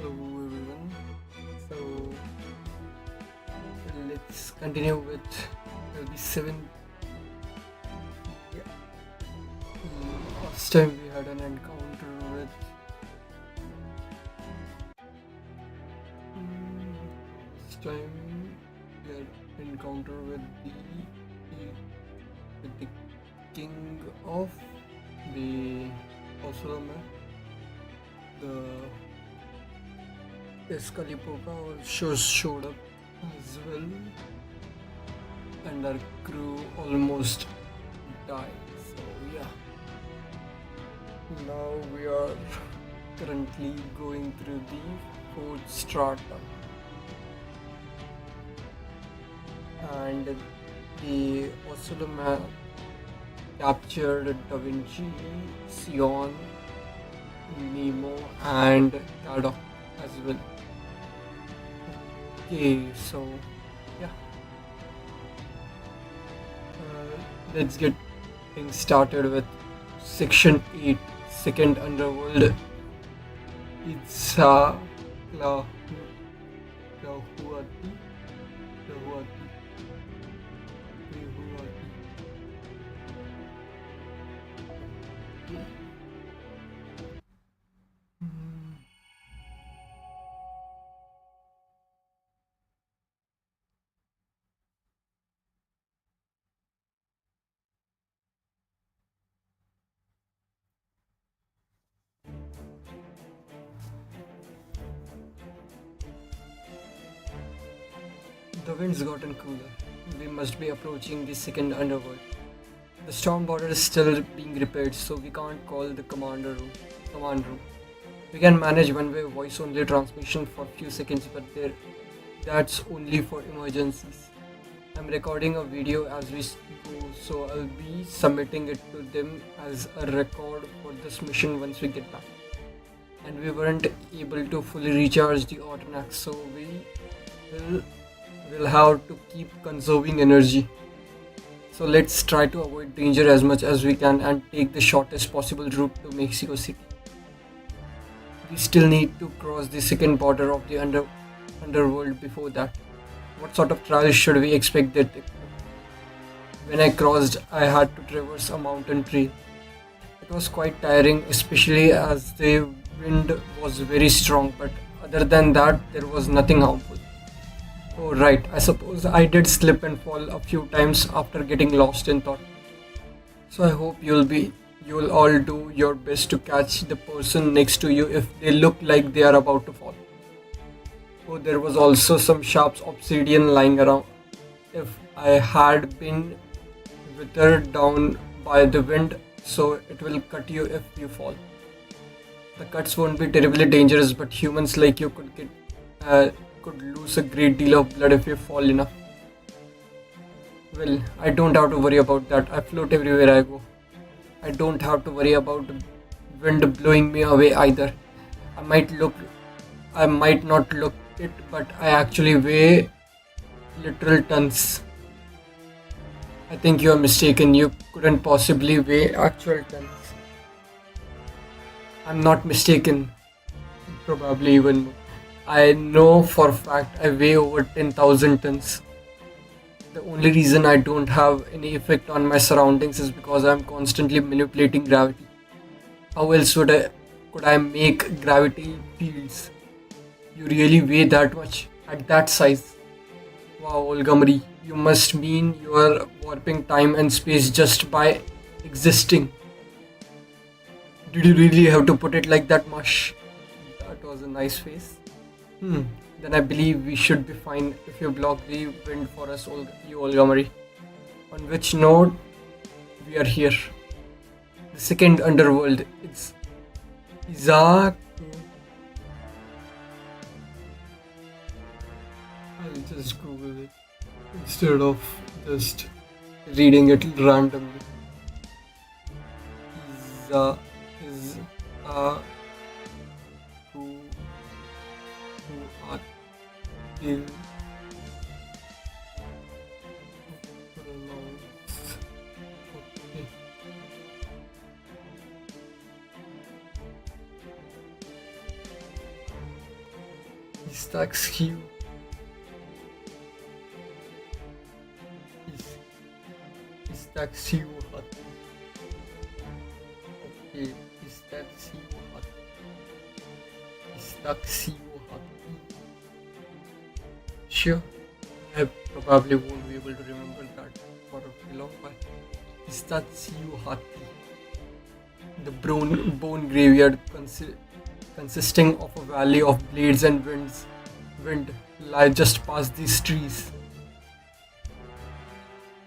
Hello everyone. So let's continue with LB7. Yeah. Last time we had an encounter with last time we had encounter with the king of the Oslama. The Escalipoca also showed up as well, and our crew almost died. So yeah, now we are currently going through the fourth strata, and the Oceloma captured Da Vinci, Sion, Nemo, and Caddock as well. Okay, so yeah, let's get things started with Section 8, Second Underworld. It's Lahuati, Lahuati, Lahuati. Hmm. The wind's gotten cooler. We must be approaching the second underworld. The storm border is still being repaired, so we can't call the command room. We can manage one-way voice-only transmission for a few seconds, but that's only for emergencies. I'm recording a video as we go, so I'll be submitting it to them as a record for this mission once we get back. And we weren't able to fully recharge the Autonax, so will will have to keep conserving energy. So let's try to avoid danger as much as we can and take the shortest possible route to Mexico City. We still need to cross the second border of the underworld before that. What sort of trials should we expect that when I crossed I had to traverse a mountain trail? It was quite tiring, especially as the wind was very strong, but other than that there was nothing harmful. Oh right, I suppose I did slip and fall a few times after getting lost in thought. So I hope you'll all do your best to catch the person next to you if they look like they are about to fall. Oh, there was also some sharp obsidian lying around. If I had been withered down by the wind, so it will cut you if you fall. The cuts won't be terribly dangerous, but humans like you could lose a great deal of blood if you fall enough. Well, I don't have to worry about that. I float everywhere I go. I don't have to worry about the wind blowing me away either. I might look, I might not look it, but I actually weigh literal tons. I think you are mistaken. You couldn't possibly weigh actual tons. I'm not mistaken. Probably even more. I know for a fact I weigh over 10,000 tons. The only reason I don't have any effect on my surroundings is because I'm constantly manipulating gravity. How else could I make gravity fields? You really weigh that much at that size? Wow, Olga Marie, you must mean you are warping time and space just by existing. Did you really have to put it like that, Mush? That was a nice face. Hmm. Then I believe we should be fine if you block the wind for us, Olga Marie. On which note, we are here. The second underworld. It's Isaac. I'll just Google it instead of just reading it randomly. Is who are ill pronounced. Okay. Pistachio. Pis- Pistachio hut. Okay, pistachio hut. Pistachio hut. Sure, I probably won't be able to remember that for a long while. Pistachio hut. The bone graveyard consisting of a valley of blades and wind lie just past these trees.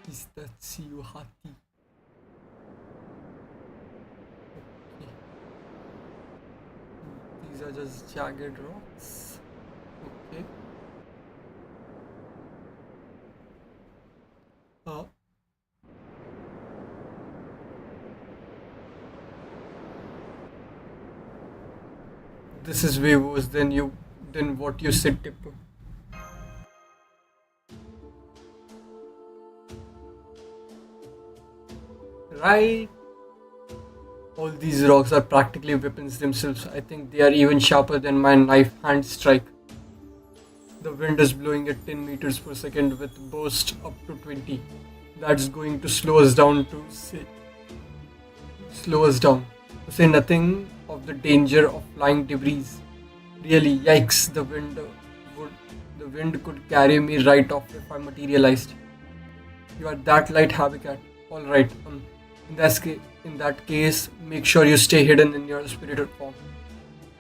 Pistachio hati. These are just jagged rocks. Okay. Uh, this is way worse than what you said, Tipper. Right? All these rocks are practically weapons themselves. I think they are even sharper than my knife hand strike. The wind is blowing at 10 meters per second with bursts up to 20. That's going to slow us down. To say nothing of the danger of flying debris. Really, yikes! Would the wind could carry me right off if I materialized. You are that light, habitat. All right. In that case, make sure you stay hidden in your spirited form.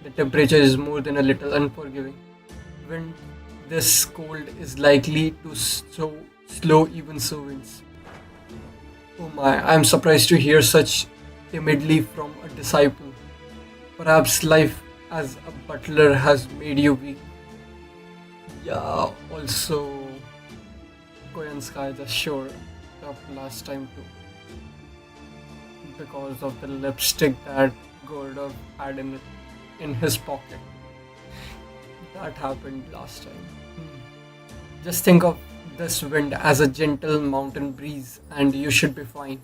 The temperature is more than a little unforgiving. Wind this cold is likely to slow even servants. Oh my, I am surprised to hear such timidly from a disciple. Perhaps life as a butler has made you weak. Yeah, also, Koyanskaya just showed up last time too. Because of the lipstick that Gordov had in his pocket. That happened last time. Just think of this wind as a gentle mountain breeze and you should be fine.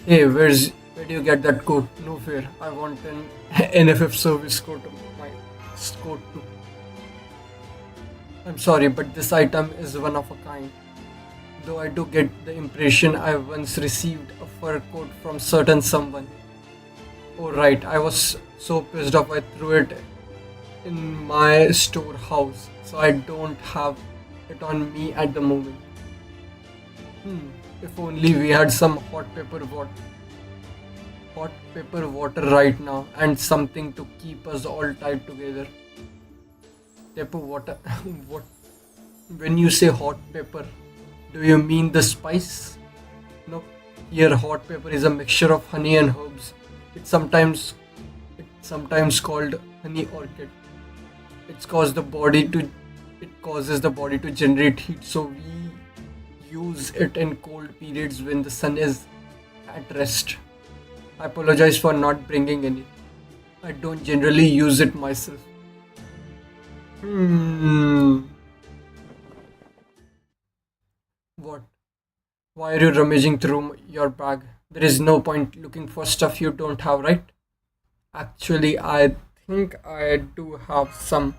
Hey, where do you get that coat? No fear. I want an NFF service coat of my coat too. I'm sorry, but this item is one of a kind. Though I do get the impression I once received a fur coat from certain someone. Oh right, I was so pissed off I threw it in my storehouse, so I don't have it on me at the moment. If only we had some hot pepper water right now, and something to keep us all tied together. Pepper water. What? When you say hot pepper, do you mean the spice? No. Here, hot pepper is a mixture of honey and herbs. It's sometimes called honey orchid. It's cause the body to it causes the body to generate heat, so we use it in cold periods when the sun is at rest. I apologize for not bringing any. I don't generally use it myself. Hmm. What? Why are you rummaging through your bag? There is no point looking for stuff you don't have, right? Actually, I think I do have some.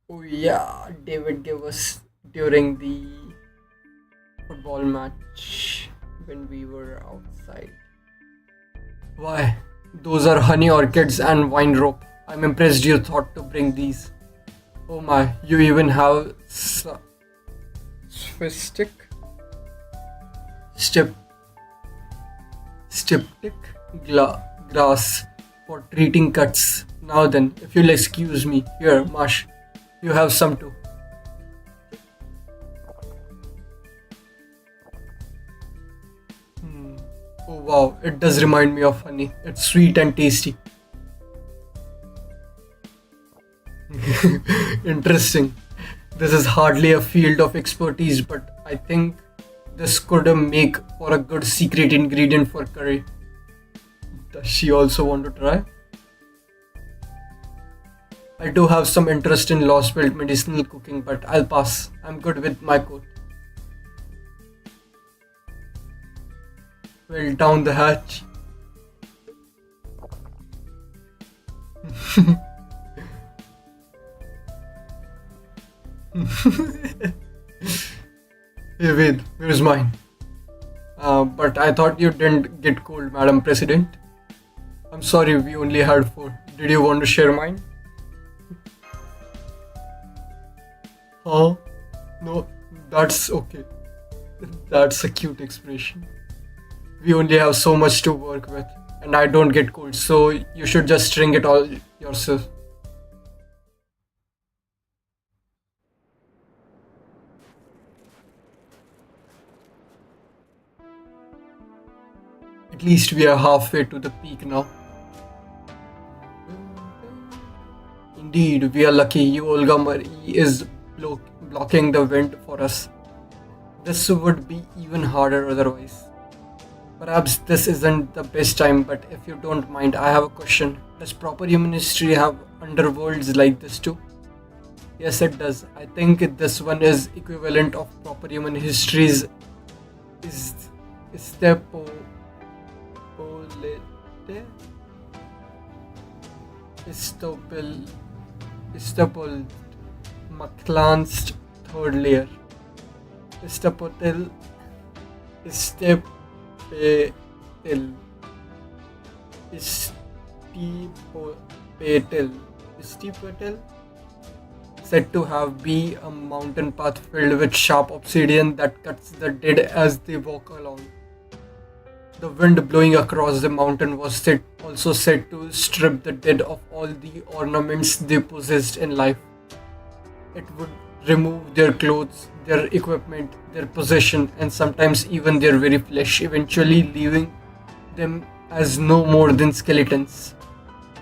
Oh yeah, David gave us during the football match when we were outside. Why? Those are honey orchids and wine rope. I'm impressed you thought to bring these. Oh my, you even have sophistic step styptic grass for treating cuts. Now then, if you'll excuse me, here, Marsh, you have some too. Oh wow, it does remind me of honey. It's sweet and tasty. Interesting. This is hardly a field of expertise, but I think this could make for a good secret ingredient for curry. Does she also want to try? I do have some interest in Lostbelt medicinal cooking, but I'll pass. I'm good with my coat. Well, down the hatch. Hey, wait, where's mine? But I thought you didn't get cold, Madam President. I'm sorry, we only had four. Did you want to share mine? Huh? No, that's okay. That's a cute expression. We only have so much to work with, and I don't get cold, so you should just drink it all yourself. At least we are halfway to the peak now. Indeed, we are lucky Olga Marie is blocking the wind for us. This would be even harder otherwise. Perhaps this isn't the best time, but if you don't mind, I have a question. Does proper human history have underworlds like this too? Yes, it does. I think this one is equivalent of proper human histories. Is there polite? Istopil Istopol Maklan's third layer. Istopotil Istepetil Istipopetil Istipopetil said to have be a mountain path filled with sharp obsidian that cuts the dead as they walk along. The wind blowing across the mountain was also said to strip the dead of all the ornaments they possessed in life. It would remove their clothes, their equipment, their possession, and sometimes even their very flesh, eventually leaving them as no more than skeletons.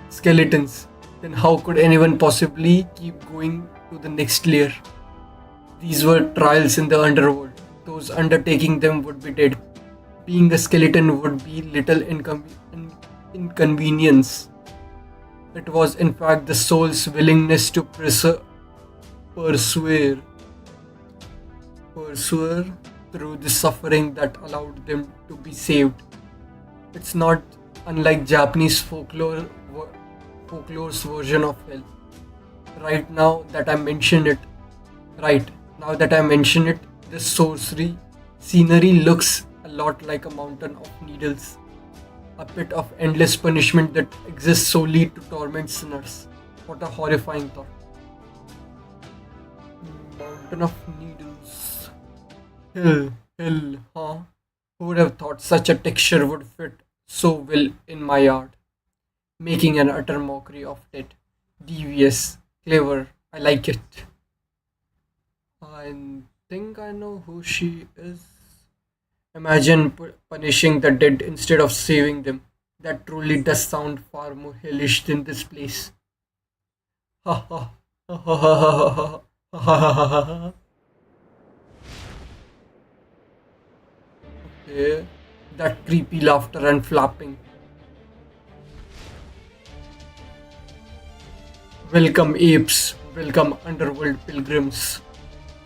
Skeletons. Then how could anyone possibly keep going to the next layer? These were trials in the underworld. Those undertaking them would be dead. Being a skeleton would be little inconvenience. It was in fact the soul's willingness to persevere through the suffering that allowed them to be saved. It's not unlike Japanese folklore's version of hell. Right now that I mention it, right now that I mention it, this sorcery scenery looks a lot like a mountain of needles, a pit of endless punishment that exists solely to torment sinners. What a horrifying thought. Mountain of needles. Hell, huh? Who would have thought such a texture would fit so well in my yard? Making an utter mockery of it. Devious, clever, I like it. I think I know who she is. Imagine punishing the dead instead of saving them. That truly does sound far more hellish than this place. Ha ha ha ha ha ha ha ha ha ha. Okay, that creepy laughter and flapping. Welcome apes, welcome underworld pilgrims.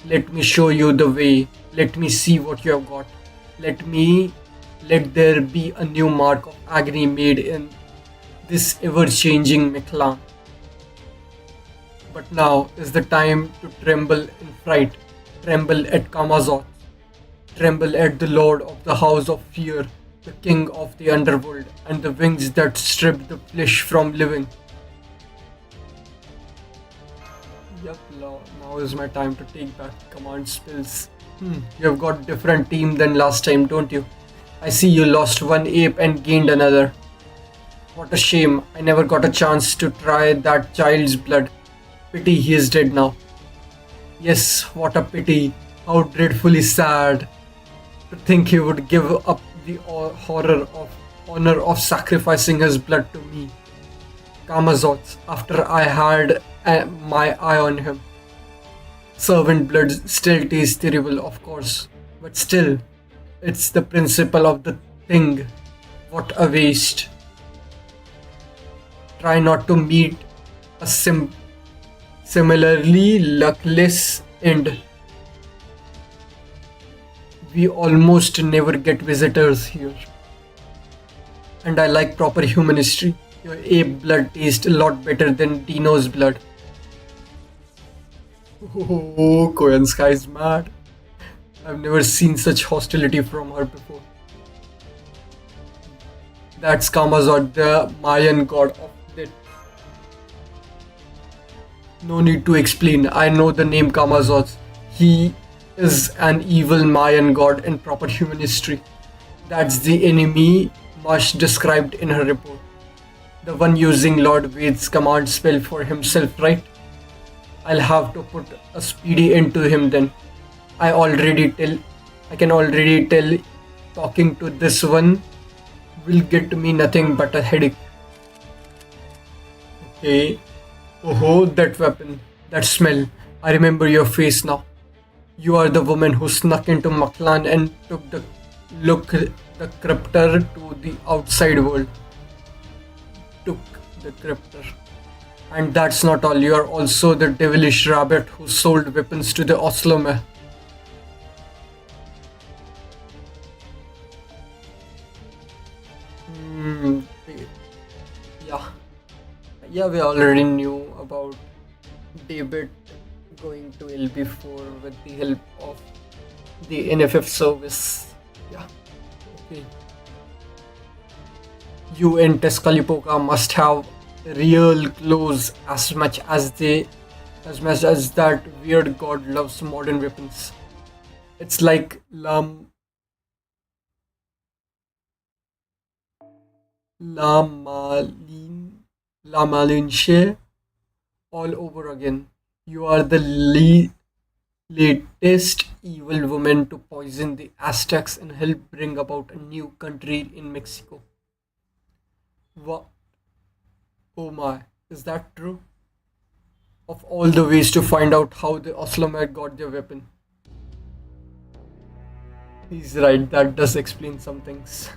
Let me show you the way. Let me see what you have got. Let there be a new mark of agony made in this ever-changing Meklan. But now is the time to tremble in fright. Tremble at Kamazoth. Tremble at the Lord of the House of Fear, the King of the Underworld, and the wings that strip the flesh from living. Yep, now is my time to take back command spells. You have got different team than last time, don't you? I see you lost one ape and gained another. What a shame, I never got a chance to try that child's blood. Pity he is dead now. Yes, what a pity. How dreadfully sad. To think he would give up the honor of sacrificing his blood to me. Kamazoth, after I had my eye on him. Servant blood still tastes terrible, of course, but still, it's the principle of the thing. What a waste. Try not to meet a similarly luckless end. We almost never get visitors here. And I like proper human history. Your ape blood tastes a lot better than Dino's blood. Oh, Koyanska is mad. I've never seen such hostility from her before. That's Kamazot, the Mayan god of death. No need to explain. I know the name Kamazot. He is an evil Mayan god in proper human history. That's the enemy Mash described in her report. The one using Lord Vade's command spell for himself, right? I'll have to put a speedy end to him then. I already tell I can already tell talking to this one will get me nothing but a headache. Okay. Oh, that weapon. That smell. I remember your face now. You are the woman who snuck into Maklan and took the cryptor to the outside world. Took the cryptor. And that's not all. You are also the devilish rabbit who sold weapons to the Oslome. Hmm. Yeah. Yeah, we already knew about David going to LB4 with the help of the NFF service. Yeah. Okay. You and Tezcatlipoca must have real clothes as much as that weird god loves modern weapons. It's like La Malin La Malinche all over again. You are the latest evil woman to poison the Aztecs and help bring about a new country in Mexico. What? Oh my, is that true? Of all the ways to find out how the Oslomite got their weapon. He's right, that does explain some things.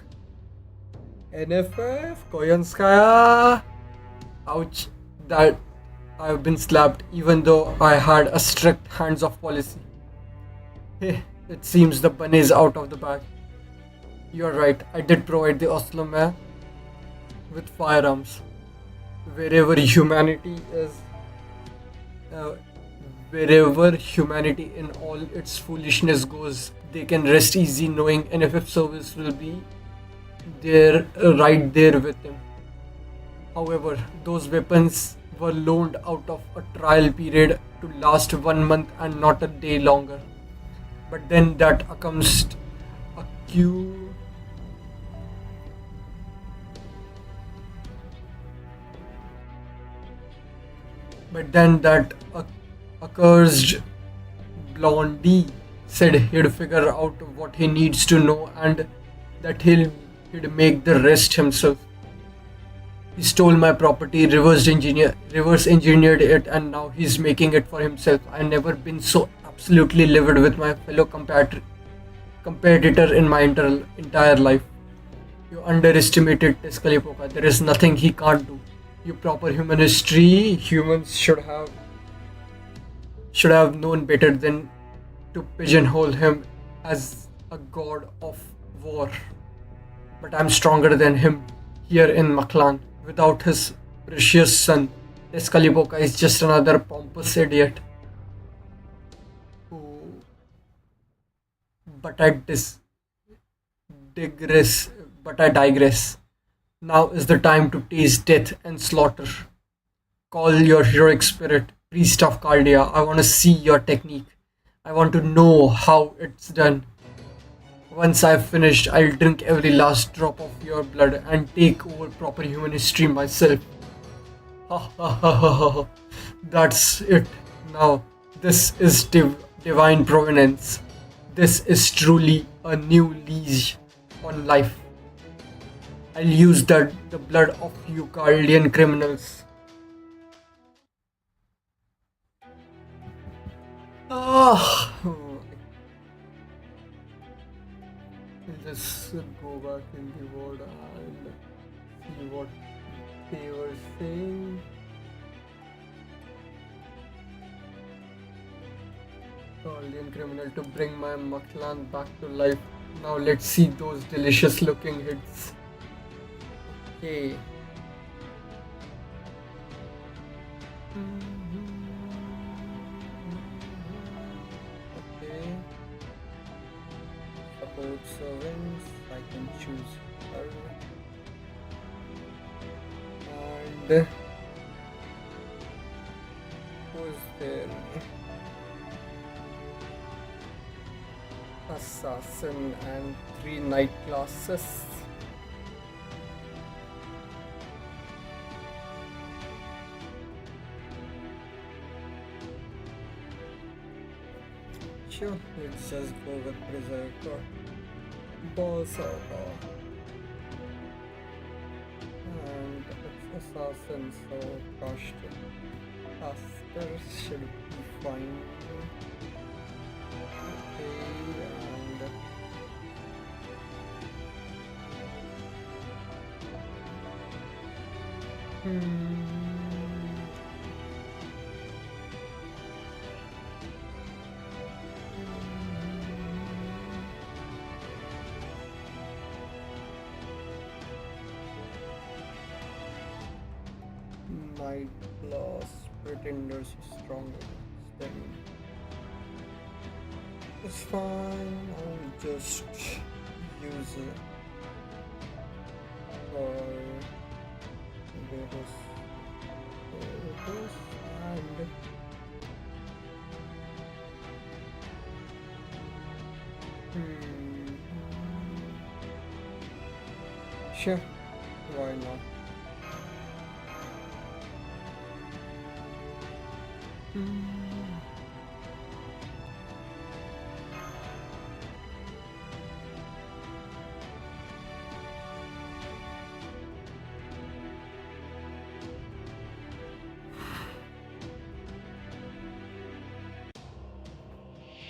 NFF, Koyanskaya. Ouch, that I've been slapped even though I had a strict hands off policy. Hey, it seems the bunny is out of the bag. You're right, I did provide the Oslomare with firearms. Wherever humanity is, uh, wherever humanity in all its foolishness goes, they can rest easy knowing NFF service will be there, right there with them. However, those weapons were loaned out of a trial period to last 1 month and not a day longer. But then that accu- but then that accursed Blondie said he'd figure out what he needs to know and that he'd make the rest himself. He stole my property, reverse engineered it, and now he's making it for himself. I've never been so absolutely livid with my fellow competitor in my entire life. You underestimated Tezcatlipoca. There is nothing he can't do. You proper human history humans should have known better than to pigeonhole him as a god of war. But I'm stronger than him here in Maklan. Without his precious son, Tezcatlipoca is just another pompous idiot. Oh, but digress. But I digress. Now is the time to taste death and slaughter. Call your heroic spirit, priest of Cardia. I want to see your technique. I want to know how it's done. Once I've finished, I'll drink every last drop of your blood and take over proper human history myself. Ha ha ha ha ha. That's it. Now, this is divine provenance. This is truly a new leash on life. I'll use the blood of Euclidean criminals. Ah, let's go back in the world and see what they were saying. Alien criminal to bring my Maklan back to life. Now let's see those delicious looking hits. Okay. who's there? Assassin and 3 knight classes. Sure, let's just go with Berserker. Berserker. And it's Assassin, so Caster should be fine. Okay, and Knight plus Pretenders is stronger than it's fine. I'll just use it for this and sure, why not?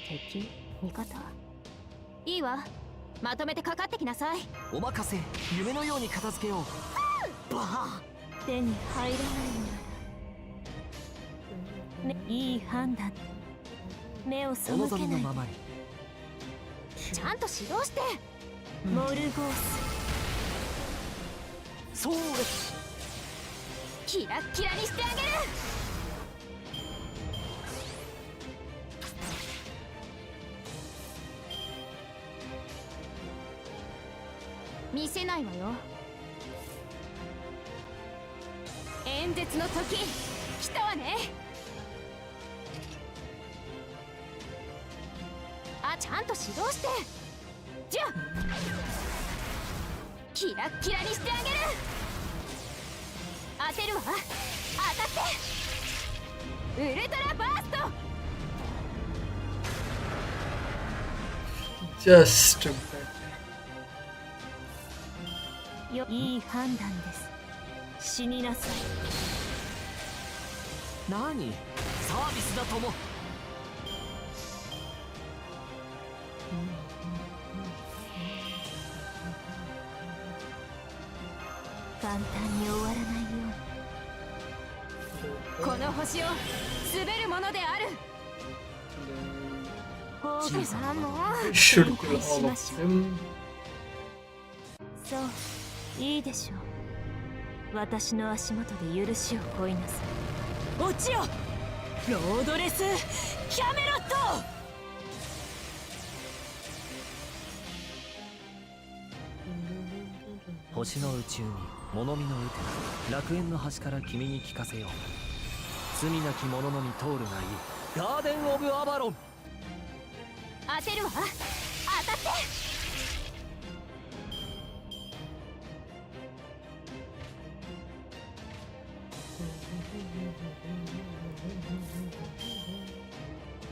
敵味方いいわ、まとめてかかってきなさい。お任せ、夢のように片付けよう。バー手に入らないなら、いい判断。目を背おけない。望みのままに。ちゃんと指導して。モルゴース、そうです。キラッキラにしてあげる。見せないわよ。演説の時来たわね。あ、ちゃんと指導して。じゃあキラッキラにしてあげる。当てるわ。当たってウルトラバースト。 Just a bit. いい判断です。死になさい。何？サービスだとも。簡単に終わらないように。この星を滑るものである。小さなもの。Should kill all of them. そう、いいでしょう。私の足元で許しを乞いなさい。落ちろ、ロードレス・キャメロット。星の宇宙に物見の打て楽園の端から君に聞かせよう。罪なき者のみ通るがいい。ガーデン・オブ・アバロン。当てるわ。当たって。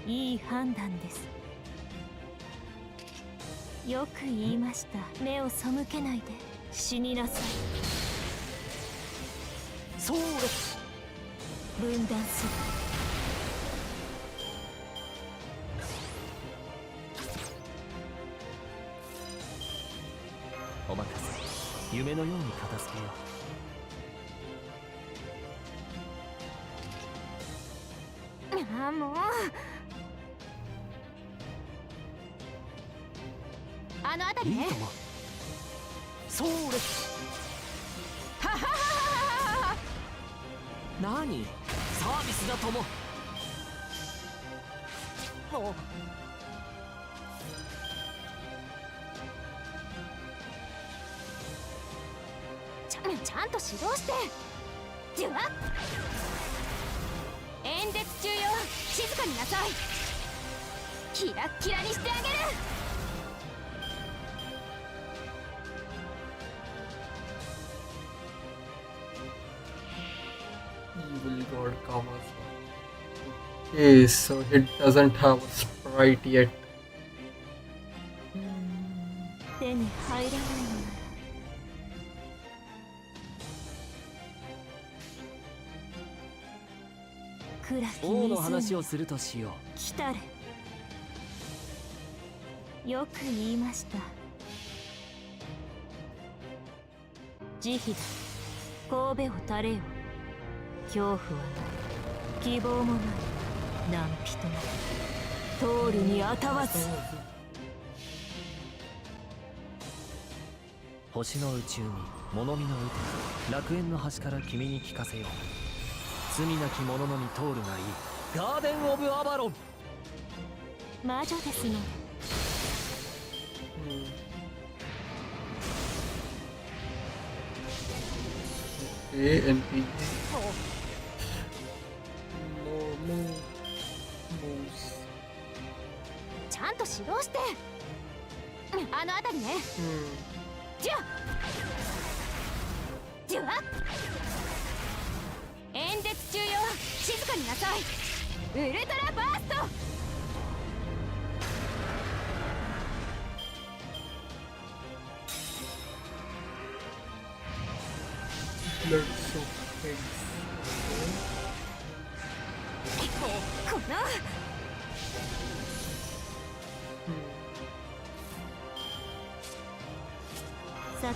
いい判断です。よく言いました。目を背けないで死になさい。そうです。分断する。お任せ、夢のように片付けよう。ああ、もう。あの辺りね。いいとも。そうです。ははははは。何？サービスだとも。もう。ちゃんと指導して。では演説中よ、静かになさい。キラッキラにしてあげる。Evil god Kamasa. Okay, so he doesn't have a sprite yet. 手に入らないのなら暗き王の話湖をするとしよ来たれ。よく言いました。慈悲だ、神戸を垂れよ。恐怖はない、希望もない、何人も通るにあたわず。星の宇宙に物見の歌、楽園の端から君に聞かせよう。罪なき者のみ通るがいい、ガーデン・オブ・アバロン。魔女ですの。Okay, NPC. No moves. ちゃんと指導して。あの辺りね。じゃじゃ演説中よ、静かになさい。ウルトラバースト。Blood soaked eggs. このさて、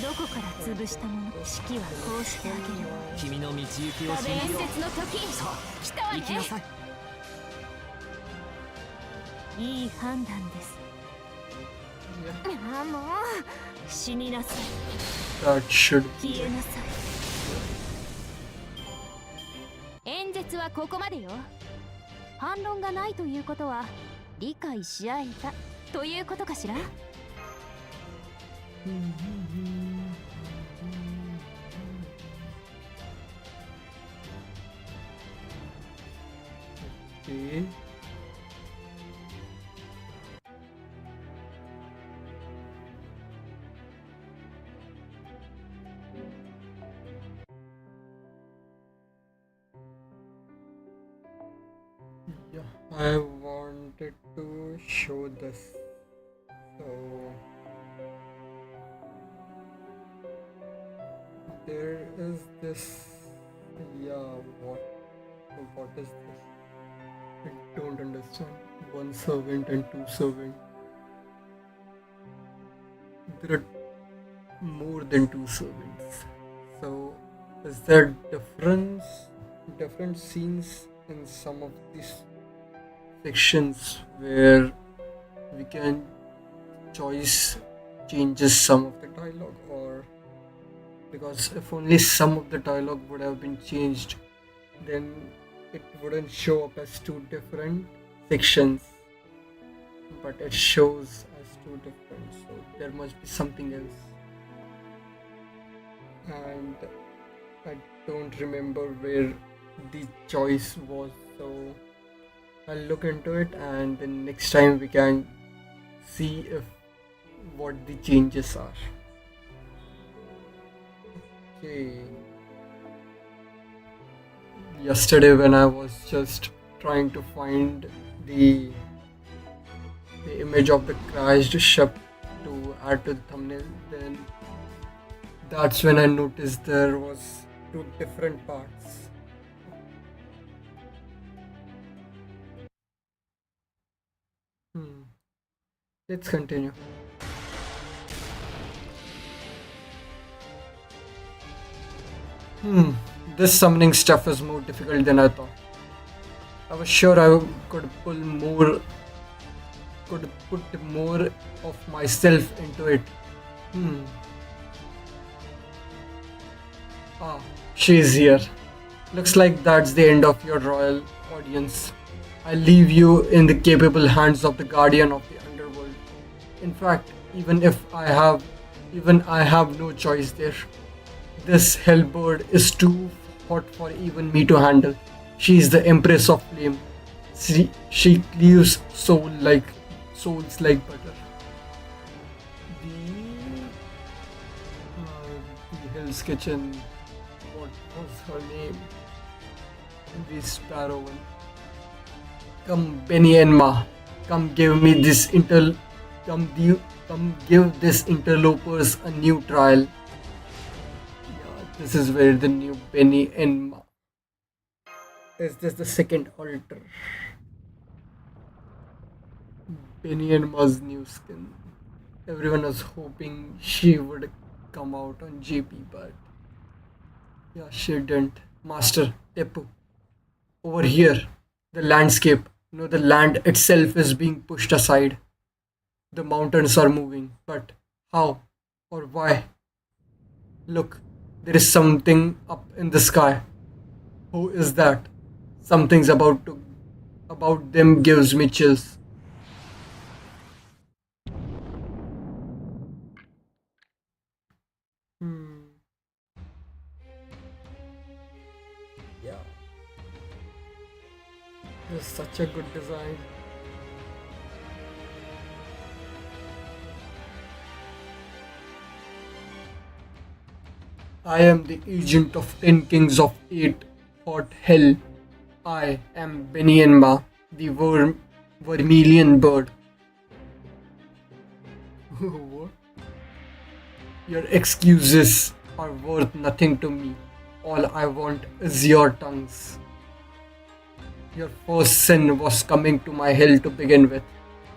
どこから潰したもの。式はこうしてあげる。君の道行きを壁演信じよう。説の時来たわね。行きなさい。いい判断です。ああ、もう死になさい。 That should 消えなさい。演説はここまでよ。反論がないということは理解し合えたということかしら。be. Yeah, I wanted to show this. So there is this. Yeah, what is this? I don't understand. One servant and two servant. There are more than two servants. So is there different scenes in some of these sections where we can choice changes some of the dialogue, or because if only some of the dialogue would have been changed, then it wouldn't show up as two different sections, but it shows as two different, so there must be something else, and I don't remember where the choice was, so I'll look into it and then next time we can see if what the changes are. Okay. Yesterday when I was just trying to find the image of the crashed ship to add to the thumbnail, then that's when I noticed there was two different parts. Let's continue. This summoning stuff is more difficult than I thought. I was sure I could put more of myself into it. Ah, she's here. Looks like that's the end of your royal audience. I leave you in the capable hands of the guardian of the underworld. In fact, even I have no choice there. This hellbird is too hot for even me to handle. She is the Empress of Flame. She cleaves souls like butter. The, the Hell's Kitchen. What was her name? The Sparrow one. Come, Benny and Ma. Come give me this come give this interlopers a new trial. Yeah, this is where the new Benny and Ma. Is this the second altar? Benny and Ma's new skin. Everyone was hoping she would come out on JP, but yeah, she didn't. Master Tepu, over here, the landscape. No, the land itself is being pushed aside. The mountains are moving, but how or why? Look, there is something up in the sky. Who is that? Something's about them gives me chills. Hmm. Yeah, it's such a good design. I am the agent of 10 kings of 8 hot hell. I am Benyenma, the vermilion bird. What? Your excuses are worth nothing to me. All I want is your tongues. Your first sin was coming to my hell to begin with.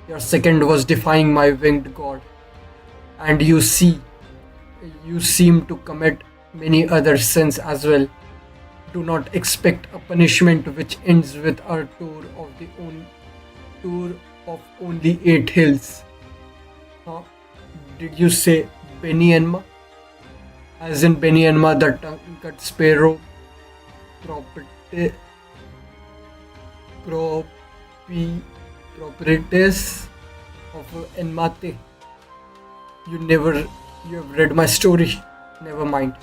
Your second was defying my winged god. And you seem to commit many other sins as well. Do not expect a punishment which ends with our tour of only 8 hills. Huh? Did you say Benyenma? As in Benyenma, the tongue-cut sparrow property, propi, proprietress of Enmate. You have read my story. Never mind.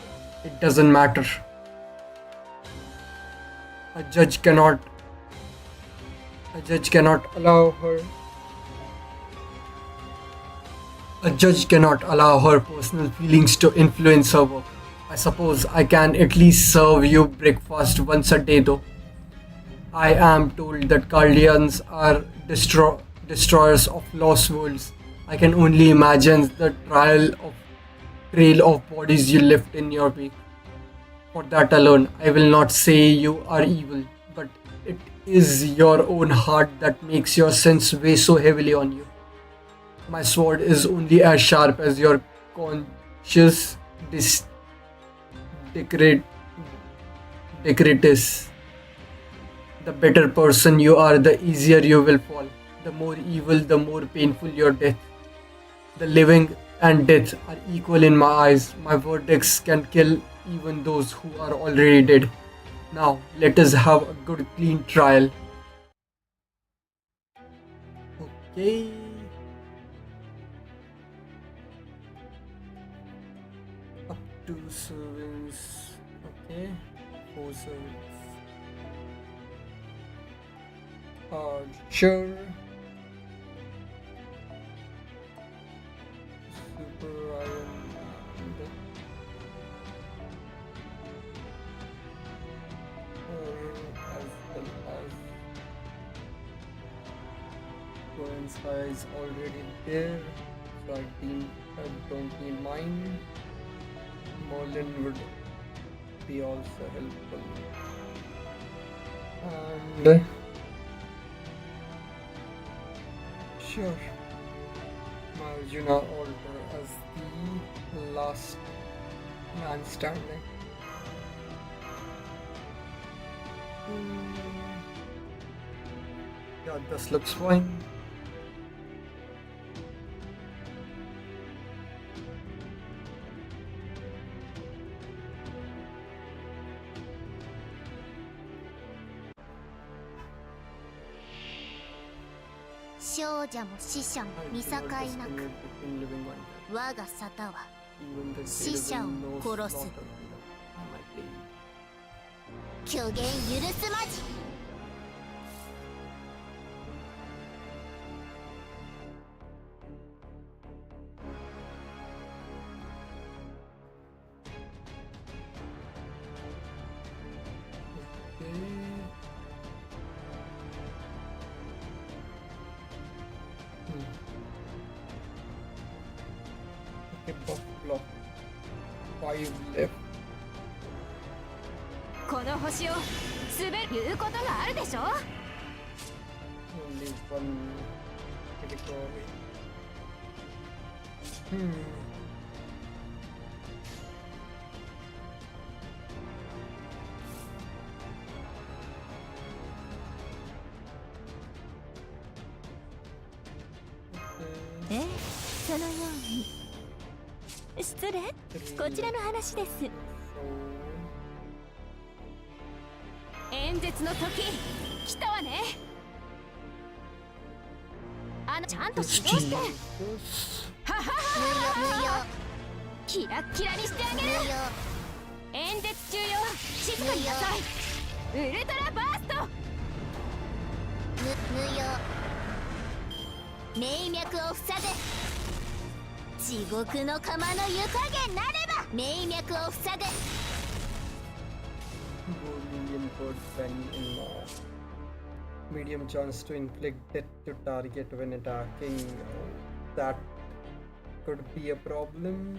It doesn't matter. A judge cannot allow her A judge cannot allow her personal feelings to influence her work. I suppose I can at least serve you breakfast once a day though. I am told that Guardians are destroyers of lost worlds. I can only imagine the trail of bodies you left in your wake. For that alone, I will not say you are evil, but it is your own heart that makes your sins weigh so heavily on you. My sword is only as sharp as your conscious decret- decretus. The better person you are, the easier you will fall. The more evil, the more painful your death. The living and death are equal in my eyes. My verdicts can kill even those who are already dead. Now, let us have a good, clean trial. Okay. Up to servants. Okay. 4 servants. Archer. Super Iron Man. As well as Coinsky is already there, so I don't need mine. Merlin would be also helpful. And sure, Arjuna alter as the last man standing. Yeah, this looks fine. I do not discriminate between living and dead. 我が沙汰は Even the 死 dead 者を will know 殺す slaughter. 虚言許すまじ。Okay, buff block. 5 left. この星を滑る言うことがあるでしょ。 Only one critical away. Hmm. Okay. ええ、そのように。失礼、こちらの話です。 So 演説の時来たわね。ちゃんと指導して。ははは。キラッキラにしてあげる。演説中よ、静かになさい。ウルトラバースト。命脈を塞げ。地獄の釜の湯加減なれば命脈を塞げ。 Medium code pen in medium chance to inflict death to target when attacking. That could be a problem.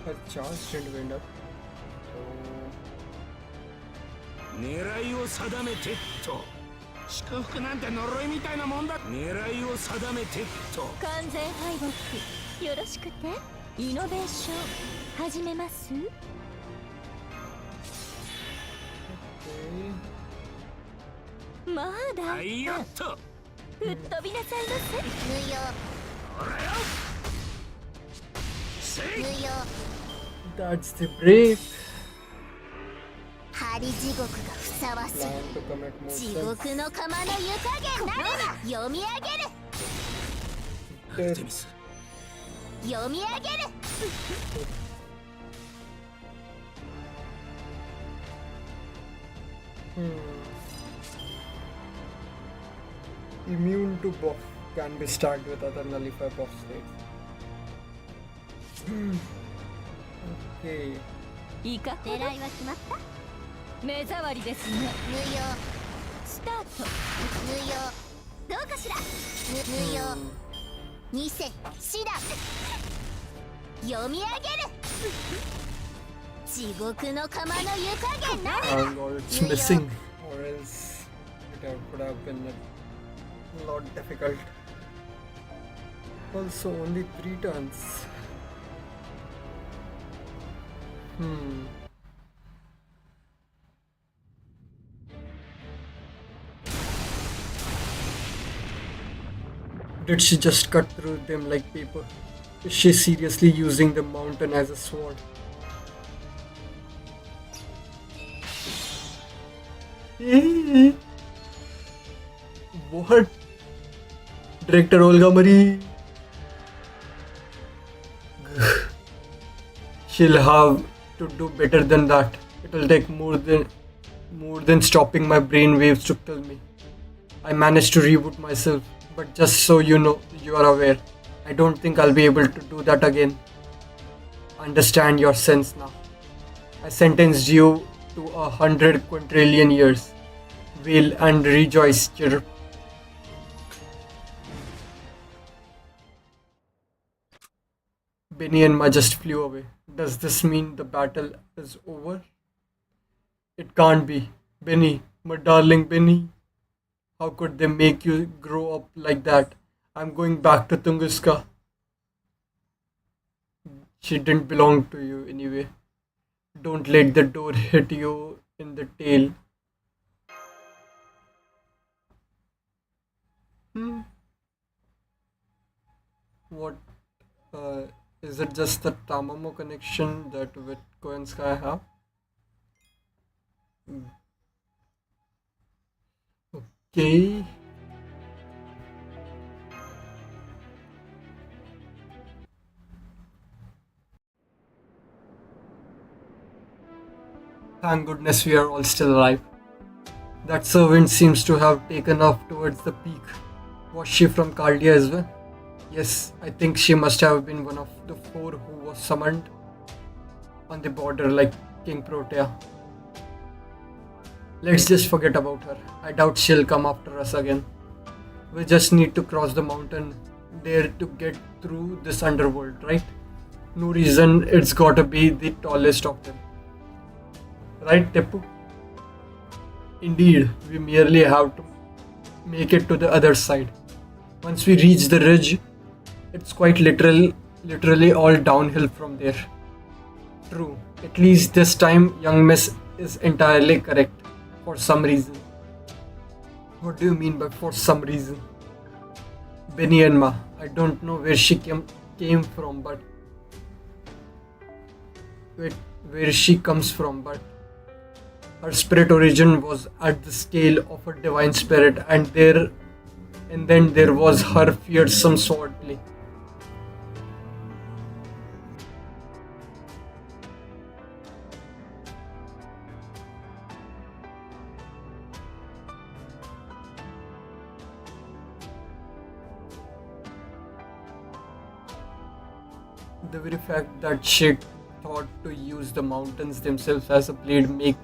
A charge didn't end up. 狙いを定めてと。祝福なんて呪いみたいなもんだ。狙いを定めてと。完全敗北よろしくて。イノベーション始めます。 Okay. まだはいよっと。吹っ飛びなさいませ。無用。ほらよ。せい。無用。 That's the brave 針地獄がふさわしい。 plan to commit more 地 sins. 獄の釜の湯加減なれば読み上げる。アルテミス。読み上げる。 Immune to buff can be stacked with other nullify buff states. Okay. いいかほど。狙いは決まった。目障りですね。無用。スタート。無用。どうかしら。無用。偽死だ。読み上げる。地獄の釜の湯加減なれば。 And it's missing, or else it would have been a lot difficult. Also, only 3 turns. Did she just cut through them like paper? Is she seriously using the mountain as a sword? What? Director Olga Marie. She'll have to do better than that. It'll take more than stopping my brain waves to kill me. I managed to reboot myself, but just so you know, you are aware, I don't think I'll be able to do that again. Understand your sense now. I sentenced you to 100 quadrillion years. Wail and rejoice, chirp. Benny and Ma just flew away. Does this mean the battle is over? It can't be. Benny, my darling Benny. How could they make you grow up like that? I'm going back to Tunguska. She didn't belong to you anyway. Don't let the door hit you in the tail. What? Is it just the Tamamo connection that Vitko and Sky have? Okay. Thank goodness we are all still alive. That servant seems to have taken off towards the peak. Was she from Caldia as well? Yes, I think she must have been one of the four who was summoned on the border like King Protea. Let's just forget about her. I doubt she'll come after us again. We just need to cross the mountain there to get through this underworld, right? No reason it's gotta be the tallest of them. Right, Teppu? Indeed, we merely have to make it to the other side. Once we reach the ridge, it's quite literally all downhill from there. True. At least this time, young Miss is entirely correct. For some reason. What do you mean by for some reason? Benny and Ma. I don't know where she came from, but where she comes from, but her spirit origin was at the scale of a divine spirit, and then there was her fearsome sword play. The very fact that she thought to use the mountains themselves as a blade makes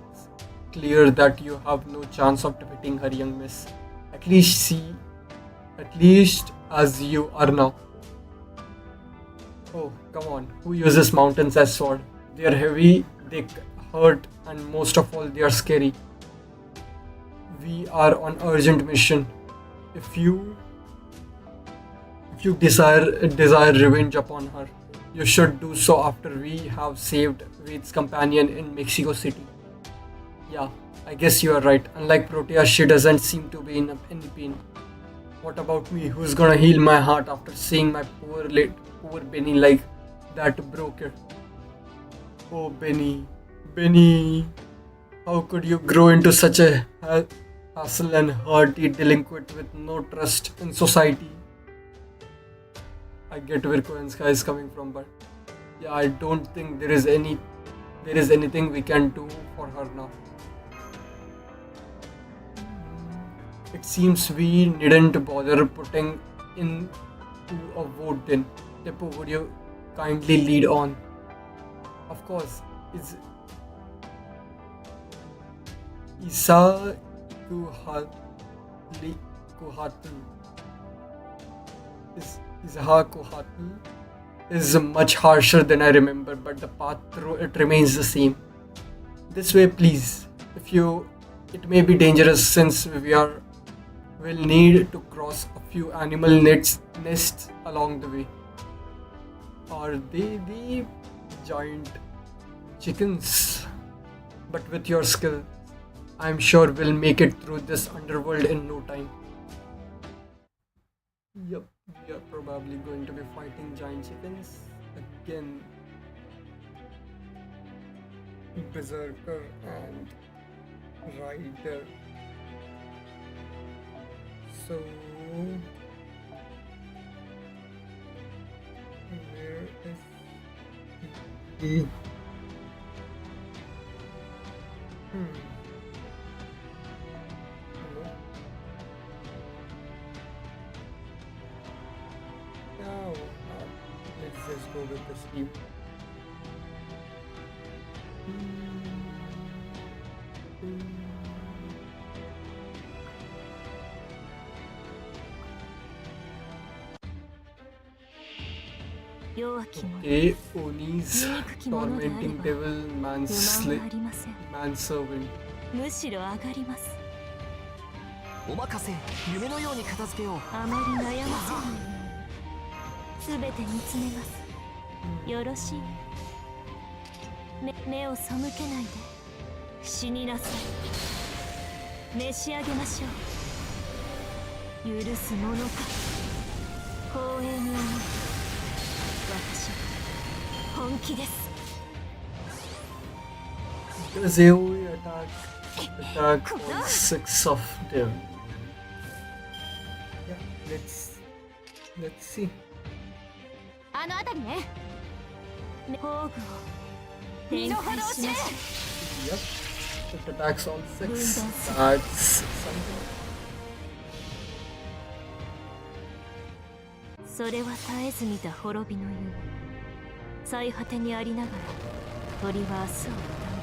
clear that you have no chance of defeating her, young miss. At least as you are now. Oh, come on. Who uses mountains as sword? They are heavy, they hurt, and most of all, they are scary. We are on urgent mission. If you desire revenge upon her, you should do so after we have saved Wade's companion in Mexico City. Yeah, I guess you are right. Unlike Protea, she doesn't seem to be in any pain. What about me? Who's gonna heal my heart after seeing my poor Benny like that broke it? Oh, Benny, how could you grow into such a hassle and hardy delinquent with no trust in society? I get where Koenska is coming from, but yeah, I don't think there is anything we can do for her now. It seems we needn't bother putting in to a vote then. Teppo, would you kindly lead on? Of course, it's Isa Kuhatl Kohatl is much harsher than I remember, but the path through it remains the same. This way, please. It may be dangerous since we'll need to cross a few animal nests along the way. Are they the giant chickens? But with your skill, I'm sure we'll make it through this underworld in no time. Yup, we are probably going to be fighting giant chickens again. Berserker and Rider. So, where is he? Hello? No, let's just go with the steam. Okay, Oni's tormenting devil manservant. むしろ上がります。お任せ、夢のように片付けよう。あまり悩ませない。すべて見つめます。よろしい。目を背けないで。死になさい。召し上げましょう。許すものか。光栄に思う。私は本気です。Does AoE attack all 6 of them? let's see. あの辺りね。宝具を身の程を知れ。 Yep. It attacks on 6. That's something. それは絶えず見た滅びの夢。最果てにありながら鳥は明日を歌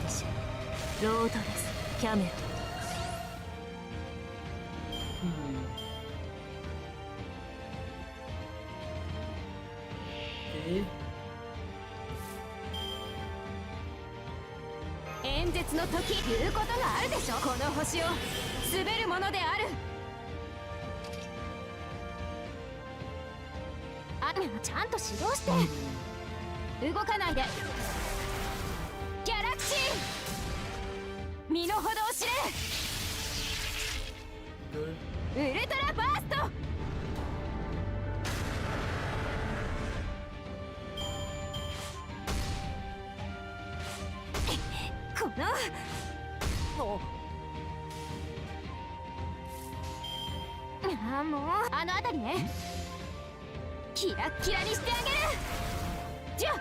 うでしょう。ロードレスキャメロン。 Okay. 演説の時言うことがあるでしょ。この星を滑るものである。あ、ちゃんと指導して。動かないで。ギャラクシー身の程を知れ。 Good. ウルトラバースト。このああ、もうあの辺りね。キラッキラにしてあげる。じゃあ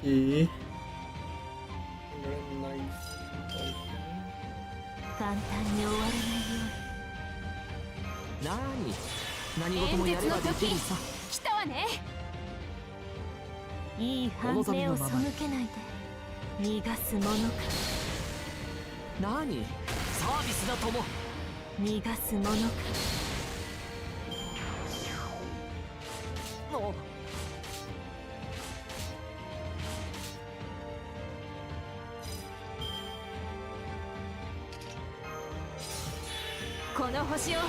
Okay. 簡単に終わらないように。何事もやればできるさ。来たわね。いい反目を背けないで逃がすものか。何サービスだとも。逃がすものか。おこの星を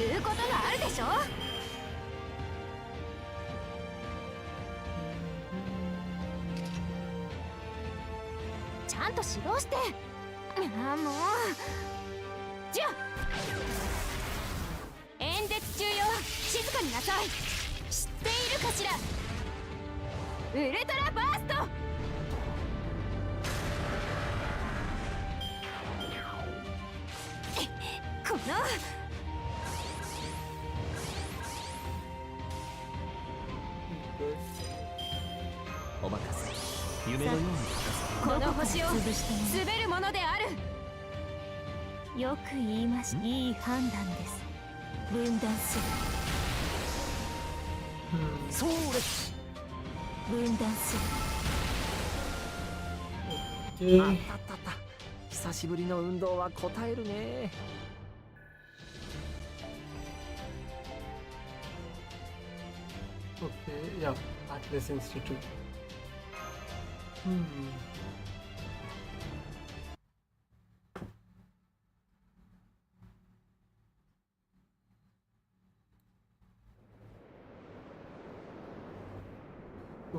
言うことがあるでしょ。ちゃんと指導して。ああ、もう。じゃあ演説中よ、静かになさい。知っているかしら。ウルトラバースト。このお任せ。夢のようにこの星を滑るものである。よく言いました。いい判断です。分断する。そうです。分断する。あったあったあった。久しぶりの運動は応えるね。Okay, yeah, Atlas Institute.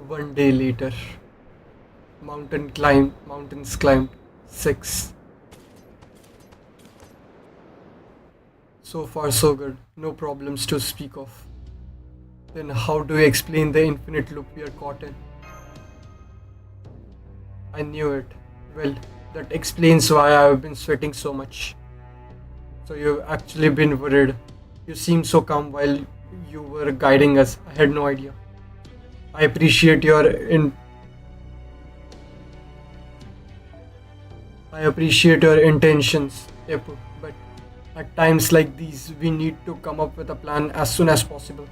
One day later, mountains climbed 6. So far so good, no problems to speak of. Then how do we explain the infinite loop we are caught in? I knew it. Well, that explains why I have been sweating so much. So you've actually been worried. You seemed so calm while you were guiding us. I had no idea. I appreciate your intentions, Epu, but at times like these, we need to come up with a plan as soon as possible.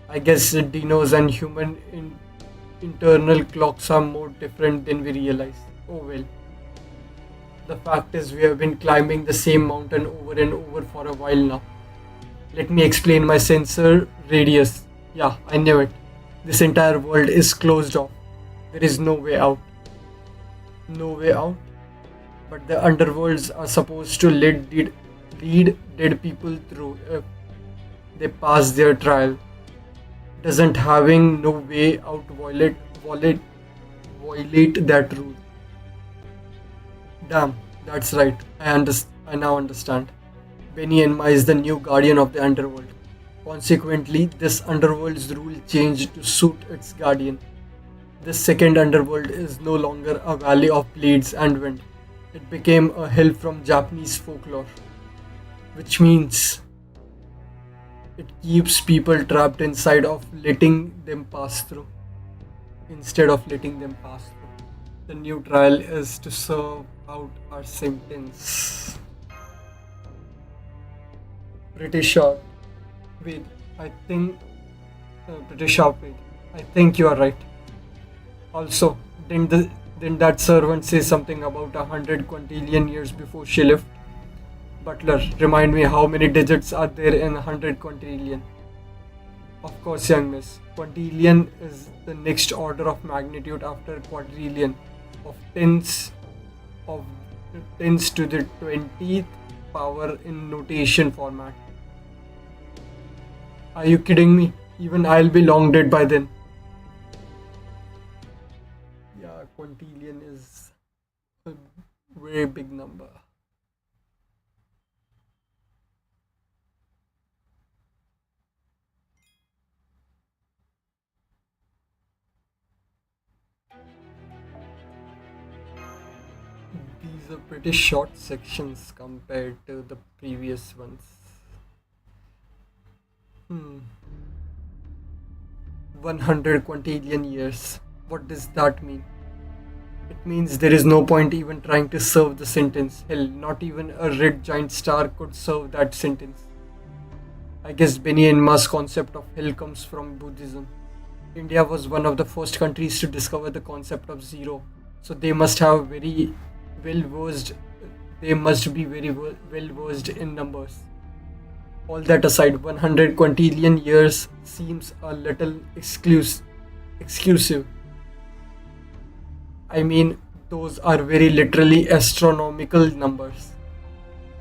I guess dinos and human internal clocks are more different than we realize. Oh well. The fact is, we have been climbing the same mountain over and over for a while now. Let me explain my sensor radius. Yeah, I knew it. This entire world is closed off. There is no way out. No way out? But the underworlds are supposed to lead dead people through if they pass their trial. Doesn't having no way out violate that rule? Damn, that's right. I now understand. Benny Enma is the new guardian of the underworld. Consequently, this underworld's rule changed to suit its guardian. This second underworld is no longer a valley of blades and wind. It became a hell from Japanese folklore, which means it keeps people trapped inside of letting them pass through. Instead of letting them pass through, the new trial is to serve out our sentence. Pretty short. Wait, I think. Pretty sharp. Wait, I think you are right. Also, didn't that servant say something about 100 quintillion years before she left? Butler, remind me how many digits are there in 100 quintillion? Of course, young miss. Quintillion is the next order of magnitude after quadrillion of of tens to the 20th power in notation format. Are you kidding me? Even I'll be long dead by then. Yeah, quintillion is a very big number. These are pretty short sections compared to the previous ones. Hmm. 100 quintillion years. What does that mean? It means there is no point even trying to serve the sentence. Hell, not even a red giant star could serve that sentence. I guess Benny and Ma's concept of hell comes from Buddhism. India was one of the first countries to discover the concept of zero, so they must have very well versed. They must be very well versed in numbers. All that aside, 100 quintillion years seems a little exclusive. I mean, those are very literally astronomical numbers.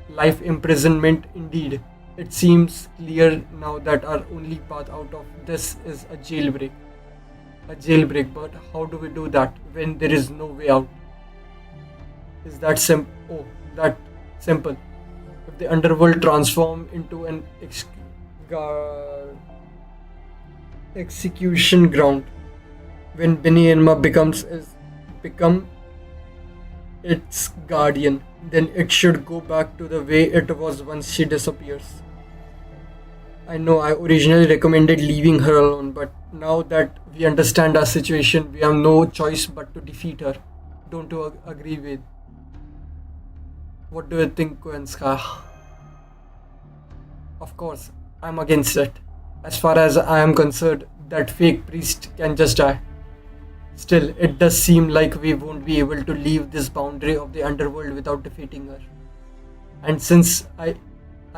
Life imprisonment, indeed. It seems clear now that our only path out of this is a jailbreak. A jailbreak, but how do we do that when there is no way out? Is that simple? Oh, that simple. If the underworld transform into an execution ground, when Benny Enma become its guardian, then it should go back to the way it was once she disappears. I know I originally recommended leaving her alone, but now that we understand our situation, we have no choice but to defeat her. Don't you agree with? What do you think, Kwenska? Of course, I'm against it. As far as I am concerned, that fake priest can just die. Still, it does seem like we won't be able to leave this boundary of the underworld without defeating her. And since I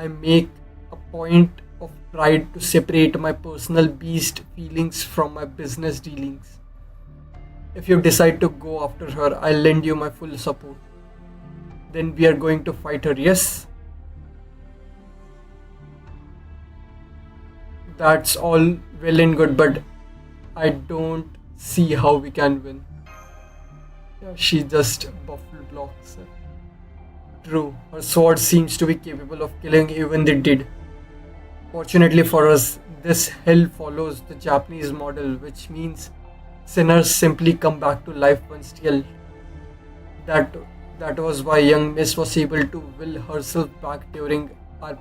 make a point of pride to separate my personal beast feelings from my business dealings, if you decide to go after her, I'll lend you my full support. Then we are going to fight her, yes? That's all well and good, but I don't see how we can win. Yeah, she just buffalo blocks her. True, her sword seems to be capable of killing even the dead. Fortunately for us, this hell follows the Japanese model, which means sinners simply come back to life once killed. That was why young Miss was able to will herself back during our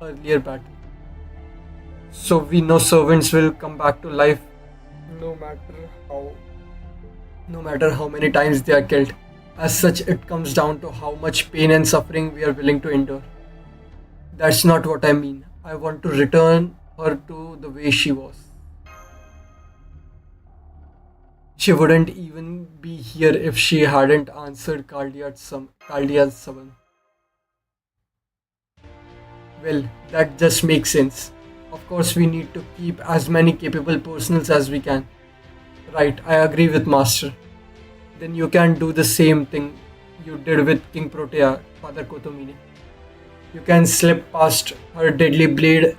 earlier battle. So we know servants will come back to life no matter how many times they are killed. As such, it comes down to how much pain and suffering we are willing to endure. That's not what I mean. I want to return her to the way she was. She wouldn't even be here if she hadn't answered Caldia's summons. Well, that just makes sense. Of course, we need to keep as many capable personals as we can. Right, I agree with Master. Then you can do the same thing you did with King Protea, Father Kotomine. You can slip past her deadly blade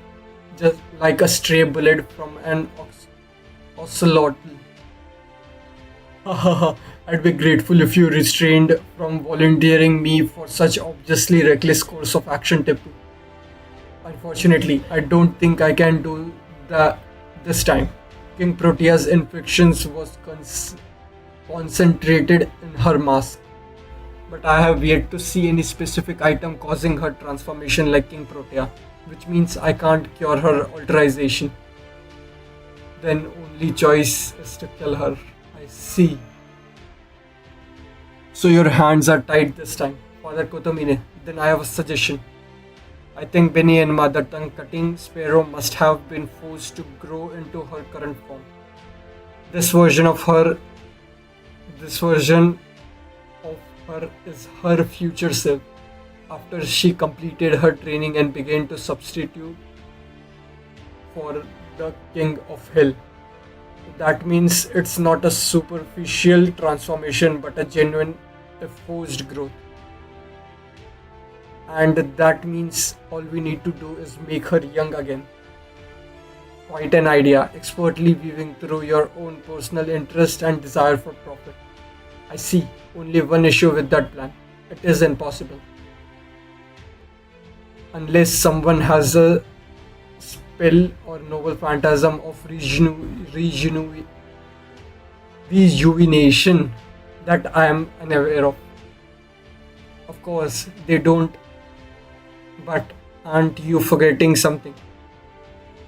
just like a stray bullet from an ocelot. Hahaha, I'd be grateful if you restrained from volunteering me for such obviously reckless course of action, Tipu. Unfortunately, I don't think I can do that this time. King Protea's infections was concentrated in her mask. But I have yet to see any specific item causing her transformation like King Protea, which means I can't cure her alteration. Then only choice is to kill her. I see. So your hands are tied this time, Father Kotomine. Then I have a suggestion. I think Benny and Mother Tongue Cutting Sparrow must have been forced to grow into her current form. This version of her is her future self after she completed her training and began to substitute for the King of Hell. That means it's not a superficial transformation but a genuine forced growth. And that means all we need to do is make her young again. Quite an idea, expertly weaving through your own personal interest and desire for profit. I see only one issue with that plan. It is impossible. Unless someone has a spell or noble phantasm of rejuvenation that I am unaware of. Of course, they don't. But aren't you forgetting something?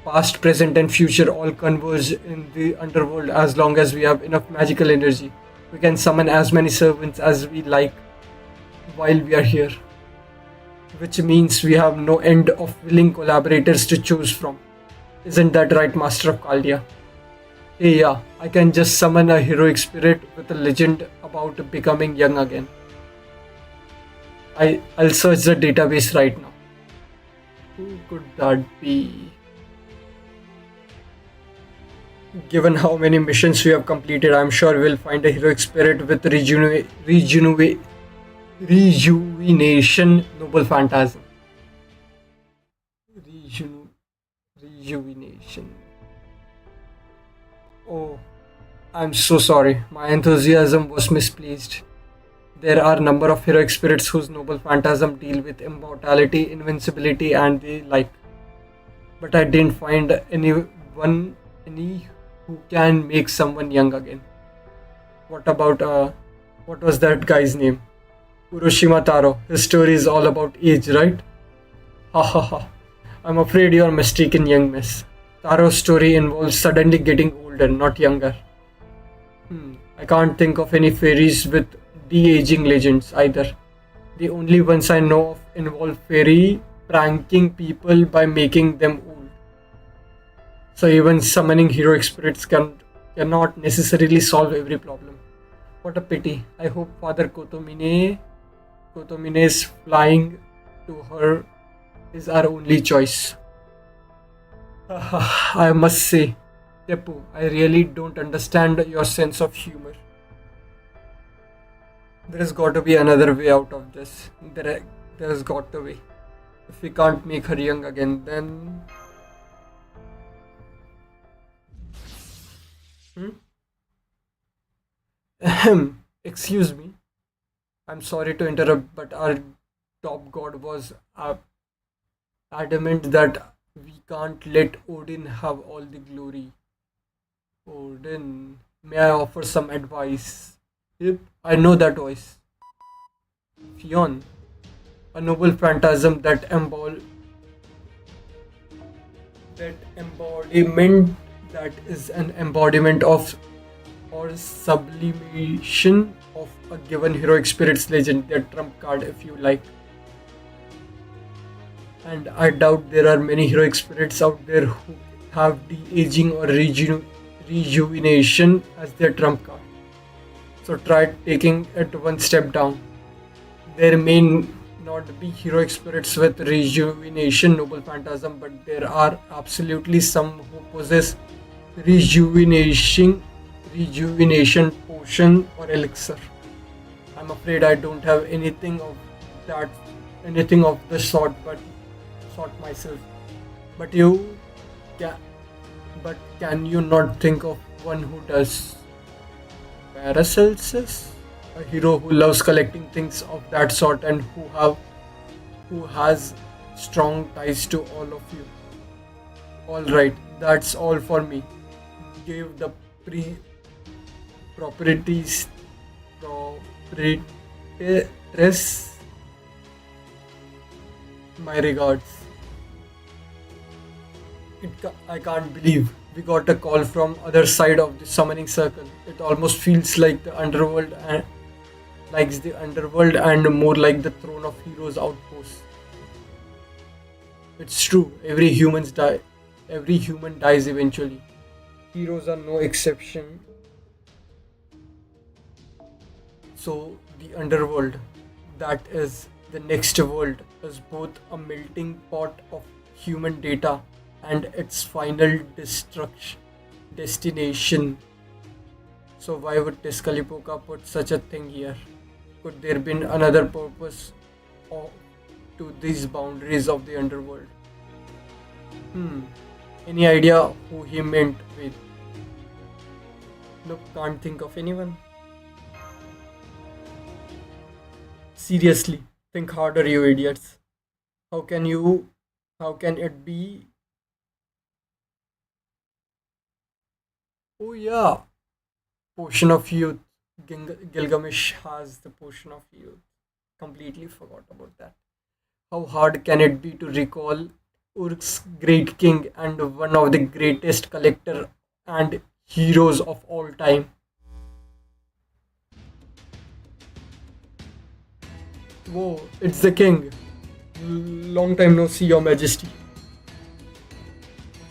Past, present, and future all converge in the underworld as long as we have enough magical energy. We can summon as many servants as we like while we are here. Which means we have no end of willing collaborators to choose from. Isn't that right, Master of Caldia? Hey, yeah, I can just summon a heroic spirit with a legend about becoming young again. I'll search the database right now. Who could that be? Given how many missions we have completed, I'm sure we'll find a heroic spirit with rejuvenation noble phantasm. Rejuvenation. Oh, I'm so sorry. My enthusiasm was misplaced. There are a number of heroic spirits whose noble phantasm deal with immortality, invincibility, and the like. But I didn't find any who can make someone young again. What about what was that guy's name? Uroshima Taro. His story is all about age, right? Ha ha ha. I'm afraid you're mistaken, young miss. Taro's story involves suddenly getting older, not younger. I can't think of any fairies with de-aging legends either. The only ones I know of involve fairy pranking people by making them old. So even summoning heroic spirits cannot necessarily solve every problem. What a pity. I hope Father Kotomine's flying to her is our only choice. I must say, Tepu, I really don't understand your sense of humor. There's got to be another way out of this. There's got to be. If we can't make her young again, then... Excuse me. I'm sorry to interrupt, but our top god was adamant that we can't let Odin have all the glory. Odin, may I offer some advice? Yep, I know that voice. Fionn, a noble phantasm that is an embodiment of or sublimation of a given heroic spirit's legend, their trump card if you like. And I doubt there are many heroic spirits out there who have de-aging or rejuvenation as their trump card. So try taking it one step down. There may not be heroic spirits with rejuvenation noble phantasm, but there are absolutely some who possess rejuvenation potion or elixir. I'm afraid I don't have anything of the sort myself. But can you not think of one who does? Paracelsus, a hero who loves collecting things of that sort and who has strong ties to all of you. All right, that's all for me. gave the properties proprietress my regards. I can't believe we got a call from other side of the summoning circle. It almost feels like the underworld and likes the underworld and more like the throne of heroes outpost. It's true. Every human dies eventually. Heroes are no exception. So the underworld, that is the next world, is both a melting pot of human data and its final destination. So why would Tezcatlipoca put such a thing here? Could there been another purpose to these boundaries of the underworld? Any idea who he meant with? Nope, can't think of anyone. Seriously, think harder, you idiots. How can it be? Oh yeah, potion of youth. Gilgamesh has the potion of youth. Completely forgot about that. How hard can it be to recall Urk's great king and one of the greatest collector and heroes of all time? Whoa, it's the king. Long time no see, your majesty.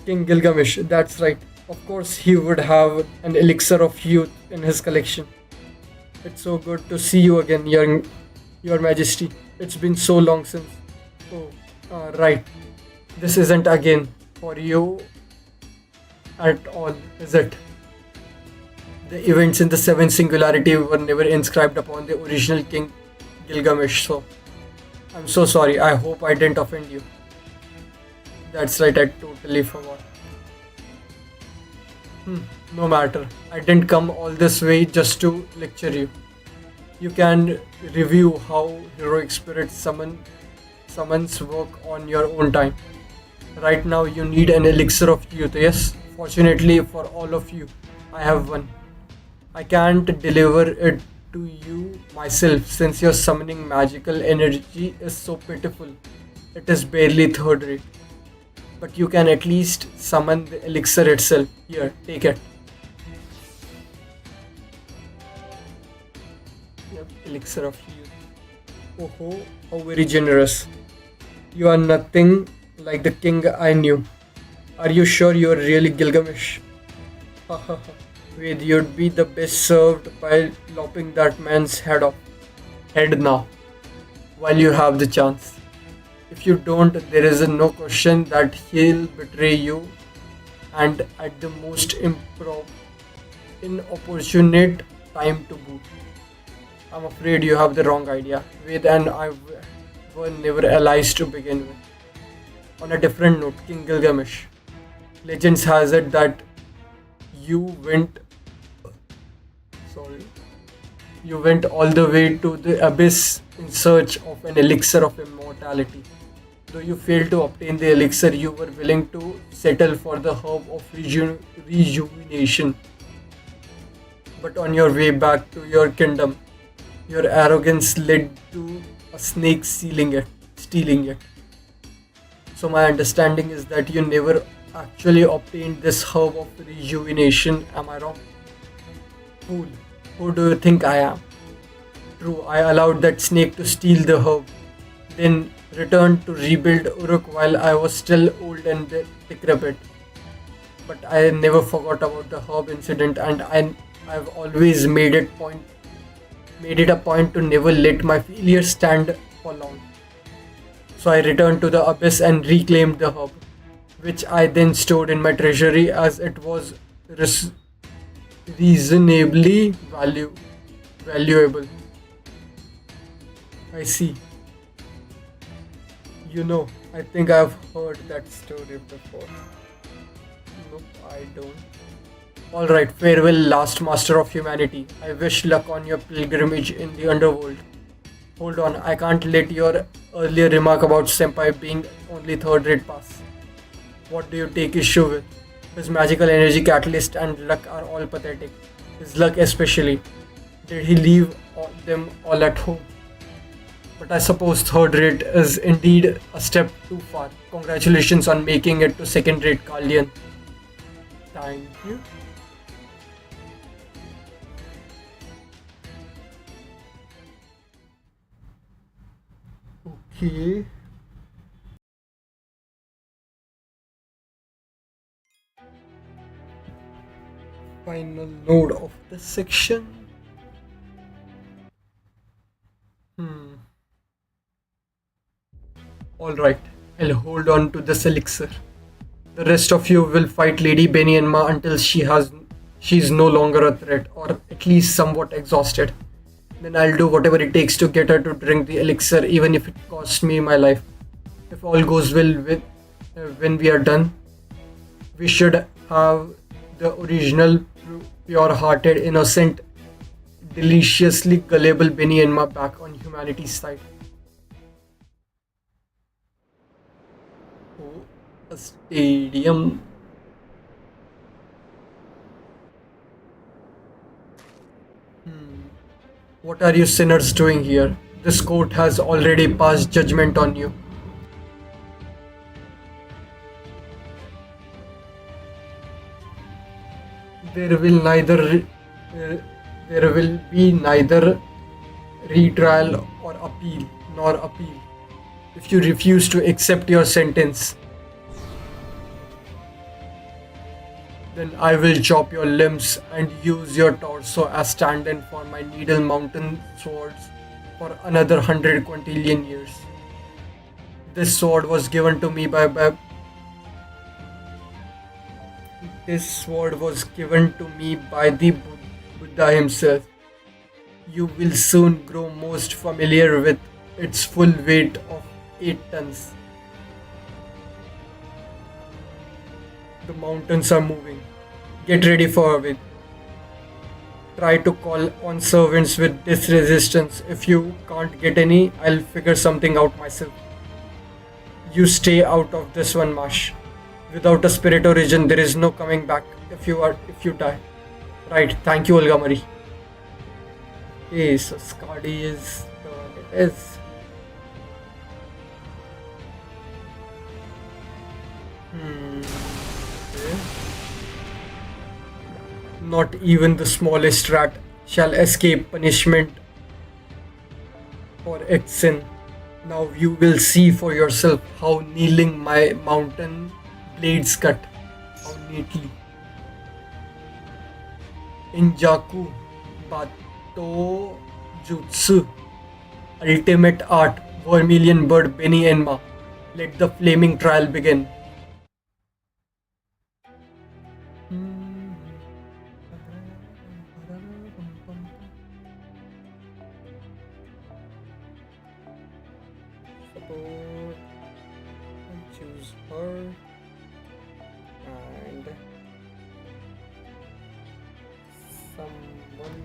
King Gilgamesh, that's right. Of course, he would have an elixir of youth in his collection. It's so good to see you again, your majesty. It's been so long since. Oh, right. This isn't again for you at all, is it? The events in the Seventh Singularity were never inscribed upon the original King Gilgamesh, so I'm so sorry. I hope I didn't offend you. That's right, I totally forgot. No matter. I didn't come all this way just to lecture you. You can review how heroic spirit summons work on your own time. Right now you need an elixir of youth, yes? Fortunately for all of you, I have one. I can't deliver it to you myself since your summoning magical energy is so pitiful. It is barely third rate. But you can at least summon the elixir itself. Here, take it. Yep, elixir of youth. Oh, how very generous. You are nothing like the king I knew. Are you sure you are really Gilgamesh? Wait, you'd be the best served by lopping that man's head now, while you have the chance. If you don't, there is no question that he'll betray you, and at the most inopportune time to boot. I'm afraid you have the wrong idea. Ved and I were never allies to begin with. On a different note, King Gilgamesh, legends has it that you went all the way to the abyss in search of an elixir of immortality. Though you failed to obtain the elixir, you were willing to settle for the herb of rejuvenation. But on your way back to your kingdom, your arrogance led to a snake stealing it. So my understanding is that you never actually obtained this herb of rejuvenation. Am I wrong? Fool, who do you think I am? True, I allowed that snake to steal the herb, then returned to rebuild Uruk while I was still old and decrepit. But I never forgot about the herb incident, and I've always made it a point to never let my failure stand for long. So I returned to the abyss and reclaimed the herb, which I then stored in my treasury as it was reasonably valuable. I see. I think I've heard that story before. Nope, I don't. Alright, farewell, last master of humanity. I wish luck on your pilgrimage in the underworld. Hold on, I can't let your earlier remark about Senpai being only third rate pass. What do you take issue with? His magical energy, catalyst, and luck are all pathetic. His luck, especially. Did he leave them all at home? But I suppose third rate is indeed a step too far. Congratulations on making it to second rate, Kalyan. Thank you. Okay. Final node of the section. Alright, I'll hold on to this elixir. The rest of you will fight Lady Benienma until she's no longer a threat, or at least somewhat exhausted. Then I'll do whatever it takes to get her to drink the elixir, even if it costs me my life. If all goes well when we are done, we should have the original, pure-hearted, innocent, deliciously gullible Benienma back on humanity's side. Oh, a stadium. What are you sinners doing here? This court has already passed judgment on you. There will be neither retrial or appeal, nor appeal. If you refuse to accept your sentence, then I will chop your limbs and use your torso as stand-in for my needle mountain swords for another 100 quintillion years. This sword was given to me by the Buddha himself. You will soon grow most familiar with its full weight of 8 tons. The mountains are moving. Get ready for it. Try to call on servants with this resistance. If you can't get any, I'll figure something out myself. You stay out of this one, Mash. Without a spirit origin, there is no coming back if you die. Right, thank you, Olga Marie. Okay, so Skadi is what it is. Okay. Not even the smallest rat shall escape punishment for its sin. Now you will see for yourself how kneeling my mountain blades cut. How neatly. Injaku Bato Jutsu. Ultimate art. Vermilion bird Benny Enma. Let the flaming trial begin. Support. Choose her. And someone,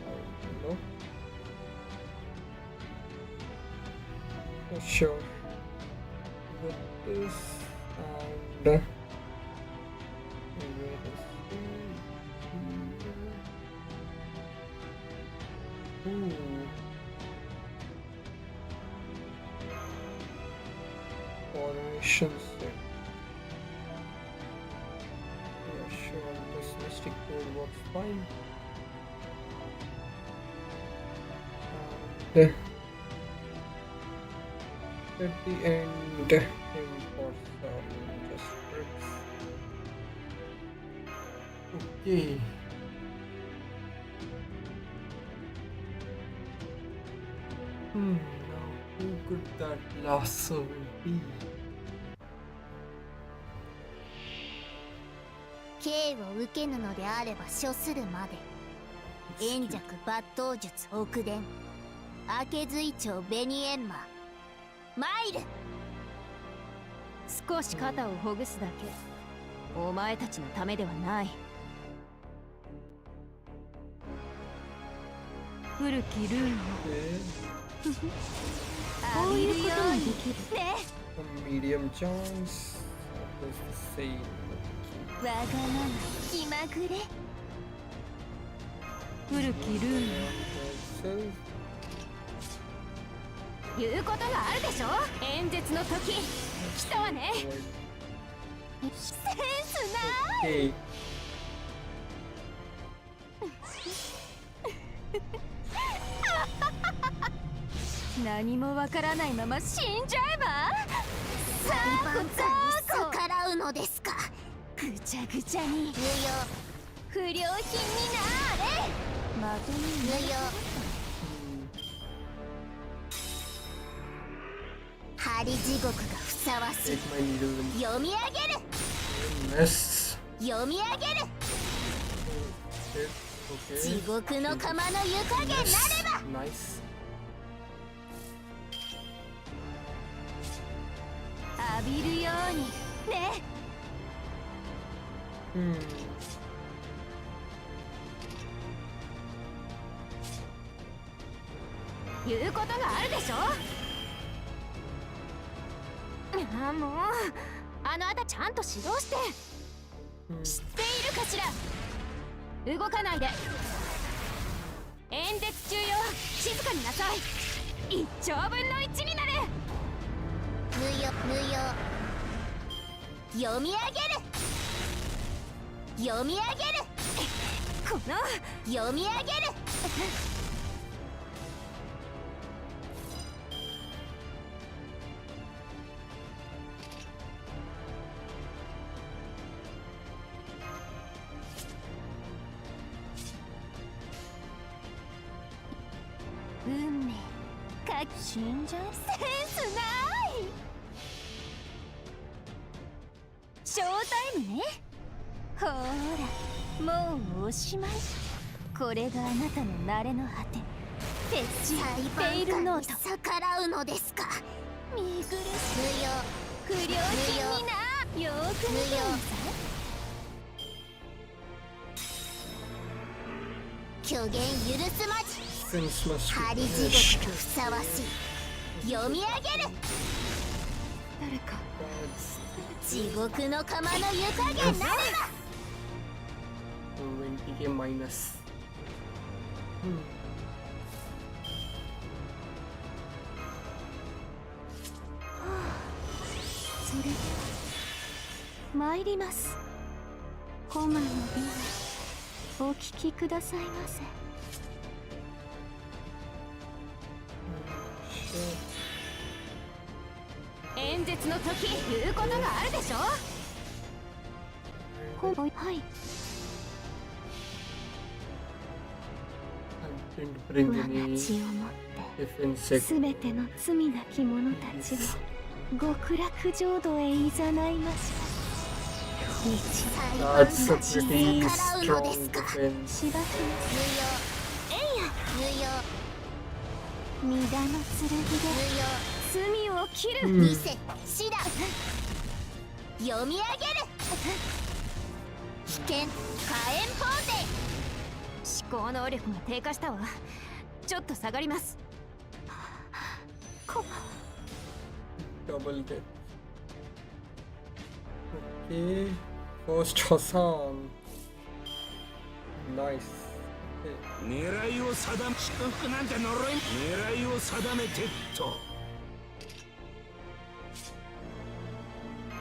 I don't know. Sure. With this and where is it? Ooh. Formation set. Yeah, sure. This mystic code works fine. And at the end, import some just bricks. Okay. Now who could that last servant be? 刑を受けぬのであれば処するまで。円弱抜刀術奥伝。明け随長紅閻魔。参る。少し肩をほぐすだけ。お前たちのためではない。古きルールをこういうこともできるね。 A medium chance. What does this say? わがまま気まぐれ古きルール言うことがあるでしょ。演説の時来たわね。センスない。Okay. 何もわからないまま死んじゃえば。さあこざーこ逆らうのですか。ぐちゃぐちゃに不良品になれ。まとめ無用。針地獄がふさわしい。 Take my needle and 読み上げる mess. 読み上げる Okay. 地獄の釜の湯加減なれば。 Nice. 浴びるようにね。言うことがあるでしょ。ああもうあなたちゃんと指導して。知っているかしら。動かないで。演説中よ。静かになさい。1兆分の1になれ。無用無用。読み上げる読み上げるこの読み上げる運命か死んじゃう。センスない。ショータイムね。ほーらもうおしまい。これがあなたの慣れの果て。ペッチペイルノート。逆らうのですか。見苦しい。無用不良品にな。よーく見てみなさい。虚言許すまじ。 Things must 針 be 地獄 finished. がふさわしい。読み上げる誰か That's 地獄の釜の湯加減なれば。 20k minus. それでは参ります。コマの美をお聞きくださいませ。演説の時言うことがあるでしょ。はい。 I didn't bring 我が any 血をもって defense. すべての罪なき者たちを極楽浄土へいざないましょう。 That's a pretty 逆らうの strong ですか。 defense. しばき無用御陀の剣で罪を切る。無用。見せ死だ。読み上げる危険火炎ポーテ。思考能力が低下したわ。ちょっと下がります。Double death. Okay. First Hassan. Nice. Okay. 狙いを定め祝福なんて呪い。狙いを定めてっと。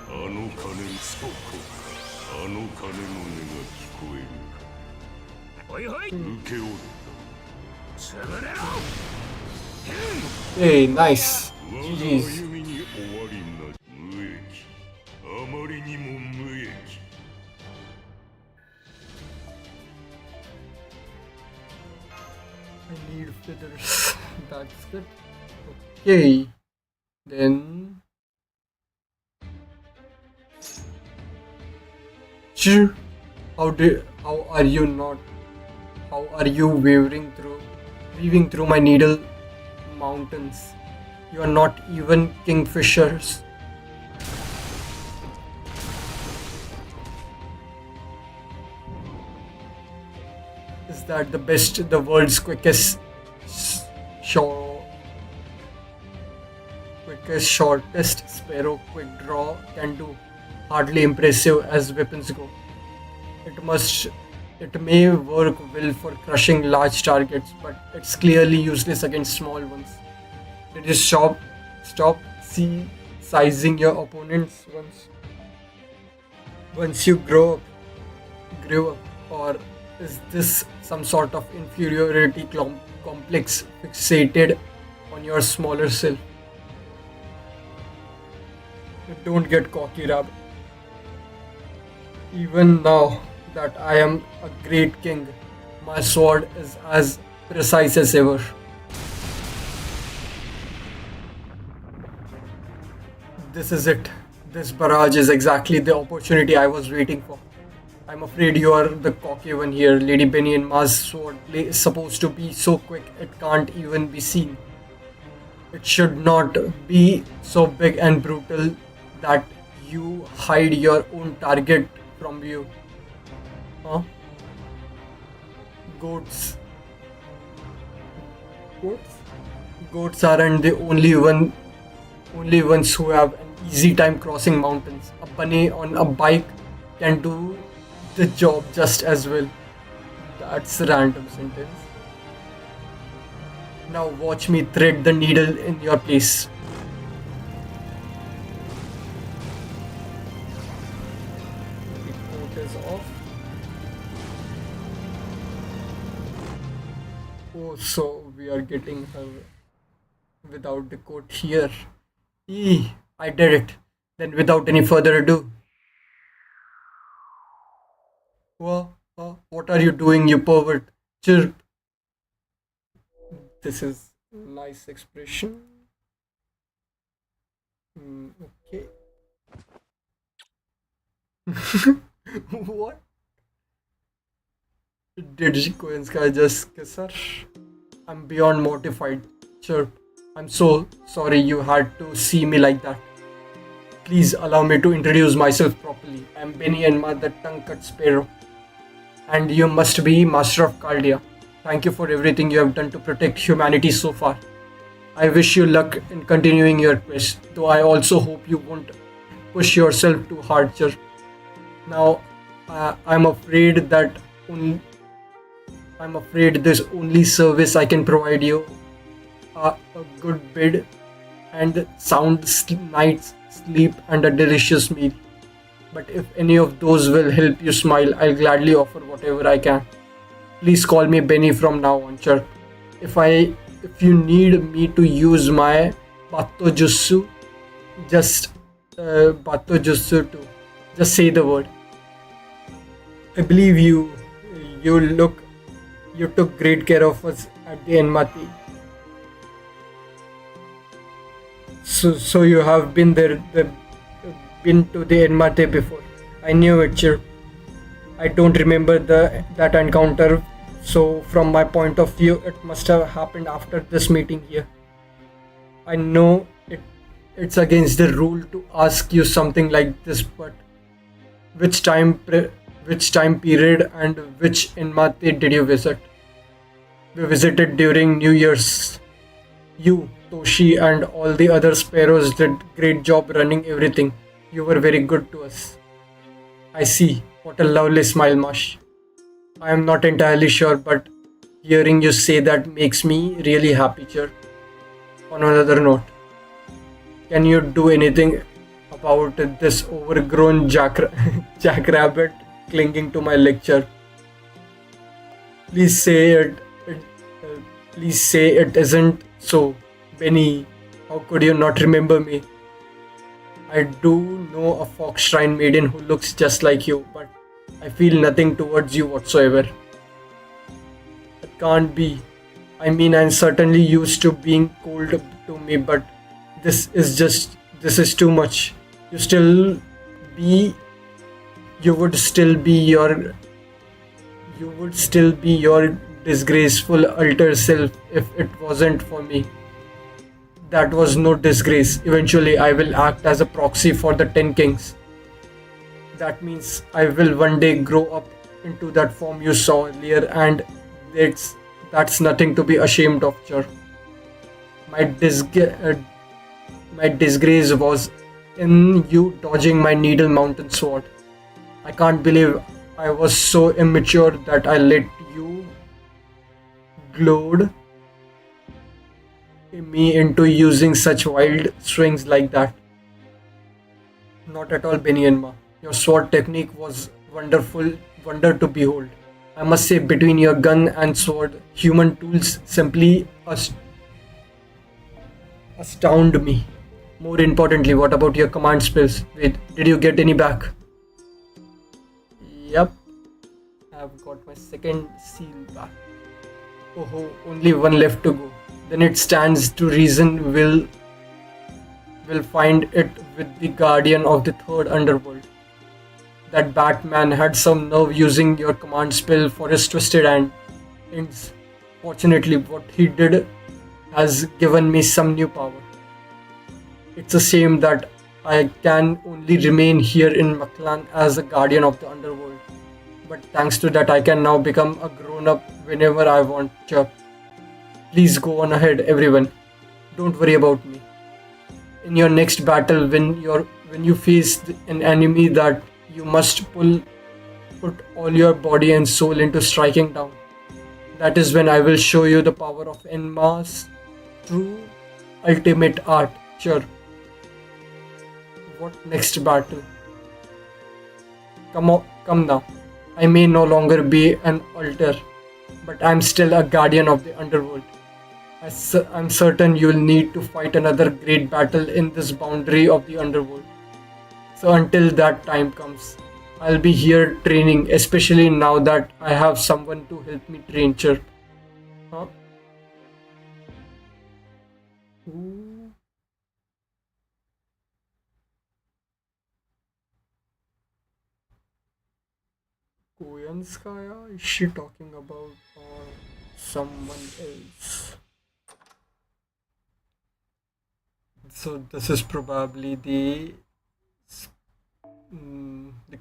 あの鐘にそうか。あの鐘の音が聞こえるか。おいおい、受け負っ潰れろ。 Hey, nice. た。我が GG's. 歩みに終わりな。無益。あまりにも無益。I need feathers. That's good. Okay. Then. Shoo. How are you not? How are you weaving through my needle mountains? You are not even kingfishers. Is that the best, the world's quickest, shortest sparrow quick draw can do? Hardly impressive as weapons go. It may work well for crushing large targets, but it's clearly useless against small ones. Did you stop sizing your opponents once you grew up, or is this some sort of inferiority complex fixated on your smaller self? Don't get cocky, rabbit. Even now that I am a great king, my sword is as precise as ever. This is it. This barrage is exactly the opportunity I was waiting for. I'm afraid you are the cocky one here. Lady Benny and Ma's sword is supposed to be so quick it can't even be seen. It should not be so big and brutal that you hide your own target from you. Huh? Goats. Goats? Goats aren't the only ones who have an easy time crossing mountains. A bunny on a bike can do the job just as well. That's a random sentence. Now watch me thread the needle in your place. The coat is off. Oh, so we are getting her without the coat here. I did it. Then without any further ado. What are you doing, you pervert? Chirp. This is nice expression. Okay. What? Did Koenska just kiss her? I'm beyond mortified. Chirp. I'm so sorry you had to see me like that. Please allow me to introduce myself properly. I'm Benny and Ma, the tongue-cut sparrow. And you must be Master of Caldia. Thank you for everything you have done to protect humanity so far. I wish you luck in continuing your quest, though I also hope you won't push yourself too hard, Chirp. Now, I'm afraid this only service I can provide you a good bed and sound night's sleep and a delicious meal. But if any of those will help you smile, I'll gladly offer whatever I can. Please call me Benny from now on, Chirp. If you need me to use my Bato Jutsu, just say the word. I believe you took great care of us at the Enmati. So you have been to the Enmate before. I knew it, Chirp. I don't remember that encounter, so from my point of view, it must have happened after this meeting here. I know it's against the rule to ask you something like this, but which time period and which Enmate did you visit? We visited during New Year's. You, Toshi, and all the other sparrows did great job running everything. You were very good to us. I see. What a lovely smile, Mash. I am not entirely sure, but hearing you say that makes me really happy, Chirp. On another note, can you do anything about this overgrown jackrabbit clinging to my leg, Chirp? Please say it isn't so. Benny, how could you not remember me? I do know a fox shrine maiden who looks just like you, but I feel nothing towards you whatsoever. It can't be. I mean, I'm certainly used to being cold to me, but this is too much. You would still be your disgraceful alter self if it wasn't for me. That was no disgrace. Eventually, I will act as a proxy for the 10 kings. That means I will one day grow up into that form you saw earlier, and that's nothing to be ashamed of, Chirp. My disgrace was in you dodging my Needle Mountain sword. I can't believe I was so immature that I let you goad me into using such wild swings like that. Not at all, Benyenma. Your sword technique was wonderful, wonder to behold. I must say, between your gun and sword, human tools simply astound me. More importantly, what about your command spells? Wait, did you get any back? Yep, I've got my second seal back. Oh, only one left to go. Then it stands to reason will find it with the guardian of the third underworld. That Batman had some nerve using your command spell for his twisted ends. Fortunately, what he did has given me some new power. It's a shame that I can only remain here in Maklan as a guardian of the underworld. But thanks to that, I can now become a grown-up whenever I want. Chirp. Please go on ahead, everyone. Don't worry about me. In your next battle, when you face an enemy that you must put all your body and soul into striking down. That is when I will show you the power of Enma's true ultimate art. Sure. What next battle? Come now. I may no longer be an altar, but I'm still a guardian of the underworld. I'm certain you'll need to fight another great battle in this boundary of the underworld. So until that time comes, I'll be here training, especially now that I have someone to help me train. Chirp. Huh? Ooh. Koyanskaya? Is she talking about someone else? So this is probably the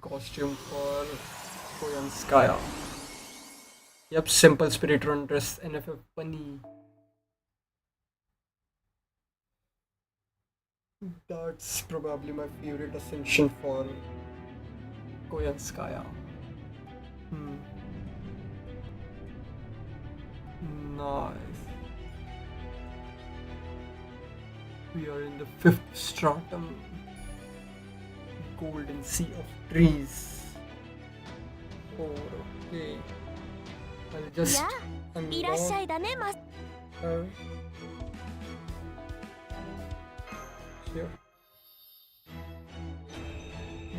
costume for Koyanskaya. Yep, simple spirit run dress NFF funny. That's probably my favorite ascension for Koyanskaya. Nice. We are in the 5th stratum. Golden sea of trees. Oh, okay. I'll just いらっしゃいだね、マス。 her. Here.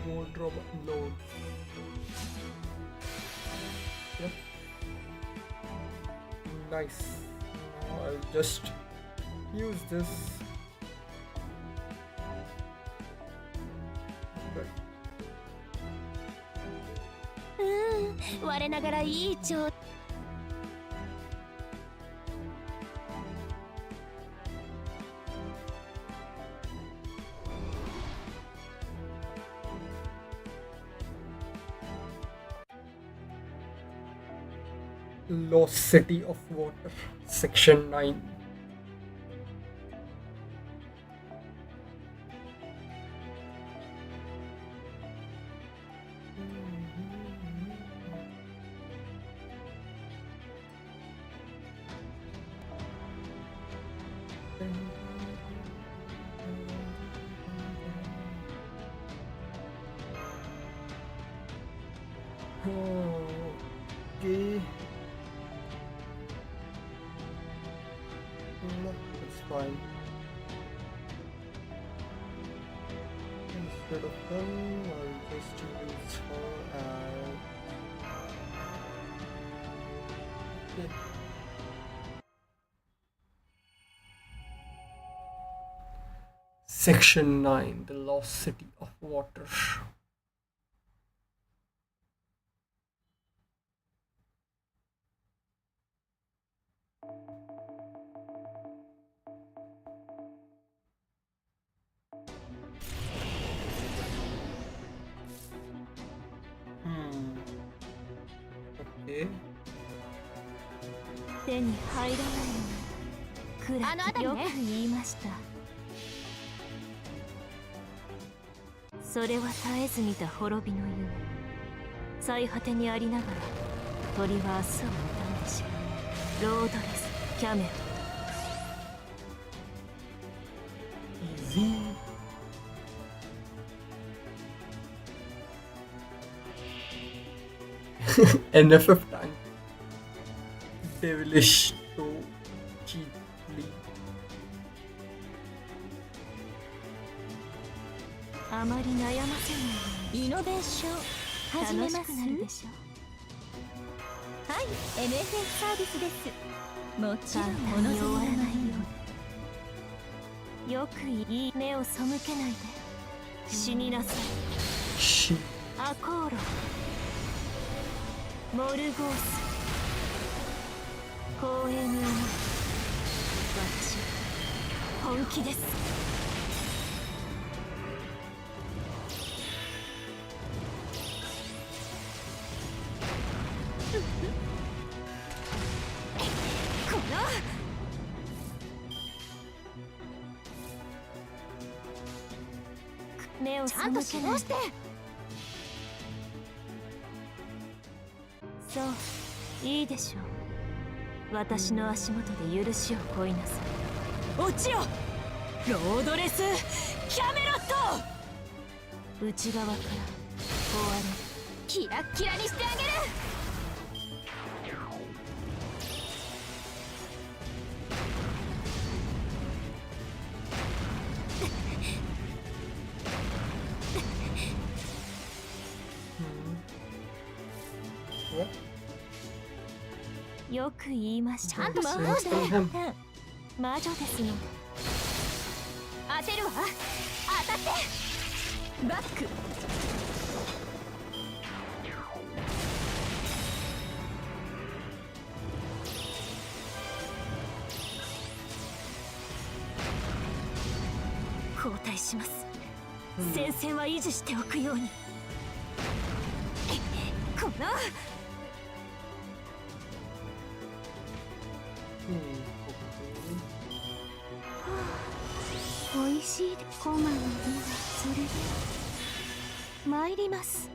Wardrobe load. Yep. Nice. Now I'll just use this. Good. 我ながらいい調。Lost City of Water, Section 9. Okay. No, it's fine. Instead of him, I'll just use her as... Okay. Section 9, the Lost City of Water. Okay. 手に入らないのが暗くよく言いました。それは絶えず見た滅びの夢。最果てにありながら鳥は明日を待たんでしょう。ロードレスキャメロ。 Easy. NFF tank. Devilish so cheaply. あまり悩ませないイノベーション始めます。楽しくなるでしょう。はい、MFF サービスです。もちろん物に終わらないように。よくいい目を背けないで死になさい。 She. アコーロモルゴース公園に思い私本気です。この目を背けないで。そういいでしょう。私の足元で許しを乞いなさい。落ちよロードレスキャメロット。内側から終わる。キラッキラにしてあげる。What? よく言いました。ちゃんとしそうました。そうそう魔女ですので。当てるわ。当たってバック。交代します。戦線は維持しておくように。このおいしいコマのではそれで参ります。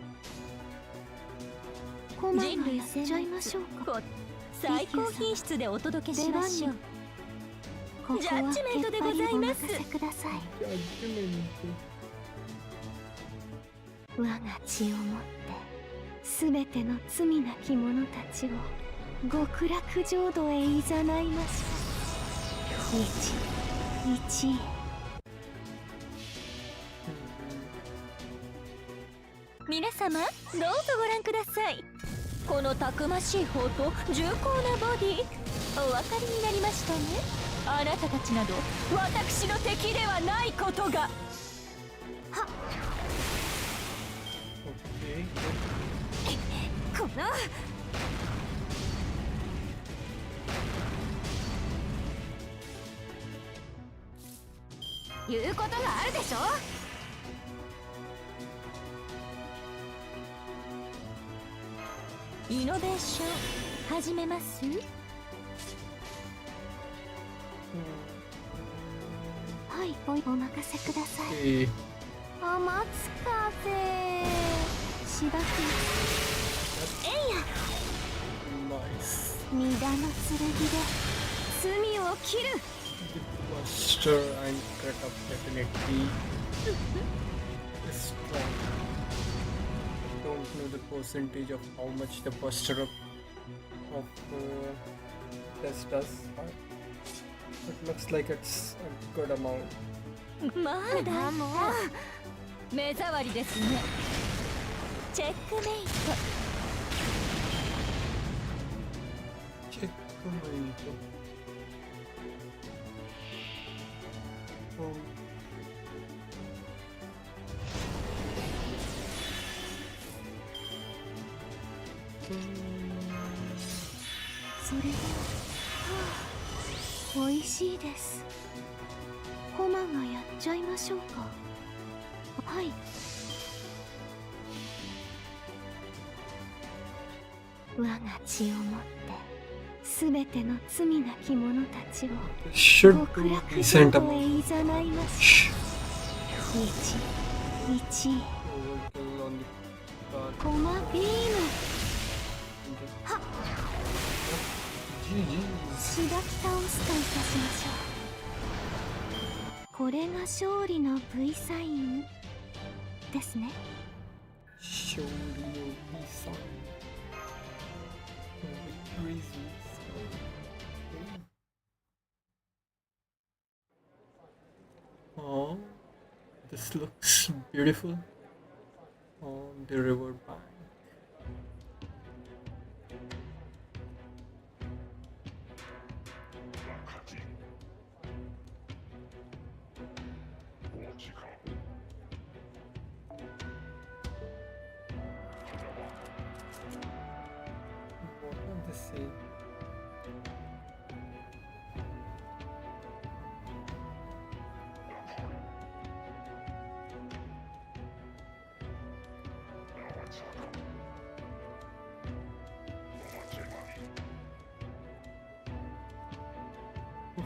コマがやっちゃいましょうか。最高品質でお届けしましょう。ジャッジメントでございます。ください。我が血をもってすべての罪なき者たちを極楽浄土へいざないましょう。一へ。皆様どうぞご覧ください。このたくましい方と重厚なボディ、お分かりになりましたね。あなたたちなど私の敵ではないことが。はっ。この言うことがあるでしょ。イノベーション始めます。はい、お任せください。天津風しばく。えいや。Nice. 二段の剣で罪を切る。Buster and cut up definitely is strong. Don't know the percentage of how much the buster up of this does, but it looks like it's a good amount. まだ目障りですね。チェックメイト。Checkmate.それでは、美味しいです。コマがやっちゃいましょうか。はい。我が血をもってすべての罪なき者たちを Should 極 do 楽 decent 浄土へ amount. いざないます。 Shh. 一 Overkill on the card. コマビーム。GG's. 白北をスタいたしましょう。これが勝利の V サインですね。 Show your visa. Victory's visa. Oh, this looks beautiful on the river bank. What are they saying?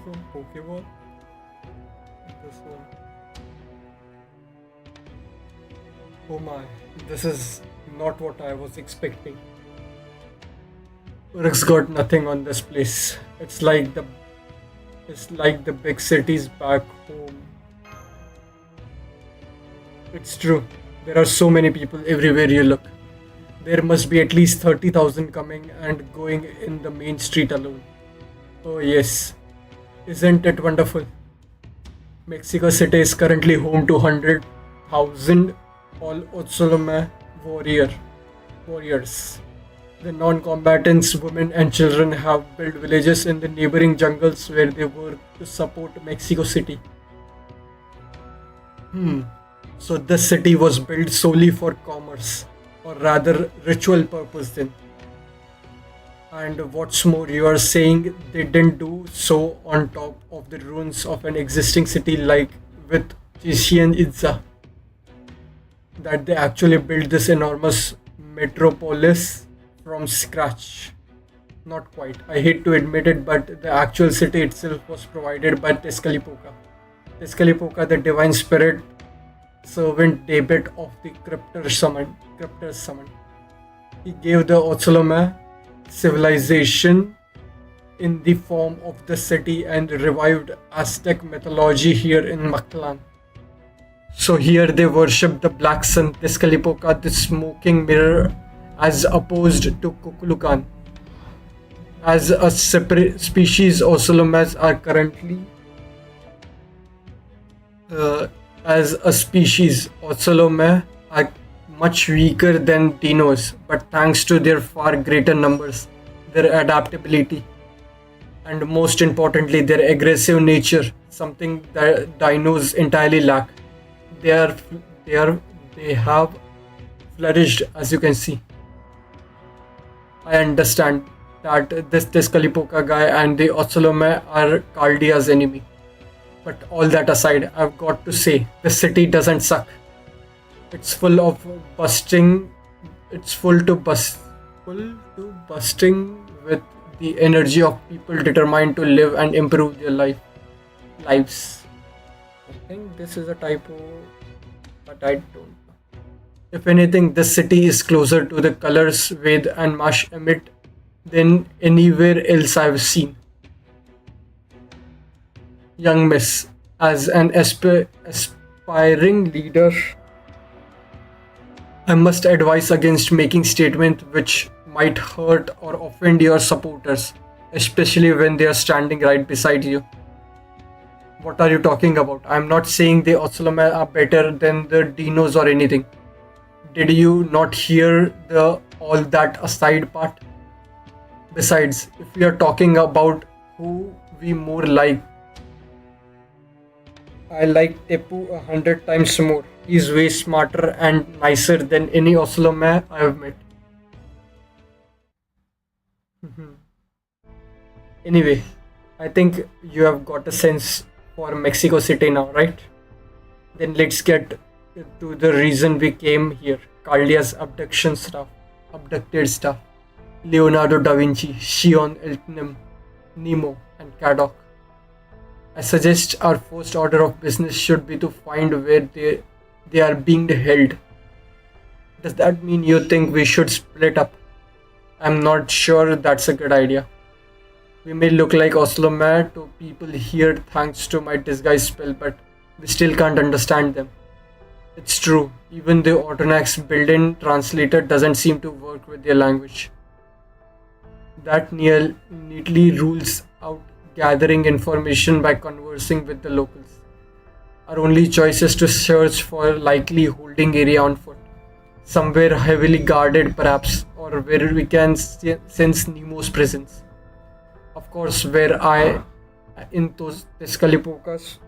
From Pokeball? This one. Oh my, this is not what I was expecting. Urk's got nothing on this place. It's like the big cities back home. It's true. There are so many people everywhere you look. There must be at least 30,000 coming and going in the main street alone. Oh yes. Isn't it wonderful? Mexico City is currently home to 100,000 all Otsolome warriors. The non-combatants, women and children have built villages in the neighboring jungles where they work to support Mexico City. So this city was built solely for commerce, or rather ritual purpose then. And what's more, you are saying they didn't do so on top of the ruins of an existing city like with Chichen Itza. That they actually built this enormous metropolis from scratch. Not quite. I hate to admit it, but the actual city itself was provided by Tezcatlipoca. Tezcatlipoca, the divine spirit servant debit of the Cryptor's summon. He gave the Otsolome civilization in the form of the city and revived Aztec mythology here in Mactlan. So here they worship the black sun, Tezcatlipoca, the smoking mirror, as opposed to Kukulkan. As a separate species, Otolomes are currently Otsolome are much weaker than dinos, but thanks to their far greater numbers, their adaptability, and most importantly, their aggressive nature, something that dinos entirely lack. They have flourished, as you can see. I understand that this Tezcatlipoca guy and the Otsolome are Caldea's enemy. But all that aside, I've got to say, the city doesn't suck. It's full of busting. It's full to busting with the energy of people determined to live and improve their lives. I think this is a typo, but I don't know. If anything, this city is closer to the colors Ved and Mash emit than anywhere else I've seen. Young Miss, as an aspiring leader, I must advise against making statements which might hurt or offend your supporters, especially when they are standing right beside you. What are you talking about? I'm not saying the Otsolome are better than the dinos or anything. Did you not hear the all that aside part? Besides, if we are talking about who we more like, I like Tepu 100 times more. He's way smarter and nicer than any Otsolome I've met. Anyway, I think you have got a sense for Mexico City now, right? Then let's get to the reason we came here. Caldea's abducted stuff. Leonardo da Vinci, Shion Eltnem, Nemo, and Kadok. I suggest our first order of business should be to find where they are being held. Does that mean you think we should split up? I'm not sure that's a good idea. We may look like Oslomer to people here thanks to my disguise spell, but we still can't understand them. It's true, even the Autonax built-in translator doesn't seem to work with their language. That neatly rules out gathering information by conversing with the locals. Our only choice is to search for a likely holding area on foot. Somewhere heavily guarded perhaps, or where we can sense Nemo's presence. Of course, in those Tescalipocas,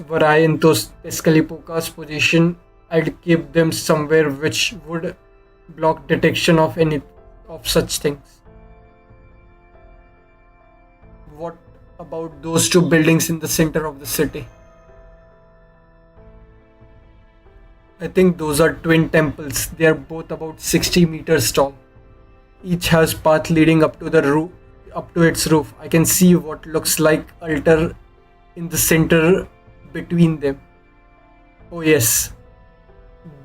were I in those Tescalipocas position, I'd keep them somewhere which would block detection of any of such things. What about those two buildings in the center of the city? I think those are twin temples. They are both about 60 meters tall. Each has path leading up to the roof, up to its roof. I can see what looks like altar in the center between them. Oh yes,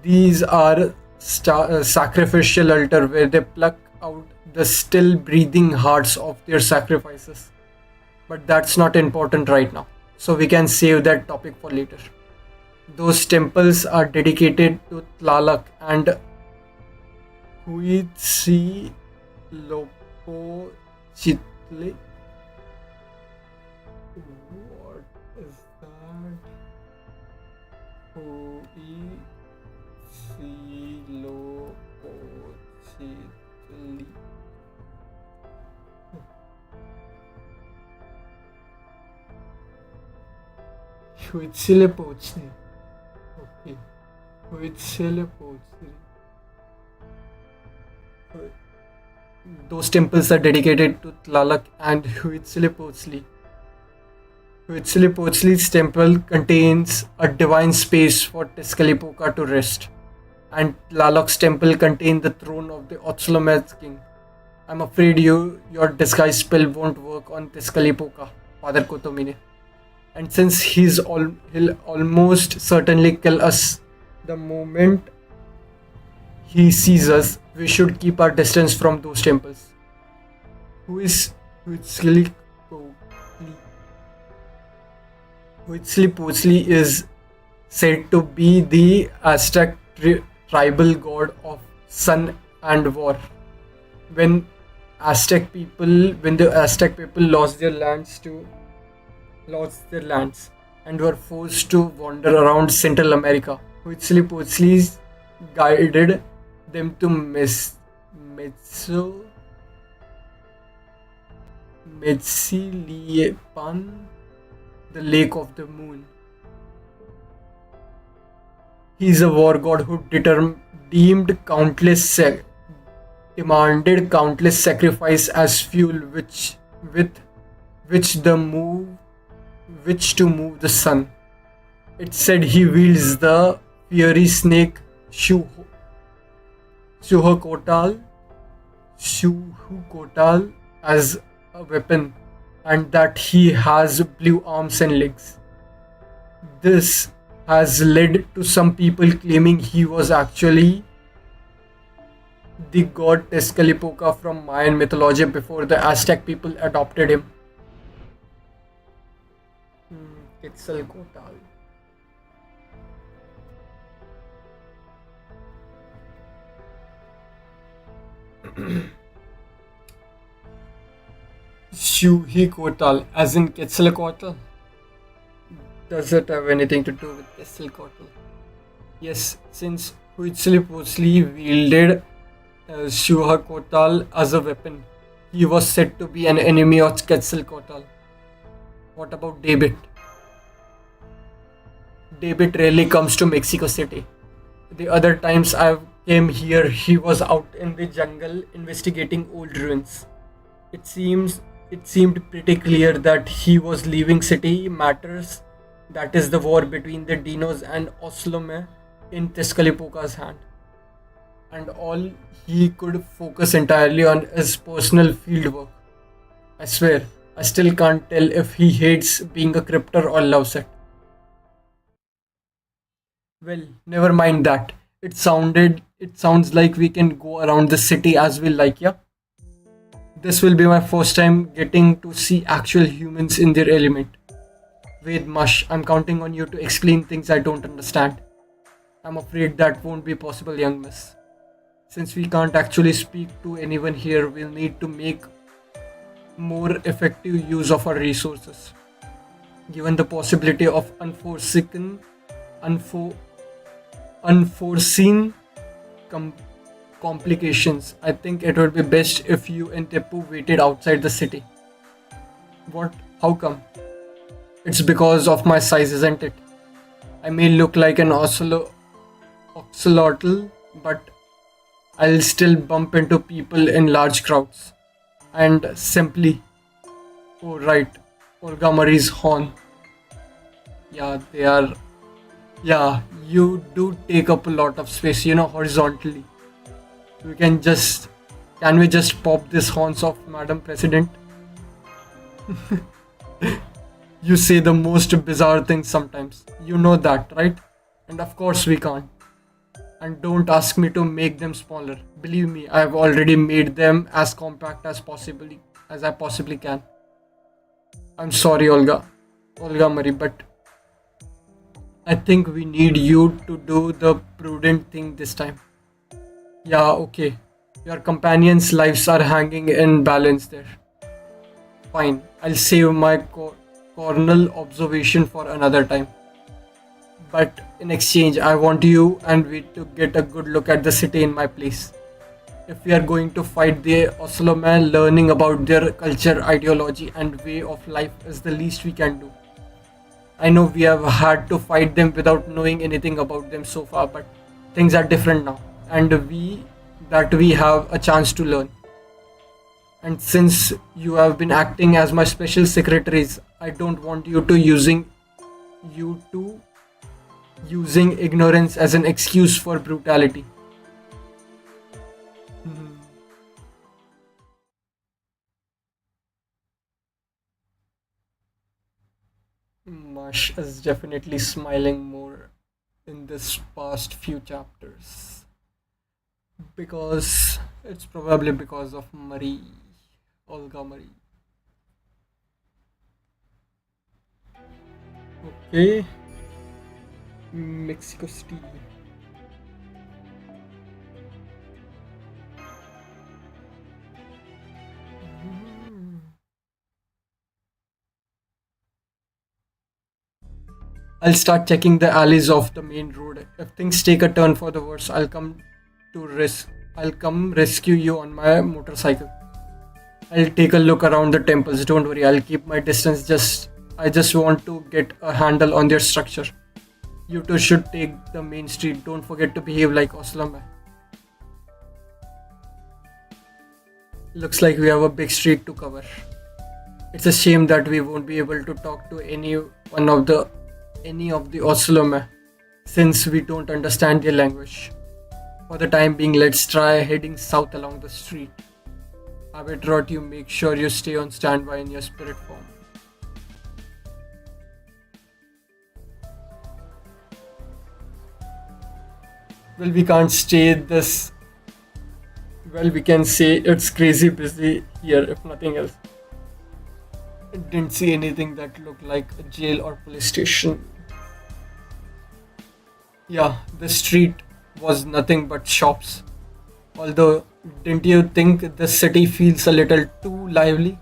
these are sacrificial altar where they pluck out the still breathing hearts of their sacrifices. But that's not important right now, so we can save that topic for later. Those temples are dedicated to Tlalak and Huitzilopochtli. What is that? Huitzilopochtli. Huitzilopochtli. Okay. Huitzilopochtli. Those temples are dedicated to Tlalak and Huitzilopochtli. Huitzilopochtli's temple contains a divine space for Tezcatlipoca to rest, and Tlalak's temple contains the throne of the Otzlomet king. I'm afraid your disguise spell won't work on Tezcatlipoca, Father Kotomine. And since he'll almost certainly kill us the moment he sees us, we should keep our distance from those temples. Who is Huitzilopochtli? Huitzilopochtli is said to be the Aztec tribal god of sun and war. When the Aztec people lost their lands and were forced to wander around Central America, Huitzilopochtli guided them to Metzilipan, the Lake of the Moon. He is a war god who demanded countless sacrifice as fuel, which to move the sun. It said he wields the fiery snake Shuhukotal as a weapon, and that he has blue arms and legs. This has led to some people claiming he was actually the god Tezcatlipoca from Mayan mythology before the Aztec people adopted him. Quetzalcoatl. Shuhukotal, as in Quetzalcoatl. Does it have anything to do with Quetzalcoatl? Yes, since Huitzilopochtli wielded Shuhukotal as a weapon, he was said to be an enemy of Quetzalcoatl. What about David? David rarely comes to Mexico City. The other times I came here, he was out in the jungle investigating old ruins. It seemed pretty clear that he was leaving city matters, that is the war between the Dinos and Oslome, in Tezcatlipoca's hand. And all he could focus entirely on his personal fieldwork. I swear, I still can't tell if he hates being a cryptor or loves it. Well, never mind that. It sounds like we can go around the city as we like, yeah? This will be my first time getting to see actual humans in their element. Wait, Mush, I'm counting on you to explain things I don't understand. I'm afraid that won't be possible, young miss. Since we can't actually speak to anyone here, we'll need to make more effective use of our resources. Given the possibility of unfo- unforeseen com- complications, I think it would be best if you and Teppu waited outside the city. What? How come? It's because of my size, isn't it? I may look like an oxalotl, but I'll still bump into people in large crowds. And simply, oh right, Olga Marie's horn. Yeah, they are. Yeah, you do take up a lot of space, horizontally. We can just. Can we just pop this horns off, Madam President? You say the most bizarre things sometimes. You know that, right? And of course we can't. And don't ask me to make them smaller. Believe me, I have already made them as compact as I possibly can. I'm sorry, Olga Marie, but I think we need you to do the prudent thing this time. Yeah, okay. Your companions' lives are hanging in balance there. Fine, I'll save my cornel observation for another time. But in exchange, I want you and we to get a good look at the city in my place. If we are going to fight the Osloman, learning about their culture, ideology, and way of life is the least we can do. I know we have had to fight them without knowing anything about them so far, but things are different now, and we have a chance to learn. And since you have been acting as my special secretaries, I don't want you to using ignorance as an excuse for brutality. Mush is definitely smiling more in this past few chapters because it's probably because of Olga Marie. Okay, Mexico City. I'll start checking the alleys of the main road. If things take a turn for the worse, I'll come rescue you on my motorcycle. I'll take a look around the temples. Don't worry, I'll keep my distance. I just want to get a handle on their structure. You two should take the main street. Don't forget to behave like Oslam. Looks like we have a big street to cover. It's a shame that we won't be able to talk to any of the Oslome since we don't understand their language. For the time being, let's try heading south along the street. I will try to make sure you stay on standby in your spirit form. Well, we can't stay this. Well, we can say it's crazy busy here, if nothing else. I didn't see anything that looked like a jail or police station. Yeah, the street was nothing but shops. Although, didn't you think the city feels a little too lively?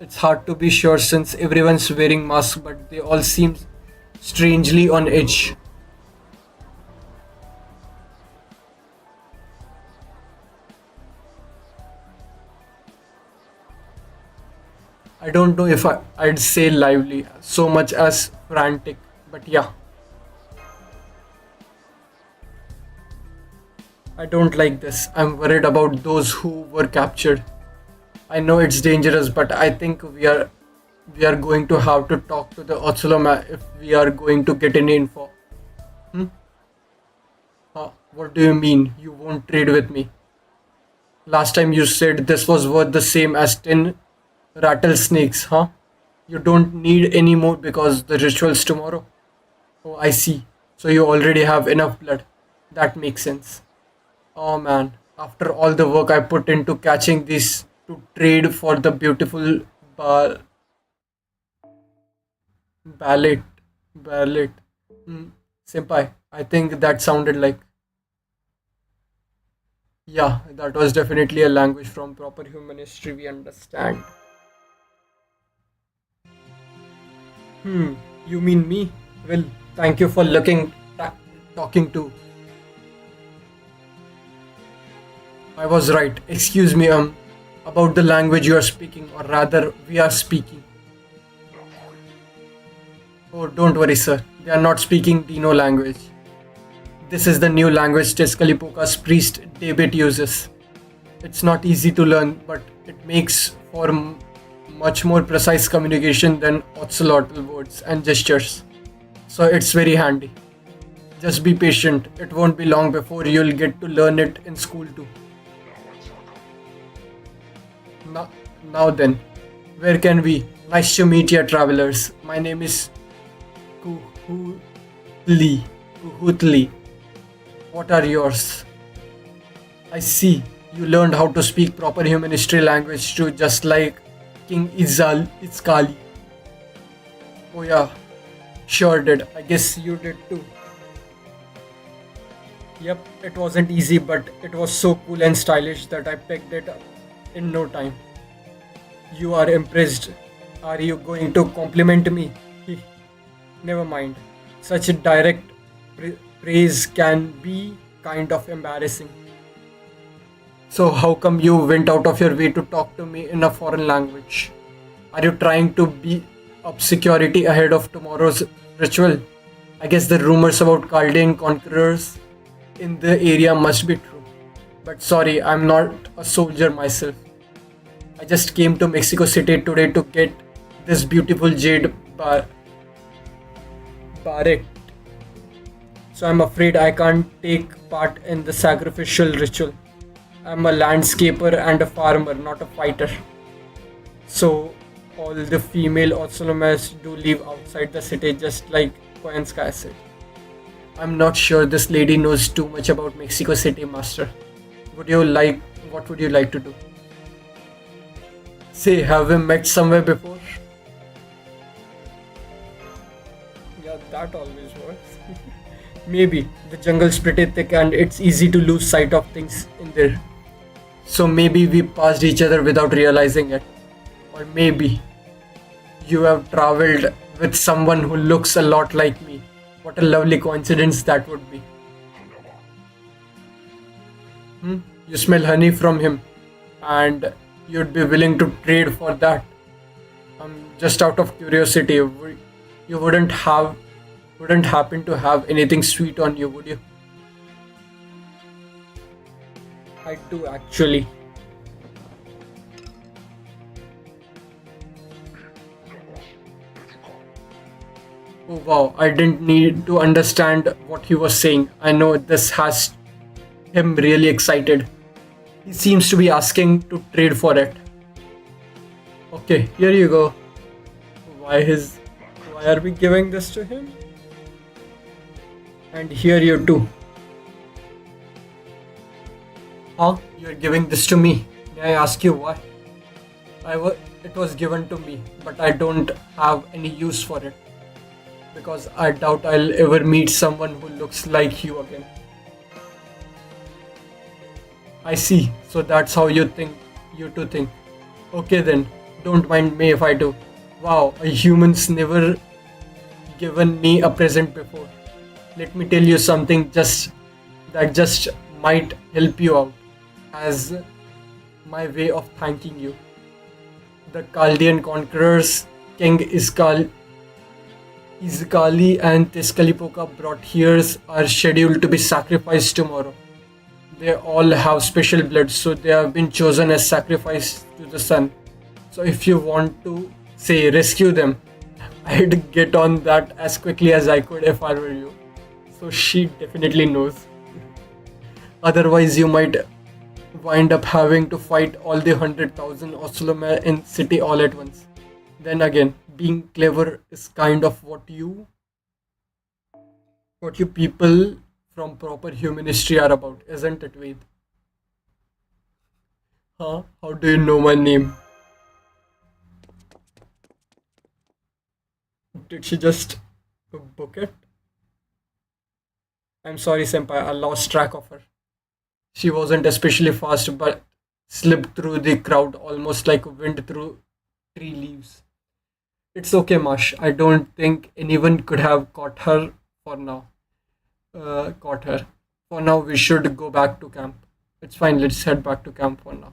It's hard to be sure since everyone's wearing masks, but they all seem strangely on edge. I don't know if I'd say lively so much as frantic, but yeah. I don't like this. I'm worried about those who were captured. I know it's dangerous, but I think we are going to have to talk to the Otsuloma if we are going to get any info. Hmm? What do you mean? You won't trade with me? Last time you said this was worth the same as 10 rattlesnakes, huh? You don't need any more because the ritual's tomorrow. Oh, I see. So you already have enough blood. That makes sense. Oh man, after all the work I put into catching these to trade for the beautiful ba- ballet. Ballet. Hmm. Senpai, I think that sounded like. Yeah, that was definitely a language from proper human history we understand. Hmm, you mean me? Well, thank you for talking to. I was right. Excuse me, about the language you are speaking, or rather, we are speaking. Oh, don't worry, sir. They are not speaking Dino language. This is the new language Tezcatlipoca's priest David uses. It's not easy to learn, but it makes for much more precise communication than ocelotl words and gestures. So it's very handy. Just be patient. It won't be long before you'll get to learn it in school too. Now, now then, where can we? Nice to meet you, travelers. My name is Kuhutli. Kuhutli. What are yours? I see. You learned how to speak proper human history language too, just like King Itzkali. Oh yeah, sure did. I guess you did too. Yep, it wasn't easy, but it was so cool and stylish that I picked it up in no time. You are impressed. Are you going to compliment me? Never mind. Such a direct praise can be kind of embarrassing. So, how come you went out of your way to talk to me in a foreign language? Are you trying to be up security ahead of tomorrow's ritual? I guess the rumors about Chaldean conquerors in the area must be true. But sorry, I'm not a soldier myself. I just came to Mexico City today to get this beautiful jade barrette. So I'm afraid I can't take part in the sacrificial ritual. I'm a landscaper and a farmer, not a fighter. So all the female Otsolomas do live outside the city just like Koyanska said. I'm not sure this lady knows too much about Mexico City, Master. What would you like to do? Say, have we met somewhere before? Yeah, that always works. Maybe. The jungle's pretty thick and it's easy to lose sight of things in there. So maybe we passed each other without realizing it. Or maybe you have traveled with someone who looks a lot like me. What a lovely coincidence that would be. You smell honey from him, and you'd be willing to trade for that. Just out of curiosity, you wouldn't happen to have anything sweet on you, would you? I do actually. Oh wow, I didn't need to understand what he was saying. I know this has him really excited. He seems to be asking to trade for it. Okay, here you go. Why are we giving this to him? And here you too. Huh? You're giving this to me. May I ask you why? It was given to me, but I don't have any use for it. Because I doubt I'll ever meet someone who looks like you again. I see. So that's how you two think. Okay then, don't mind me if I do. Wow, a human's never given me a present before. Let me tell you something that just might help you out as my way of thanking you. The Chaldean conquerors, King Izcalli and Tezcatlipoca brought here are scheduled to be sacrificed tomorrow. They all have special blood, so they have been chosen as sacrifice to the sun. So if you want to, say, rescue them, I'd get on that as quickly as I could if I were you. So she definitely knows. Otherwise, you might wind up having to fight all the 100,000 Oslomare in city all at once. Then again, being clever is kind of what you people from proper human history are about, isn't it, Ved? Huh? How do you know my name? Did she just book it? I'm sorry, Senpai, I lost track of her. She wasn't especially fast, but slipped through the crowd almost like wind through tree leaves. It's okay, Mash. I don't think anyone could have caught her for now. Caught her. For now, we should go back to camp. It's fine, let's head back to camp for now.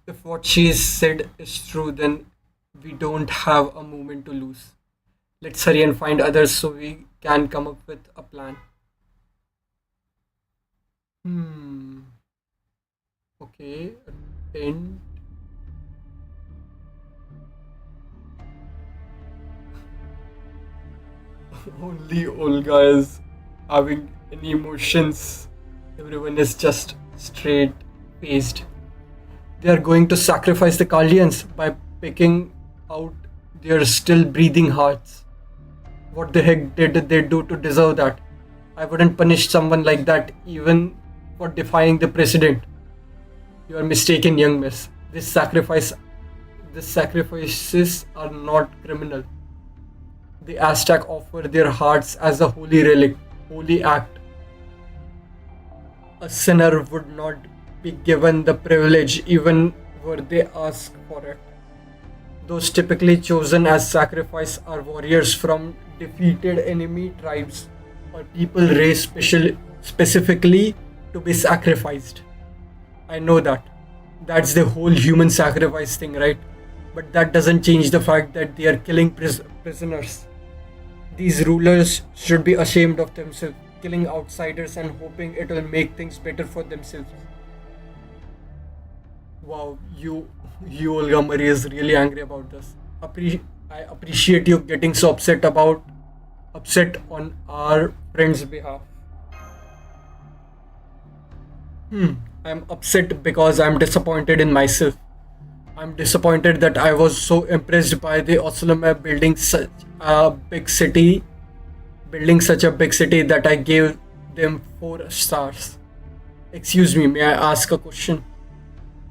If what she said is true, then we don't have a moment to lose. Let's hurry and find others so we can come up with a plan. Hmm. Okay. A tent. Only Olga is having any emotions. Everyone is just straight faced. They are going to sacrifice the Kaldians by picking out their still breathing hearts. What the heck did they do to deserve that? I wouldn't punish someone like that even for defying the president. You are mistaken, young miss. These sacrifices are not criminal. The Aztec offer their hearts as a holy relic, holy act. A sinner would not be given the privilege even were they asked for it. Those typically chosen as sacrifice are warriors from defeated enemy tribes or people raised specifically to be sacrificed. I know that. That's the whole human sacrifice thing, right? But that doesn't change the fact that they are killing prisoners. These rulers should be ashamed of themselves, killing outsiders and hoping it will make things better for themselves. Wow, you Olga Marie is really angry about this. I appreciate you getting so upset on our friend's behalf. I'm upset because I'm disappointed in myself. I'm disappointed that I was so impressed by the Oslome building such a big city that I gave them 4 stars. Excuse me, may I ask a question?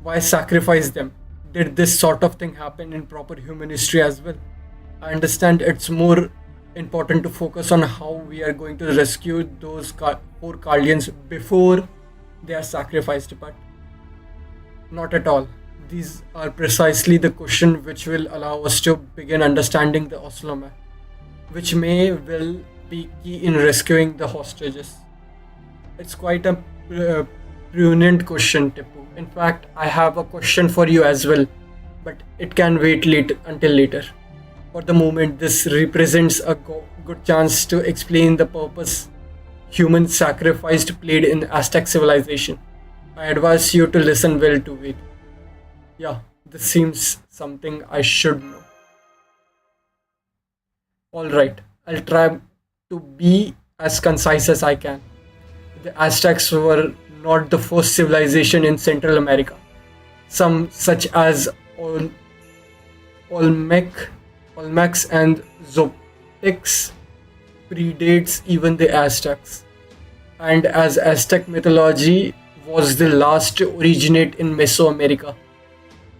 Why sacrifice them? Did this sort of thing happen in proper human history as well? I understand it's more important to focus on how we are going to rescue those 4 Guardians before they are sacrificed, but not at all. These are precisely the question which will allow us to begin understanding the Oslome, which may well be key in rescuing the hostages. It's quite a brilliant question, Tipu. In fact, I have a question for you as well, but it can wait until later. For the moment, this represents a good chance to explain the purpose human sacrifice played in Aztec civilization. I advise you to listen well to it. Yeah, this seems something I should know. Alright, I'll try to be as concise as I can. The Aztecs were not the first civilization in Central America. Some, such as Olmecs and Zotecs, predates even the Aztecs. And as Aztec mythology was the last to originate in Mesoamerica,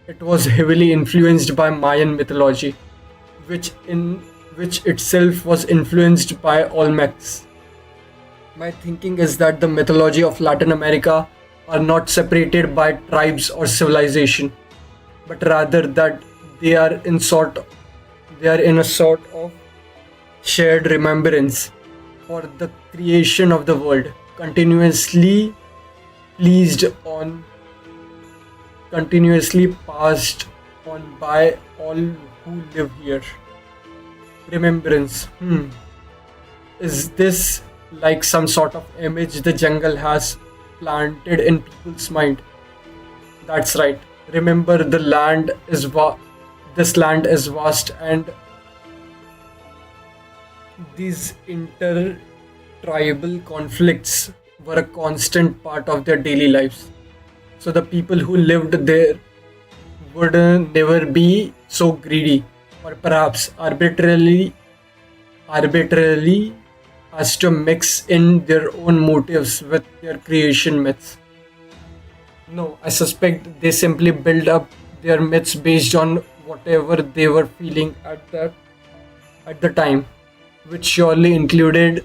it was heavily influenced by Mayan mythology, which itself was influenced by Olmecs. My thinking is that the mythology of Latin America are not separated by tribes or civilization, but rather that they are in a sort of shared remembrance for the creation of the world, pleased on continuously passed on by all who live here. Remembrance. Is this like some sort of image the jungle has planted in people's mind? That's right. Remember, this land is vast, and these inter-tribal conflicts were a constant part of their daily lives. So the people who lived there would never be so greedy, or perhaps arbitrarily as to mix in their own motives with their creation myths. No, I suspect they simply build up their myths based on whatever they were feeling at the time, which surely included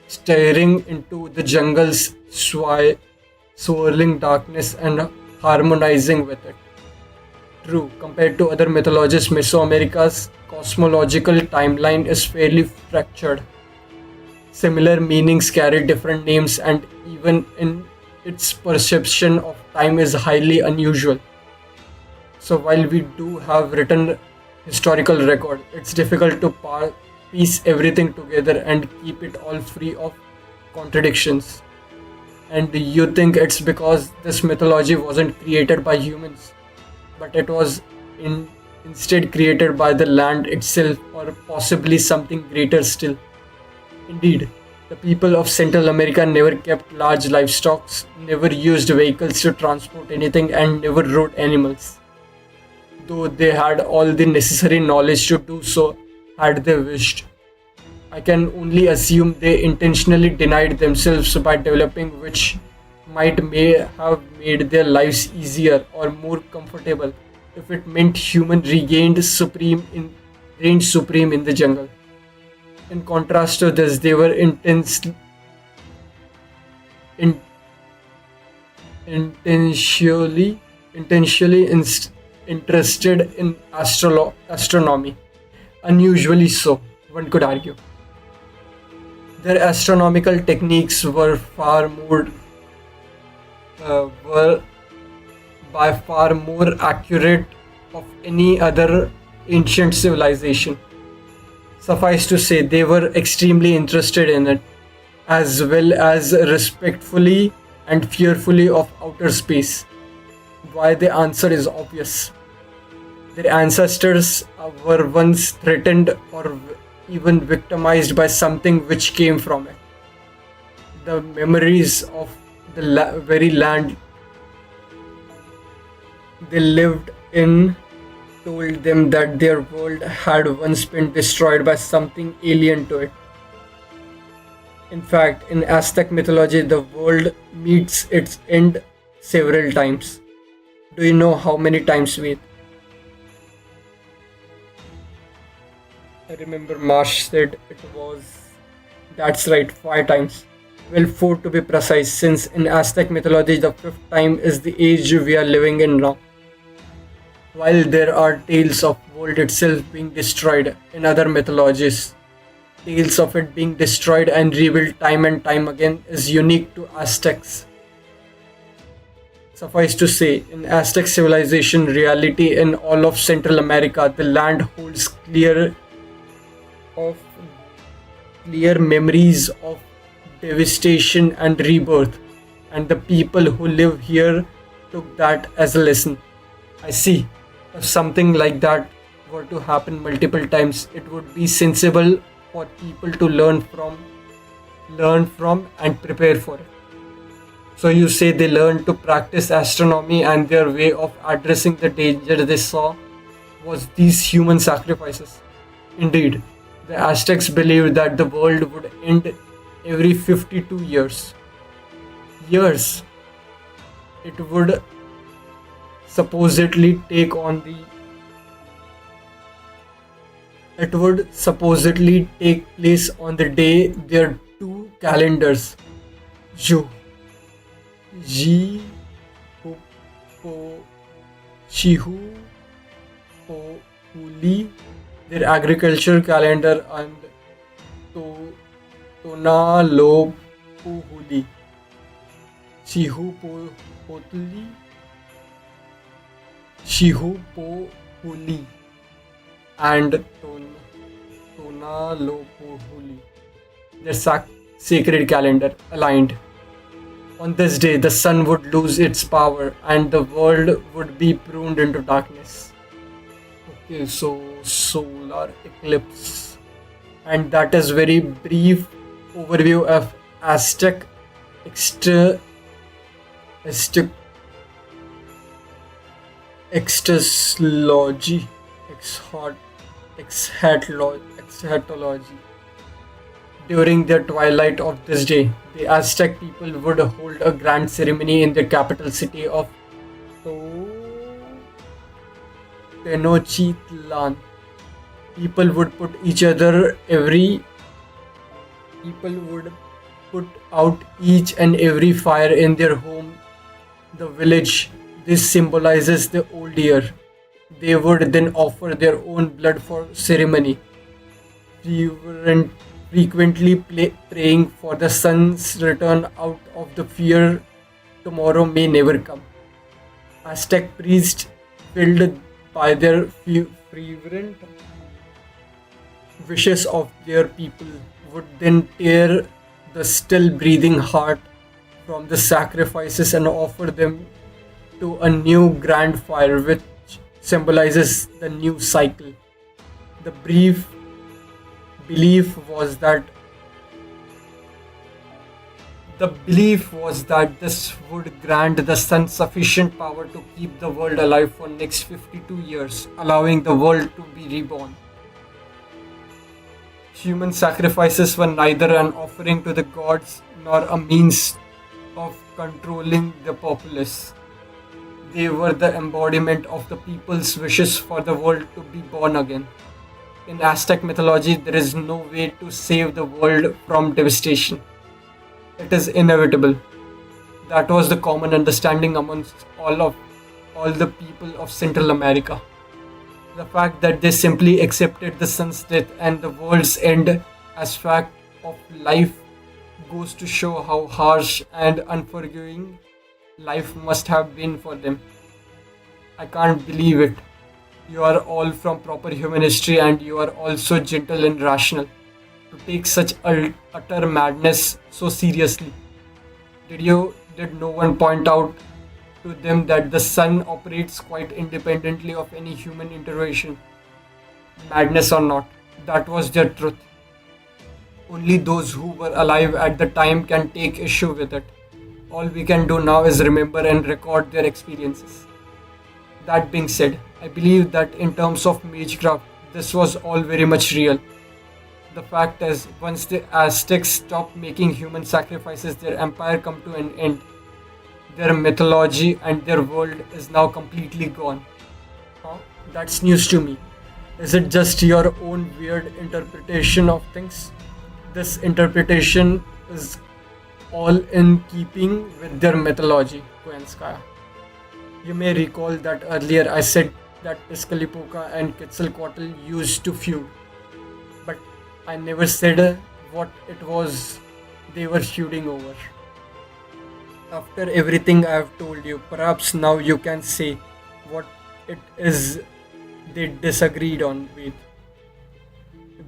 staring into the jungle's swirling darkness and harmonizing with it. True, compared to other mythologies, Mesoamerica's cosmological timeline is fairly fractured. Similar meanings carry different names, and even in its perception of time is highly unusual. So while we do have written historical record, it's difficult to piece everything together and keep it all free of contradictions. And you think it's because this mythology wasn't created by humans, but it was instead created by the land itself, or possibly something greater still. Indeed, the people of Central America never kept large livestock, never used vehicles to transport anything, and never rode animals, though they had all the necessary knowledge to do so had they wished. I can only assume they intentionally denied themselves by developing, which may have made their lives easier or more comfortable if it meant human reigned supreme in the jungle. In contrast to this, they were in, intentionally interested in astronomy. Unusually so, one could argue. Their astronomical techniques were by far more accurate of any other ancient civilization. Suffice to say, they were extremely interested in it, as well as respectfully and fearfully of outer space. Why, the answer is obvious. Their ancestors were once threatened or even victimized by something which came from it. The memories of the very land they lived in told them that their world had once been destroyed by something alien to it. In fact, in Aztec mythology, the world meets its end several times. Do you know how many times, Ved? I remember Marsh said it was. That's right, 5 times. Well, 4 to be precise, since in Aztec mythology, the 5th time is the age we are living in now. While there are tales of world itself being destroyed in other mythologies, tales of it being destroyed and rebuilt time and time again is unique to Aztecs. Suffice to say, in Aztec civilization reality in all of Central America, the land holds clear memories of devastation and rebirth, and the people who live here took that as a lesson. I see. If something like that were to happen multiple times, it would be sensible for people to learn from and prepare for it. So you say they learned to practice astronomy, and their way of addressing the danger they saw was these human sacrifices. Indeed, the Aztecs believed that the world would end every 52 years. Years. It would supposedly take place on the day their two calendars, Ji Po Shihu Po Huli, their agricultural calendar, and Tona Lo Po Huli, Shihu Po Hotuli, Shihu Po Huli, and Tona Lo Po Huli, their sacred calendar, aligned. On this day, the sun would lose its power and the world would be pruned into darkness. Okay, so solar eclipse. And that is very brief overview of Aztec eschatology. Eschatology. During the twilight of this day, the Aztec people would hold a grand ceremony in the capital city of Tenochtitlan. People would put each other every People would put out each and every fire in their home, the village. This symbolizes the old year. They would then offer their own blood for ceremony, frequently praying for the sun's return out of the fear tomorrow may never come. Aztec priests, filled by their fervent wishes of their people, would then tear the still breathing heart from the sacrifices and offer them to a new grand fire which symbolizes the new cycle. The brief belief was that this would grant the sun sufficient power to keep the world alive for next 52 years, allowing the world to be reborn. Human sacrifices were neither an offering to the gods nor a means of controlling the populace. They were the embodiment of the people's wishes for the world to be born again. In Aztec mythology, there is no way to save the world from devastation. It is inevitable. That was the common understanding amongst all the people of Central America. The fact that they simply accepted the sun's death and the world's end as fact of life goes to show how harsh and unforgiving life must have been for them. I can't believe it. You are all from proper human history and you are all so gentle and rational. To take such utter madness so seriously. Did no one point out to them that the sun operates quite independently of any human intervention? Madness or not, that was their truth. Only those who were alive at the time can take issue with it. All we can do now is remember and record their experiences. That being said, I believe that in terms of magecraft, this was all very much real. The fact is, once the Aztecs stopped making human sacrifices, their empire come to an end. Their mythology and their world is now completely gone. Huh? That's news to me. Is it just your own weird interpretation of things? This interpretation is all in keeping with their mythology, Koenskaya. You may recall that earlier I said that Tezcatlipoca and Quetzalcoatl used to feud. But I never said what it was they were feuding over. After everything I have told you, perhaps now you can say what it is they disagreed on with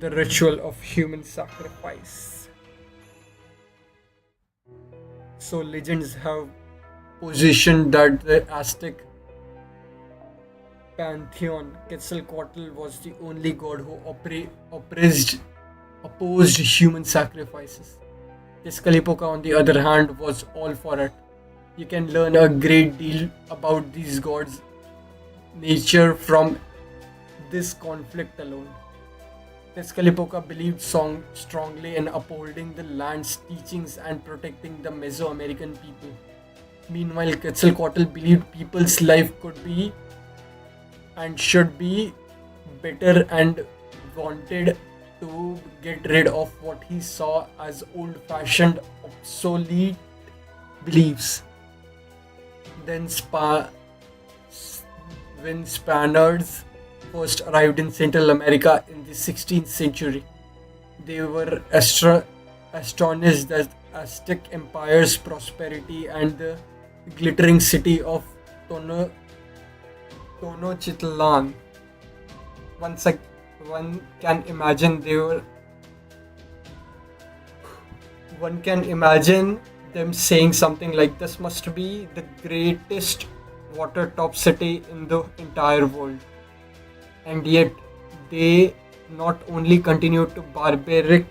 the ritual of human sacrifice. So legends have positioned that the Aztec pantheon, Quetzalcoatl was the only god who opposed human sacrifices. Tezcatlipoca, on the other hand, was all for it. You can learn a great deal about these gods' nature from this conflict alone. Tezcatlipoca believed strongly in upholding the land's teachings and protecting the Mesoamerican people. Meanwhile, Quetzalcoatl believed people's life could be and should be better and wanted to get rid of what he saw as old-fashioned, obsolete beliefs. Then when Spaniards first arrived in Central America in the 16th century, they were astonished at Aztec Empire's prosperity and the glittering city of Tenochtitlan. One can imagine them saying something like, "This must be the greatest water-top city in the entire world." And yet, they not only continue the barbaric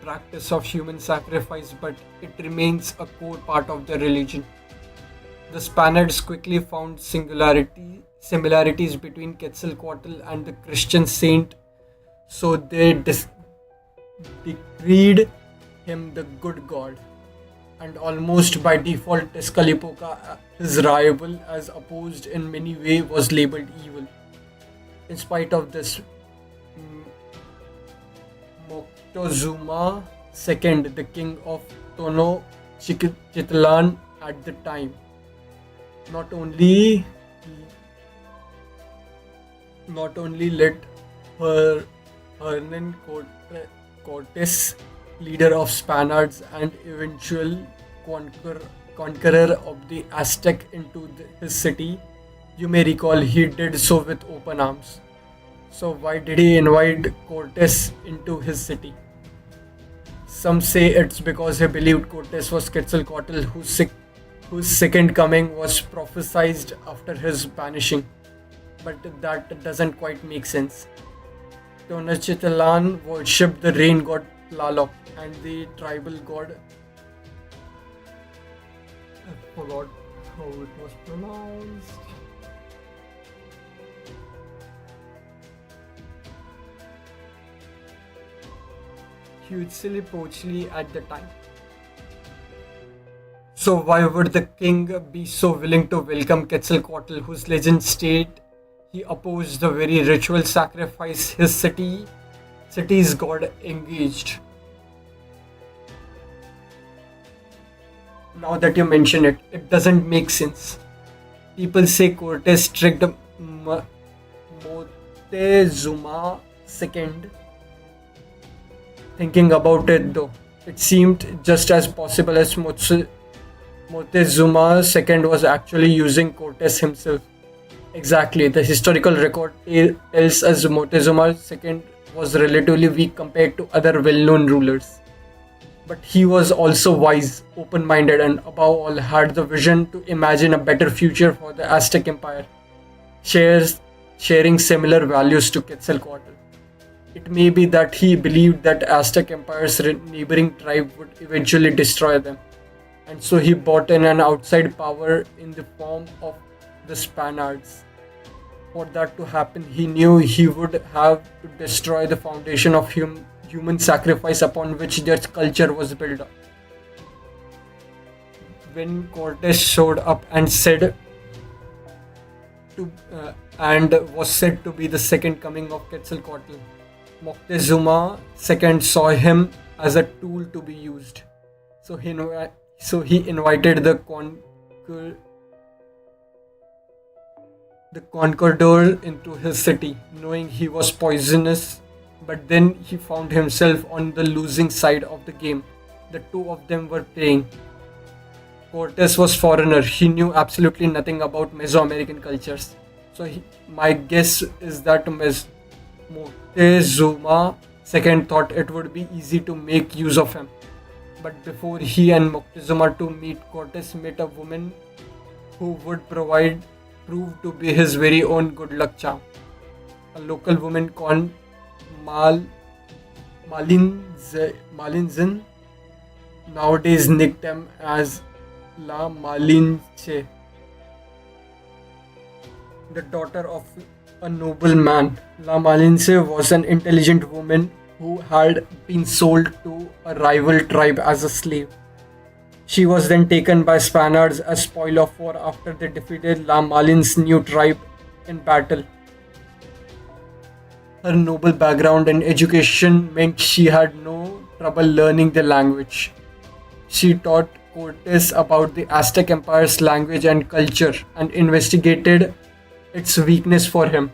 practice of human sacrifice, but it remains a core part of their religion. The Spaniards quickly found similarities between Quetzalcoatl and the Christian saint So they decreed him the good god, and almost by default Tezcatlipoca, his rival as opposed in many ways, was labeled evil. In spite of this, Moctezuma II, the king of Tenochtitlan at the time, not only let Hernan Cortes, leader of Spaniards and eventual conqueror of the Aztec, into his city. You may recall he did so with open arms. So why did he invite Cortes into his city? Some say it's because he believed Cortes was Quetzalcoatl, whose second coming was prophesied after his banishing. But that doesn't quite make sense. Tenochtitlan worshipped the rain god Tlaloc and the tribal god. I forgot how it was pronounced. Huitzilopochtli at the time. So why would the king be so willing to welcome Quetzalcoatl, whose legends state he opposed the very ritual sacrifice his city's god engaged? Now that you mention it, it doesn't make sense. People say Cortes tricked Moctezuma II. Thinking about it though, it seemed just as possible as Moctezuma II was actually using Cortes himself. Exactly, the historical record tells us Moctezuma II was relatively weak compared to other well-known rulers. But he was also wise, open-minded, and above all had the vision to imagine a better future for the Aztec Empire, sharing similar values to Quetzalcoatl. It may be that he believed that Aztec Empire's neighboring tribe would eventually destroy them, and so he brought in an outside power in the form of the Spaniards. For that to happen, he knew he would have to destroy the foundation of human sacrifice upon which their culture was built up. When Cortes showed up and was said to be the second coming of Quetzalcoatl, Moctezuma II saw him as a tool to be used. So he invited the conqueror into his city, knowing he was poisonous. But then he found himself on the losing side of the game. The two of them were playing. Cortes was foreigner. He knew absolutely nothing about Mesoamerican cultures. So my guess is that Moctezuma II thought it would be easy to make use of him. But before he and Moctezuma to meet, Cortes met a woman who would prove to be his very own good luck charm. A local woman called Malinzin, nowadays nicknamed as La Malinche, the daughter of a noble man. La Malinche was an intelligent woman who had been sold to a rival tribe as a slave. She was then taken by Spaniards as spoil of war after they defeated La Malin's new tribe in battle. Her noble background and education meant she had no trouble learning the language. She taught Cortes about the Aztec Empire's language and culture and investigated its weakness for him.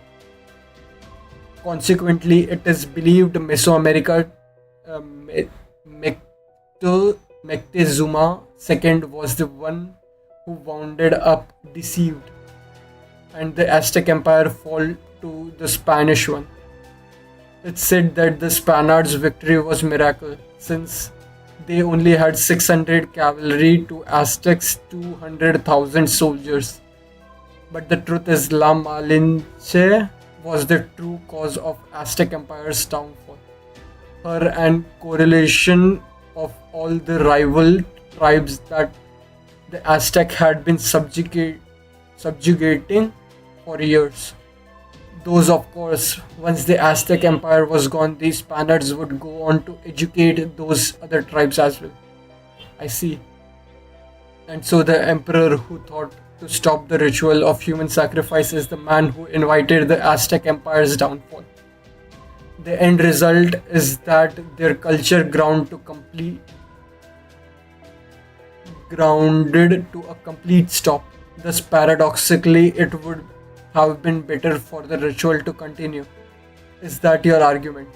Consequently, it is believed Mesoamerica Moctezuma II was the one who wounded up deceived, and the Aztec Empire fell to the Spanish one. It's said that the Spaniards' victory was miracle, since they only had 600 cavalry to Aztecs' 200,000 soldiers. But the truth is, La Malinche was the true cause of Aztec Empire's downfall. Her and correlation of all the rival tribes that the Aztec had been subjugating for years. Those, of course, once the Aztec Empire was gone, the Spaniards would go on to educate those other tribes as well. I see. And so the emperor who thought to stop the ritual of human sacrifice is the man who invited the Aztec Empire's downfall. The end result is that their culture grounded to a complete stop. Thus, paradoxically, it would have been better for the ritual to continue. Is that your argument?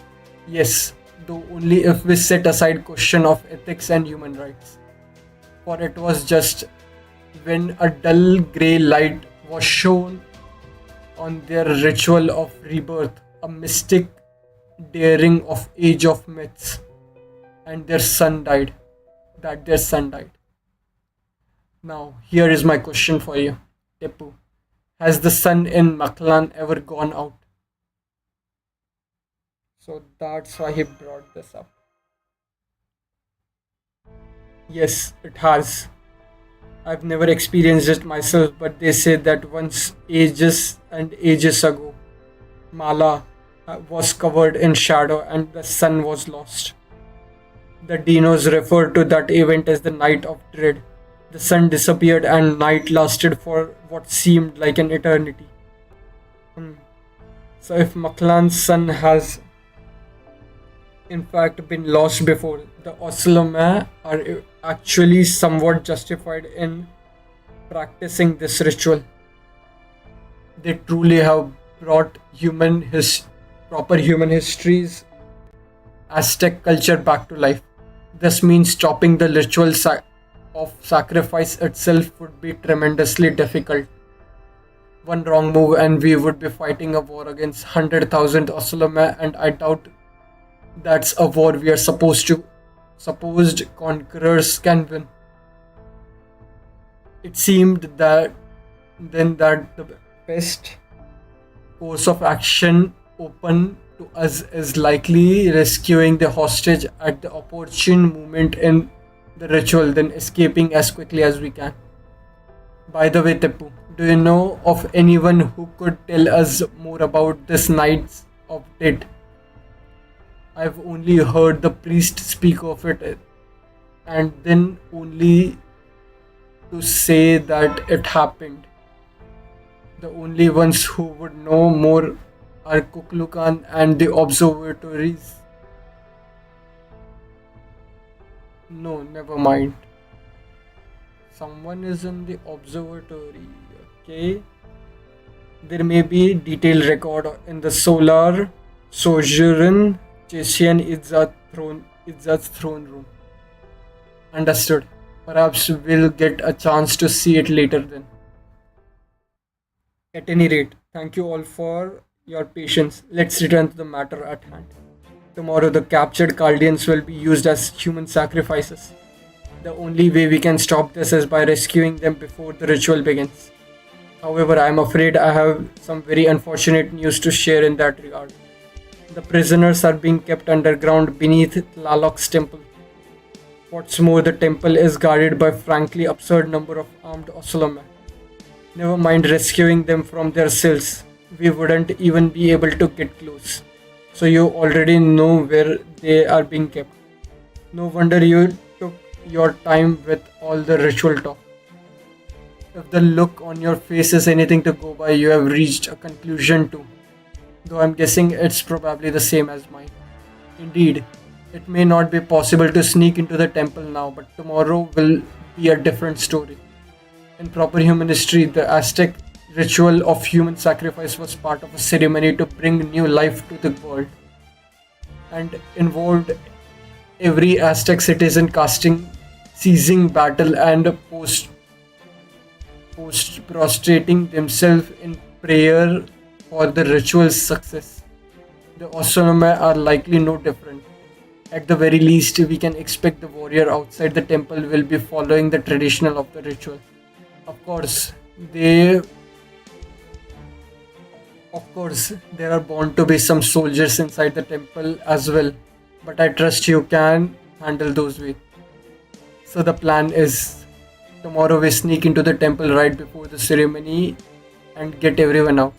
Yes, though only if we set aside question of ethics and human rights. For it was just when a dull grey light was shown on their ritual of rebirth, a mystic daring of age of myths, and their son died. That their son died. Now, here is my question for you, Tepu. Has the sun in Maklan ever gone out? So that's why he brought this up. Yes, it has. I've never experienced it myself, but they say that once, ages and ages ago, Mala was covered in shadow and the sun was lost. The Dinos refer to that event as the Night of Dread. The sun disappeared and night lasted for what seemed like an eternity. So if Maklan's sun has in fact been lost before, the Oslome are actually somewhat justified in practicing this ritual. They truly have brought proper human histories, Aztec culture back to life. This means stopping the ritual of sacrifice itself would be tremendously difficult. One wrong move and we would be fighting a war against 100,000 Oslome, and I doubt that's a war we are supposed conquerors can win. It seemed that the best course of action open to us is likely rescuing the hostage at the opportune moment in the ritual, then escaping as quickly as we can. By the way, Tepu, do you know of anyone who could tell us more about this Nights of Dead? I've only heard the priest speak of it, and then only to say that it happened. The only ones who would know more are Kuklukan and the observatories. No, never mind. Someone is in the observatory, okay? There may be detailed record in the Solar Sojourn Chesian Izzat's throne room. Understood. Perhaps we'll get a chance to see it later then. At any rate, thank you all for your patience. Let's return to the matter at hand. Tomorrow the captured Chaldeans will be used as human sacrifices. The only way we can stop this is by rescuing them before the ritual begins. However, I am afraid I have some very unfortunate news to share in that regard. The prisoners are being kept underground beneath Lalok's temple. What's more, the temple is guarded by frankly absurd number of armed Oslome. Never mind rescuing them from their cells, we wouldn't even be able to get close. So you already know where they are being kept. No wonder you took your time with all the ritual talk. If the look on your face is anything to go by, you have reached a conclusion too. Though I'm guessing it's probably the same as mine. Indeed, it may not be possible to sneak into the temple now, but tomorrow will be a different story. In proper human history, the Aztec ritual of human sacrifice was part of a ceremony to bring new life to the world, and involved every Aztec citizen seizing battle and prostrating themselves in prayer for the ritual's success. The Oslome are likely no different. At the very least, we can expect the warrior outside the temple will be following the traditional of the ritual. Of course, there are bound to be some soldiers inside the temple as well, but I trust you can handle those with. So the plan is, tomorrow we sneak into the temple right before the ceremony and get everyone out.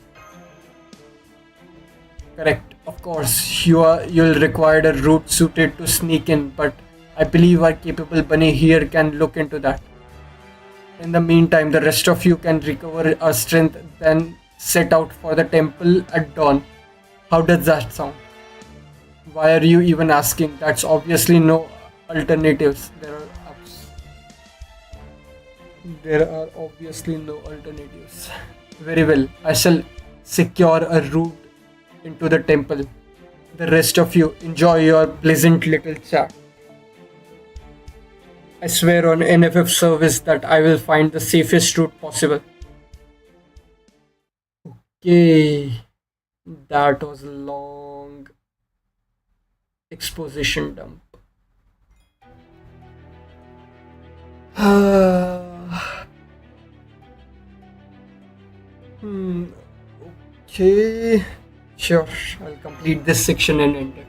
Correct. Of course, you'll require a route suited to sneak in, but I believe our capable bunny here can look into that. In the meantime, the rest of you can recover our strength, then set out for the temple at dawn. How does that sound? Why are you even asking? That's obviously no alternatives. There are obviously no alternatives. Very well. I shall secure a route into the temple. The rest of you enjoy your pleasant little chat. I swear on NFF service that I will find the safest route possible. Okay. That was a long exposition dump. Okay. Sure, I'll complete this section and end it.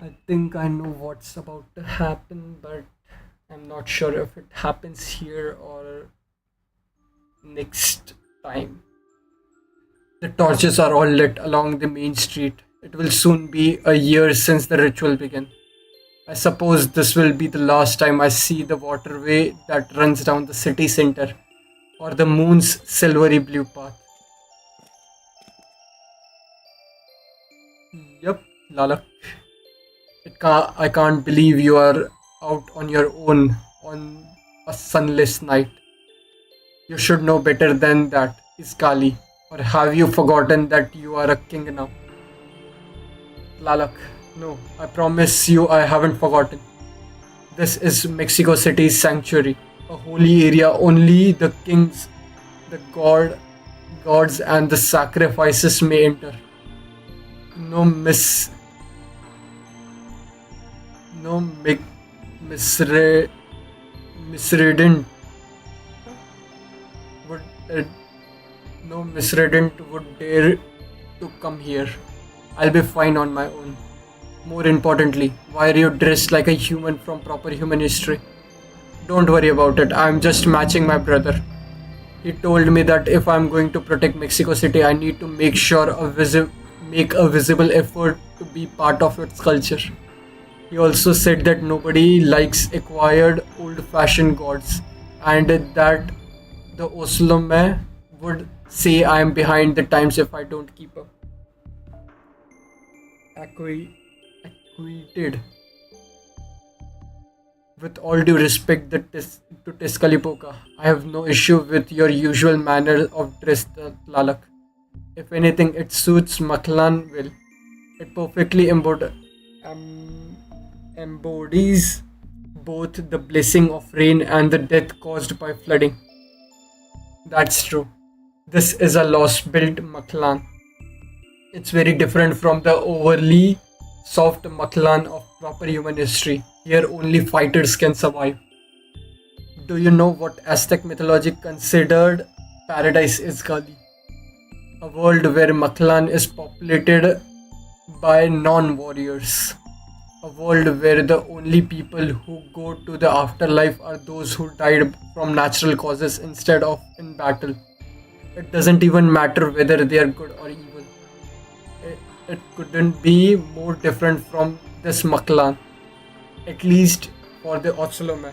I think I know what's about to happen, but I'm not sure if it happens here or next time. The torches are all lit along the main street. It will soon be a year since the ritual began. I suppose this will be the last time I see the waterway that runs down the city center, or the moon's silvery blue path. Yep, Lalak. I can't believe you are out on your own on a sunless night. You should know better than that, Iskali. Or have you forgotten that you are a king now? Lalak, no, I promise you I haven't forgotten. This is Mexico City's sanctuary, a holy area only the kings, the gods and the sacrifices may enter. No miscreant would no miscreant would dare to come here. I'll be fine on my own. More importantly, why are you dressed like a human from proper human history? Don't worry about it. I'm just matching my brother. He told me that if I'm going to protect Mexico City, I need to make a visible effort to be part of its culture. He also said that nobody likes acquired old-fashioned gods, and that the Oslome would say I am behind the times if I don't keep up. Acquitted. With all due respect to Tezcatlipoca, I have no issue with your usual manner of dress, Lalak. If anything, it suits Maklan well. It perfectly embodies both the blessing of rain and the death caused by flooding. That's true. This is a Lostbelt Maklan. It's very different from the overly soft Maklan of proper human history. Here only fighters can survive. Do you know what Aztec mythology considered paradise is, Kali? A world where Maklan is populated by non-warriors. A world where the only people who go to the afterlife are those who died from natural causes instead of in battle. It doesn't even matter whether they are good or evil. It couldn't be more different from this Maklan, at least for the Oslome.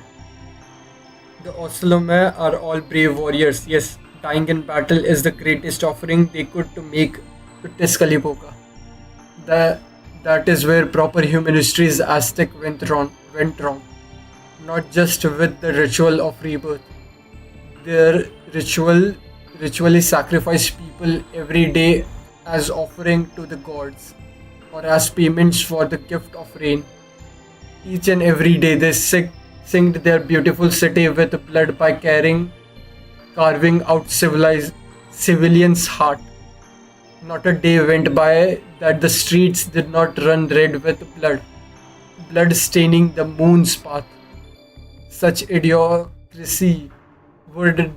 The Oslome are all brave warriors. Yes, dying in battle is the greatest offering they could to make to Tezcatlipoca. That is where proper human history's Aztec went wrong. Not just with the ritual of rebirth. Their ritually sacrifice people every day as offering to the gods, or as payments for the gift of rain. Each and every day they singed their beautiful city with blood by carving out civilians' heart. Not a day went by that the streets did not run red with blood staining the moon's path. Such idiocracy would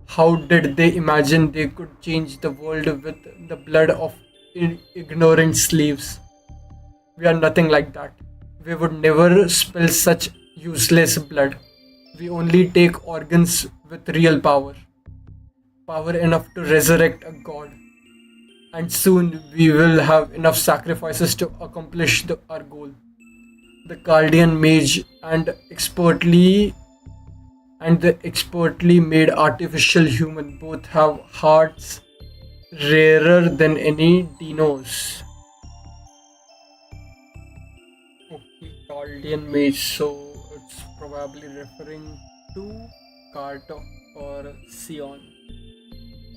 how did they imagine they could change the world with the blood of ignorant slaves? We are nothing like that. We would never spill such useless blood. We only take organs with real power. Power enough to resurrect a god. and soon we will have enough sacrifices to accomplish our goal. The Guardian Mage and the expertly made artificial human both have hearts rarer than any dinos. Okay, Guardian Mage, so it's probably referring to Kartok or Sion,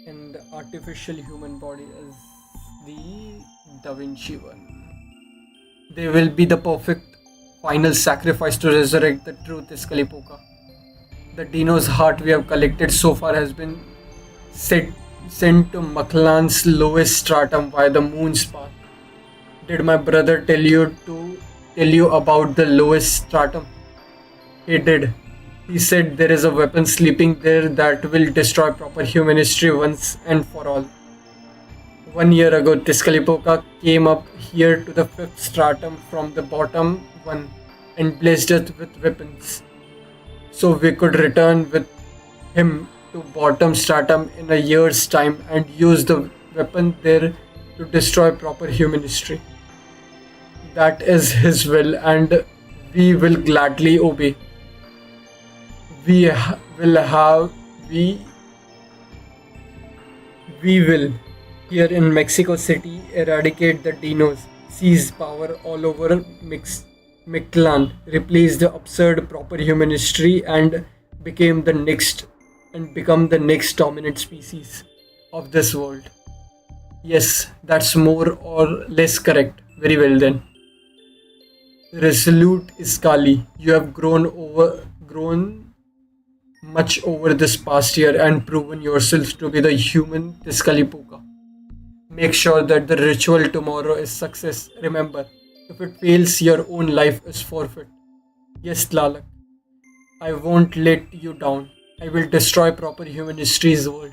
and the artificial human body is the Da Vinci one. They will be the perfect final sacrifice to resurrect the true Tezcatlipoca. The Dino's heart we have collected so far has been set, sent to Maklan's lowest stratum via the moon's path. Did my brother tell you about the lowest stratum? He did. He said there is a weapon sleeping there that will destroy proper human history once and for all. 1 year ago, Tezcatlipoca came up here to the fifth stratum from the bottom one and blessed us with weapons, so we could return with him to bottom stratum in a year's time and use the weapon there to destroy proper human history. That is his will, and we will gladly obey. We ha- will have we will here in Mexico City eradicate the dinos, seize power all over Mictlan, replace the absurd proper human history, and become the next dominant species of this world. Yes, that's more or less correct. Very well then. Resolute Iskali, you have grown much over this past year and proven yourself to be the human Tezcatlipoca. Make sure that the ritual tomorrow is success. Remember, if it fails, your own life is forfeit. Yes, Lalak, I won't let you down. I will destroy proper human history's world.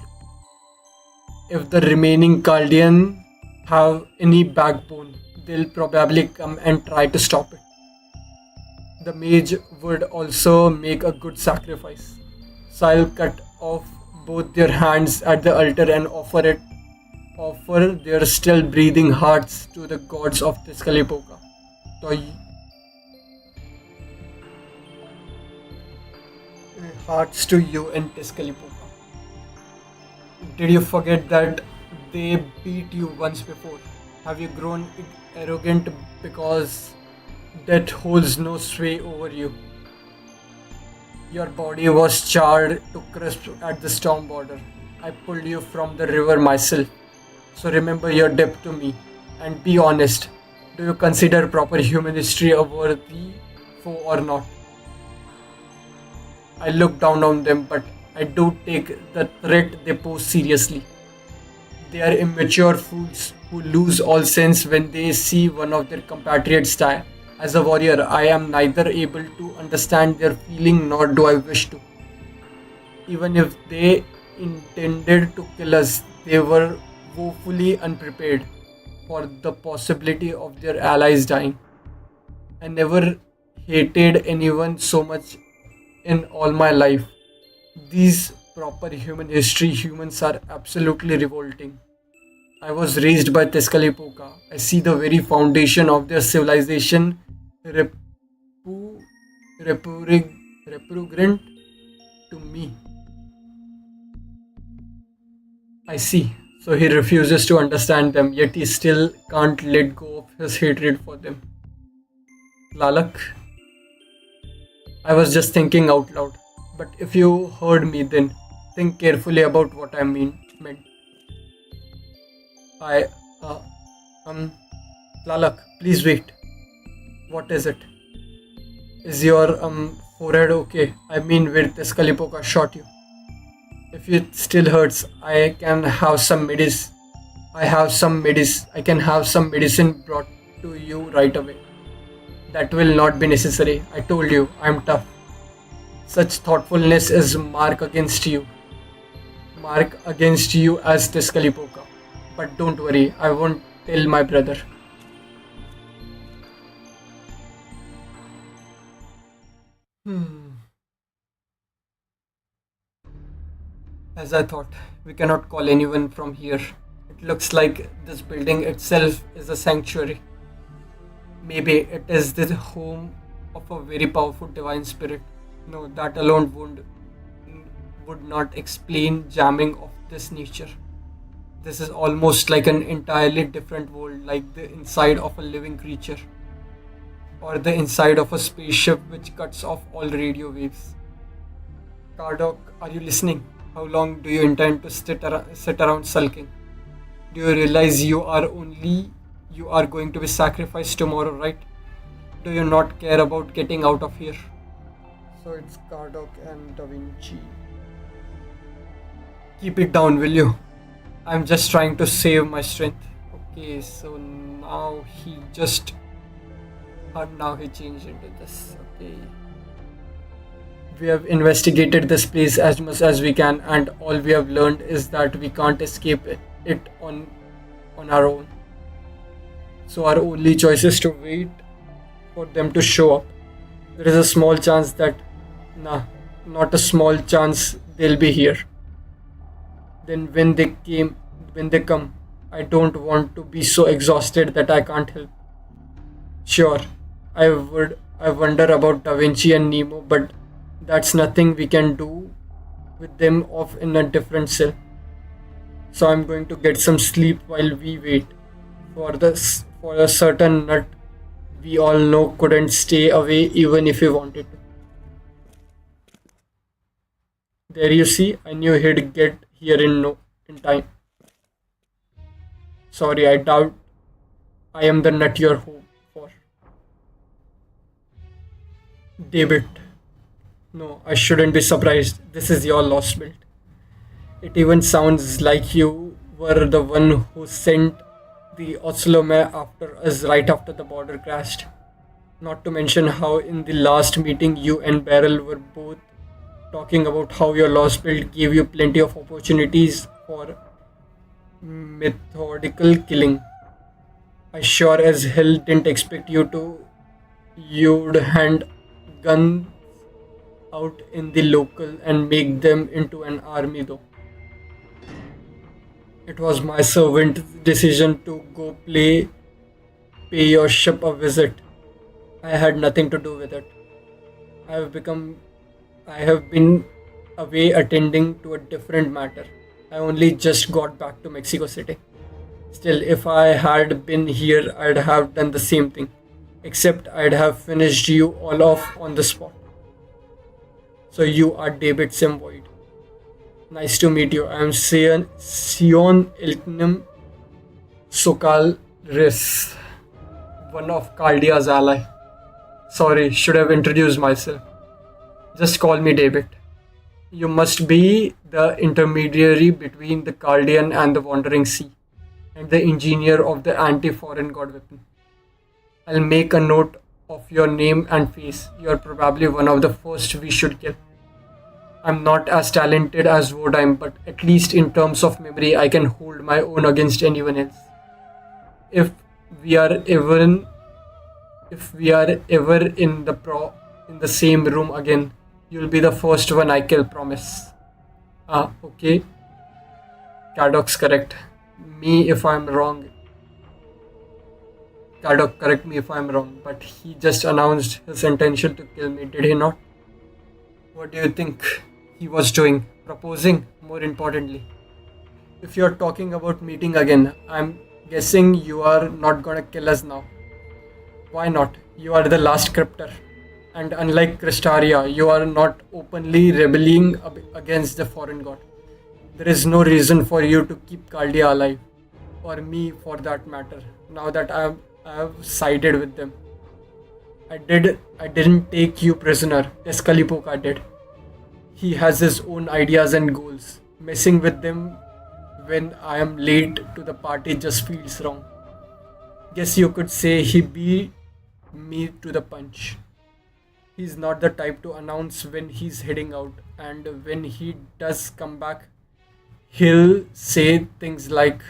If the remaining Chaldean have any backbone, they'll probably come and try to stop it. The mage would also make a good sacrifice. So I'll cut off both their hands at the altar and offer their still breathing hearts to the gods of Tezcatlipoca. So hearts to you and Tezcatlipoca. Did you forget that they beat you once before? Have you grown arrogant because death holds no sway over you? Your body was charred to crisp at the storm border. I pulled you from the river myself. So remember your debt to me and be honest. Do you consider proper human history a worthy foe or not? I look down on them, but I do take the threat they pose seriously. They are immature fools who lose all sense when they see one of their compatriots die. As a warrior, I am neither able to understand their feeling nor do I wish to. Even if they intended to kill us, they were woefully unprepared for the possibility of their allies dying. I never hated anyone so much in all my life. These proper human history humans are absolutely revolting. I was raised by Tezcatlipoca. I see the very foundation of their civilization repu- repugnant to me. I see. So he refuses to understand them, yet he still can't let go of his hatred for them. Lalak, I was just thinking out loud. But if you heard me, then think carefully about what I meant. I, uh, um, Lalak, please wait. What is it? Is your forehead okay? I mean, where Tezcatlipoca shot you. If it still hurts, I can have some medicine. I can have some medicine brought to you right away. That will not be necessary. I told you, I am tough. Such thoughtfulness is mark against you as Tezcatlipoca. But don't worry, I won't tell my brother. As I thought, we cannot call anyone from here. It It looks like this building itself is a sanctuary. Maybe it is the home of a very powerful divine spirit. No, that alone would not explain jamming of this nature. This is almost like an entirely different world, like the inside of a living creature, or the inside of a spaceship which cuts off all radio waves. Kardok, are you listening? How long do you intend to sit around sulking? Do you realize you are going to be sacrificed tomorrow, right? Do you not care about getting out of here? So it's Kardok and Da Vinci. Keep it down, will you? I'm just trying to save my strength. Okay, so now now he changed into this. Okay. We have investigated this place as much as we can, and all we have learned is that we can't escape it on our own. So our only choice is to wait for them to show up. There is a small chance not a small chance they'll be here. Then when they come, I don't want to be so exhausted that I can't help. Sure, I wonder about Da Vinci and Nemo, but that's nothing we can do with them off in a different cell. So I'm going to get some sleep while we wait for a certain nut we all know couldn't stay away even if he wanted to. There you see, I knew he'd get here in time. Sorry, I doubt I am the nut you're hoping for. David. No, I shouldn't be surprised. This is your Lostbelt. It even sounds like you were the one who sent the Ocelome after us right after the border crashed. Not to mention how in the last meeting you and Beryl were both talking about how your Lostbelt gave you plenty of opportunities for methodical killing. I sure as hell didn't expect you'd hand guns out in the local and make them into an army though. It was my servant's decision to go pay your ship a visit. I had nothing to do with it. I have been away attending to a different matter. I only just got back to Mexico City. Still, if I had been here, I'd have done the same thing. Except I'd have finished you all off on the spot. So you are David Simvoid. Nice to meet you. I am Sion Ilknim Sokal Riss, one of Kaldia's ally. Sorry, should have introduced myself. Just call me David. You must be the intermediary between the Kaldian and the Wandering Sea, and the engineer of the anti-foreign god weapon. I'll make a note of your name and face. You're probably one of the first we should kill. I'm not as talented as Vodheim, but at least in terms of memory, I can hold my own against anyone else. If we are ever in the same room again, you'll be the first one I kill, promise. Okay. Kardok's correct. Me if I'm wrong. Kardok, correct me if I'm wrong, but he just announced his intention to kill me, did he not? What do you think he was doing? Proposing, more importantly. If you're talking about meeting again, I'm guessing you are not gonna kill us now. Why not? You are the last cryptor. And unlike Cristaria, you are not openly rebelling against the foreign god. There is no reason for you to keep Kaldia alive. Or me for that matter, now that I have sided with them. I didn't take you prisoner. Escalipoca did. He has his own ideas and goals. Messing with them when I am late to the party just feels wrong. Guess you could say he beat me to the punch. He's not the type to announce when he's heading out, and when he does come back, he'll say things like,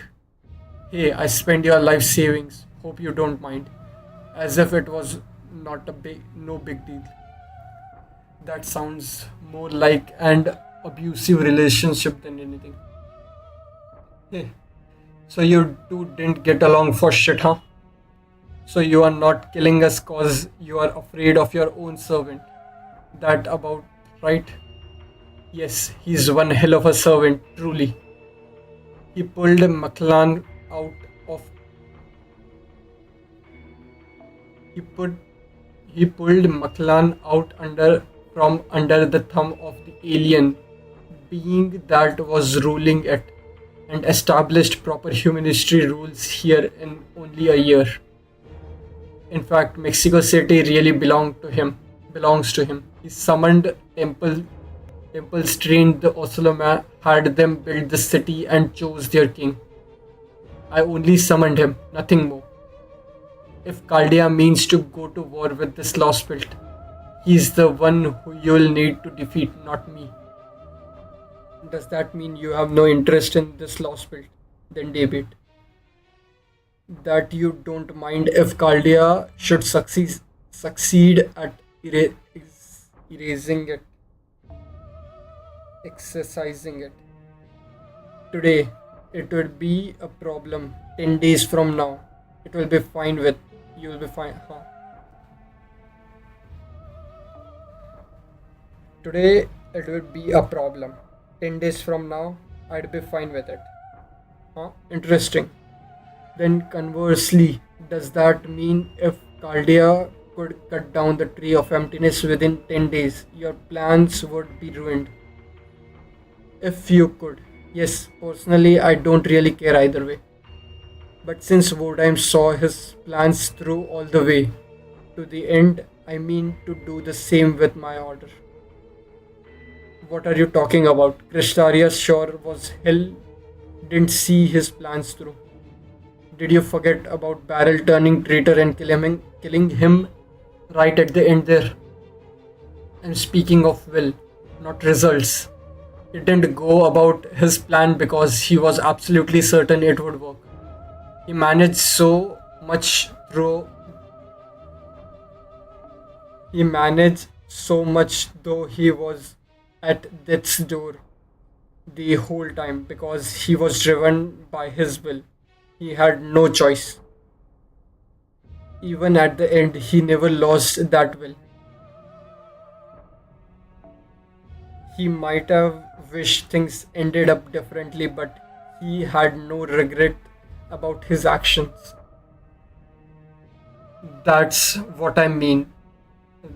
"Hey, I spent your life savings. Hope you don't mind." As if it was no big deal. That sounds more like an abusive relationship than anything. Hey, So you two didn't get along for shit, huh? So you are not killing us cause you are afraid of your own servant. That about right? Yes, he's one hell of a servant, truly. He pulled Maklan out of he put he pulled Maklan out from under the thumb of the alien being that was ruling it and established proper human history rules here in only a year. In fact, Mexico City really belongs to him. He summoned temples, trained the Osoloma, had them build the city and chose their king. I only summoned him, nothing more. If Chaldea means to go to war with this Lostbelt, he's the one who you'll need to defeat, not me. Does that mean you have no interest in this Lostbelt? Then debate. That you don't mind if Chaldea should succeed at erasing it, exercising it. Today, it would be a problem. 10 days from now, it will be fine with. You will be fine. Huh? Today, it would be a problem. 10 days from now, I'd be fine with it. Huh? Interesting. Then conversely, does that mean if Chaldea could cut down the tree of emptiness within 10 days, your plans would be ruined? If you could. Yes, personally, I don't really care either way. But since Vodheim saw his plans through all the way to the end, I mean to do the same with my order. What are you talking about? Krishtaria sure was hell didn't see his plans through. Did you forget about Barrel turning traitor and killing him right at the end there? And speaking of will, not results. He didn't go about his plan because he was absolutely certain it would work. He managed so much though he was at death's door the whole time because he was driven by his will. He had no choice. Even at the end, he never lost that will. He might have wished things ended up differently, but he had no regret about his actions. That's what I mean.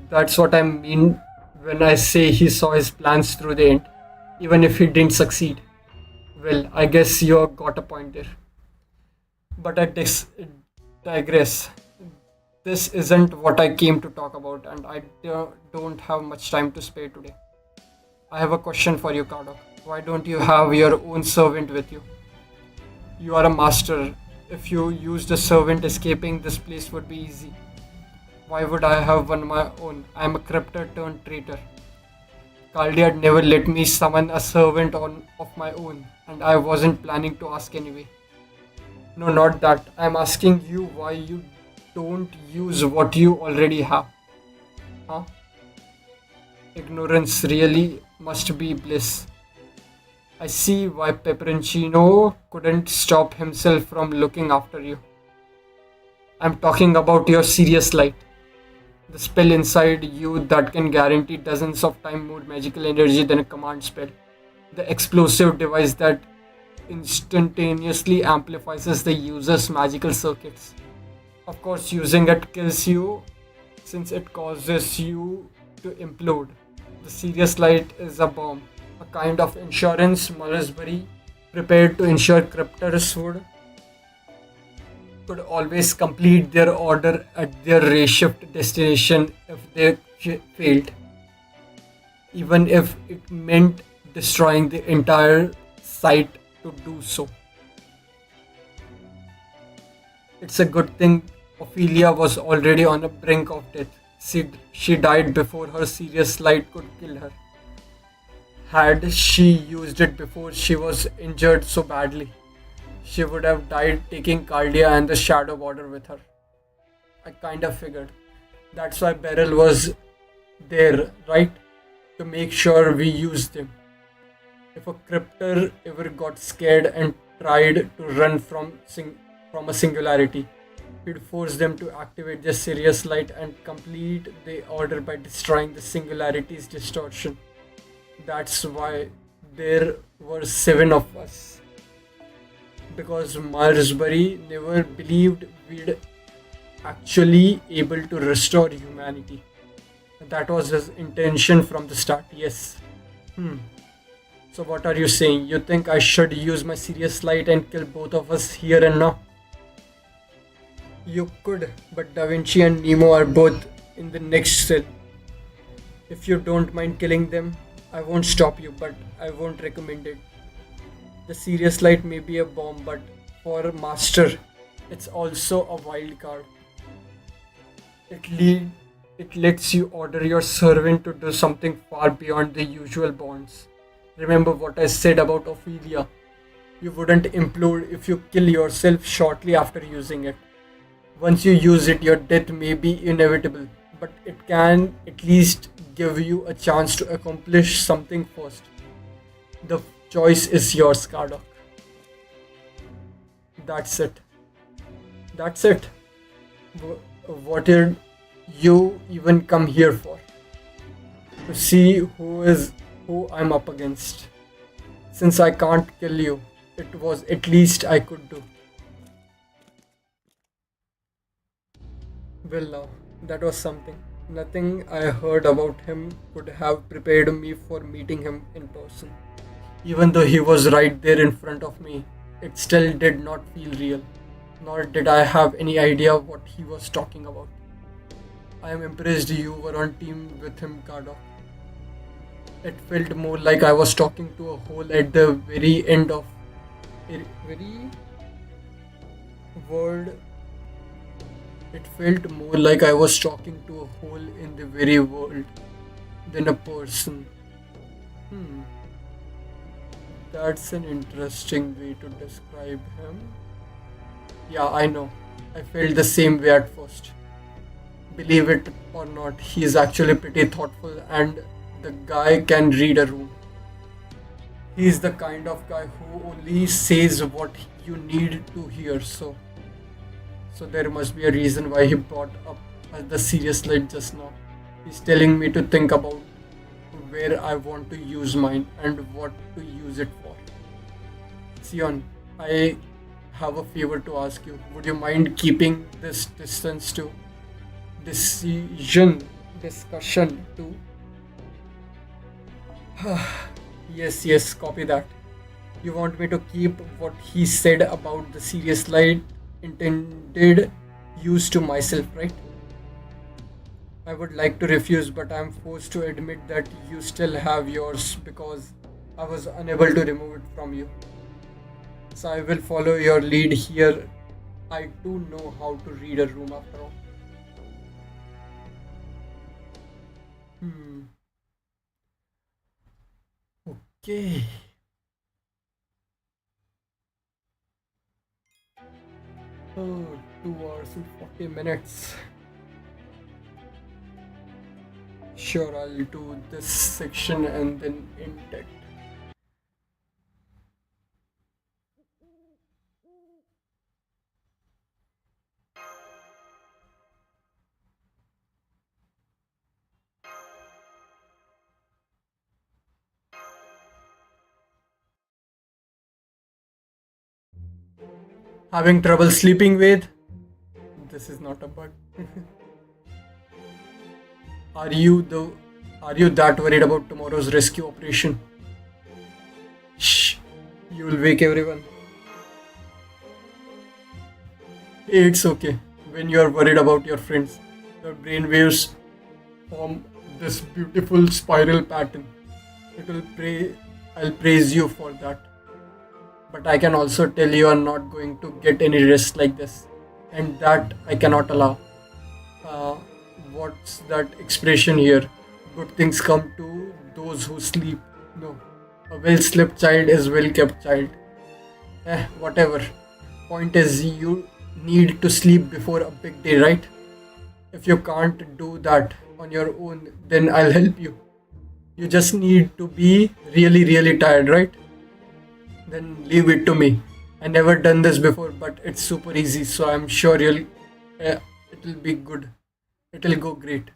That's what I mean when I say he saw his plans through the end, even if he didn't succeed. Well, I guess you got a point there. But digress. This isn't what I came to talk about, and I don't have much time to spare today. I have a question for you, Cardo. Why don't you have your own servant with you? You are a master. If you used a servant, escaping this place would be easy. Why would I have one of my own? I am a cryptor turned traitor. Chaldea never let me summon a servant of my own, and I wasn't planning to ask anyway. No, not that. I'm asking you why you don't use what you already have. Huh? Ignorance really must be bliss. I see why Peperoncino couldn't stop himself from looking after you. I'm talking about your serious light. The spell inside you that can guarantee dozens of times more magical energy than a command spell. The explosive device that instantaneously amplifies the user's magical circuits. Of course, using it kills you since it causes you to implode. The serious light is a bomb, a kind of insurance Mullersbury prepared to ensure cryptors could always complete their order at their ray shift destination if they failed, even if it meant destroying the entire site to do so. It's a good thing Ophelia was already on the brink of death. She died before her serious light could kill her. Had she used it before she was injured so badly, she would have died taking Chaldea and the Shadow Border with her. I kinda figured. That's why Beryl was there, right? To make sure we used them. If a cryptor ever got scared and tried to run from a singularity. He'd force them to activate their Sirius light and complete the order by destroying the singularity's distortion. That's why there were 7 of us. Because Marsbury never believed we'd actually able to restore humanity. That was his intention from the start, yes. So what are you saying? You think I should use my Sirius light and kill both of us here and now? You could, but Da Vinci and Nemo are both in the next cell. If you don't mind killing them, I won't stop you, but I won't recommend it. The Sirius light may be a bomb, but for Master, it's also a wild card. It lets you order your servant to do something far beyond the usual bonds. Remember what I said about Ophelia. You wouldn't implode if you kill yourself shortly after using it. Once you use it, your death may be inevitable, but it can at least give you a chance to accomplish something first. The choice is yours, Kardok. That's it. That's it. What did you even come here for? To see who I'm up against. Since I can't kill you, it was at least I could do. Well now, that was something. Nothing I heard about him could have prepared me for meeting him in person. Even though he was right there in front of me, it still did not feel real. Nor did I have any idea what he was talking about. I am impressed you were on team with him, Kardok. It felt more like I was talking to a hole at the very end of a very world. It felt more like I was talking to a hole in the very world than a person. That's an interesting way to describe him. Yeah, I know. I felt the same way at first. Believe it or not, he's actually pretty thoughtful and the guy can read a room. He's the kind of guy who only says what you need to hear, so there must be a reason why he brought up the Sirius light just now. He's telling me to think about where I want to use mine and what to use it for. Sion, I have a favor to ask you. Would you mind keeping this distance to discussion to? Yes, copy that. You want me to keep what he said about the Sirius light intended use to myself, right? I would like to refuse, but I am forced to admit that you still have yours because I was unable to remove it from you. So I will follow your lead here. I do know how to read a room after all. Okay. Oh, 2 hours and 40 minutes. Sure, I'll do this section and then end it. Having trouble sleeping, Ved? This is not a bug. Are you that worried about tomorrow's rescue operation? Shh, you will wake everyone. It's okay. When you are worried about your friends, your brain waves form this beautiful spiral pattern. I'll praise you for that. But I can also tell you are not going to get any rest like this. And that I cannot allow. What's that expression here? Good things come to those who sleep. No. A well-slept child is well-kept child. Whatever. Point is, you need to sleep before a big day, right? If you can't do that on your own, then I'll help you. You just need to be really, really tired, right? Then leave it to me. I never done this before, but it's super easy, so I'm sure it'll be good. It'll go great.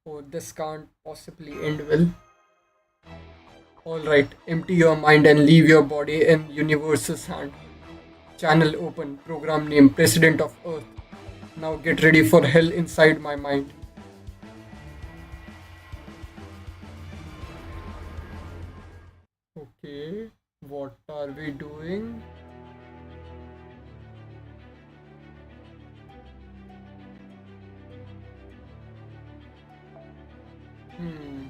Oh, this can't possibly end well. Alright, empty your mind and leave your body in universe's hand. Channel open, program name, President of Earth. Now get ready for hell inside my mind. Okay, what are we doing? Hmm.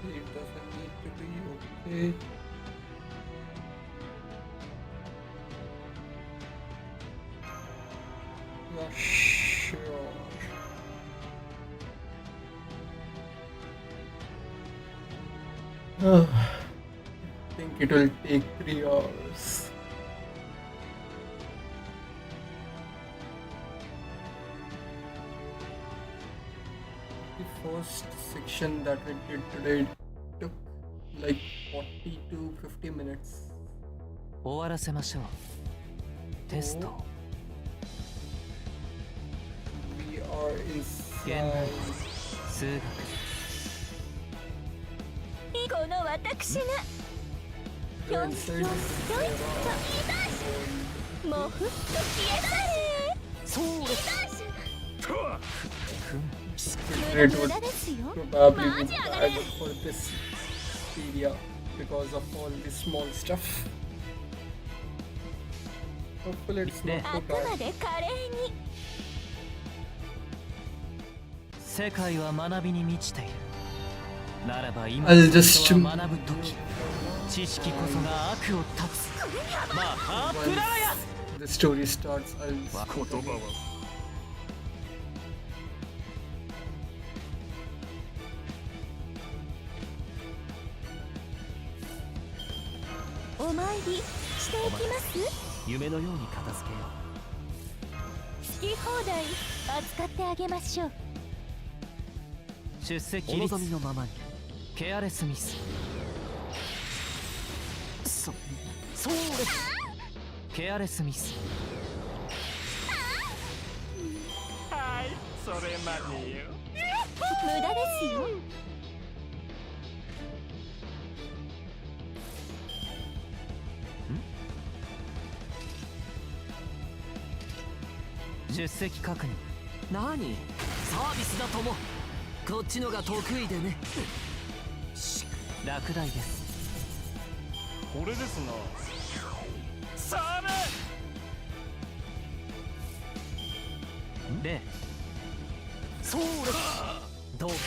It doesn't need to be okay. Yeah, sure. I think it will take 3 hours. The first section that we did today took like 40 to 50 minutes. 終わらせましょう。テスト。 We are 現代 inside. 数学。この私が We're inside this era. もふっと消え去れそうです。It would 無駄ですよ probably be bad for this area because of all the small stuff. Hopefully it's not あ so くま bad. で華麗に世界は学びに満ちている。ならば今 I'll just 人は学ぶ時。知識こそが悪を断つ。マハープラーヤ。 The story starts, I'll 言葉はお参りしていきます夢のように片付けよ好き放題扱ってあげましょうう。出席お望みのままに。ケアレスミス。そうです。ケアレスミス。はいそれまでよ無駄ですよ出席確認。何？サービスだとも。こっちのが得意でね。落第です。これですなサで、そうです。どうかな。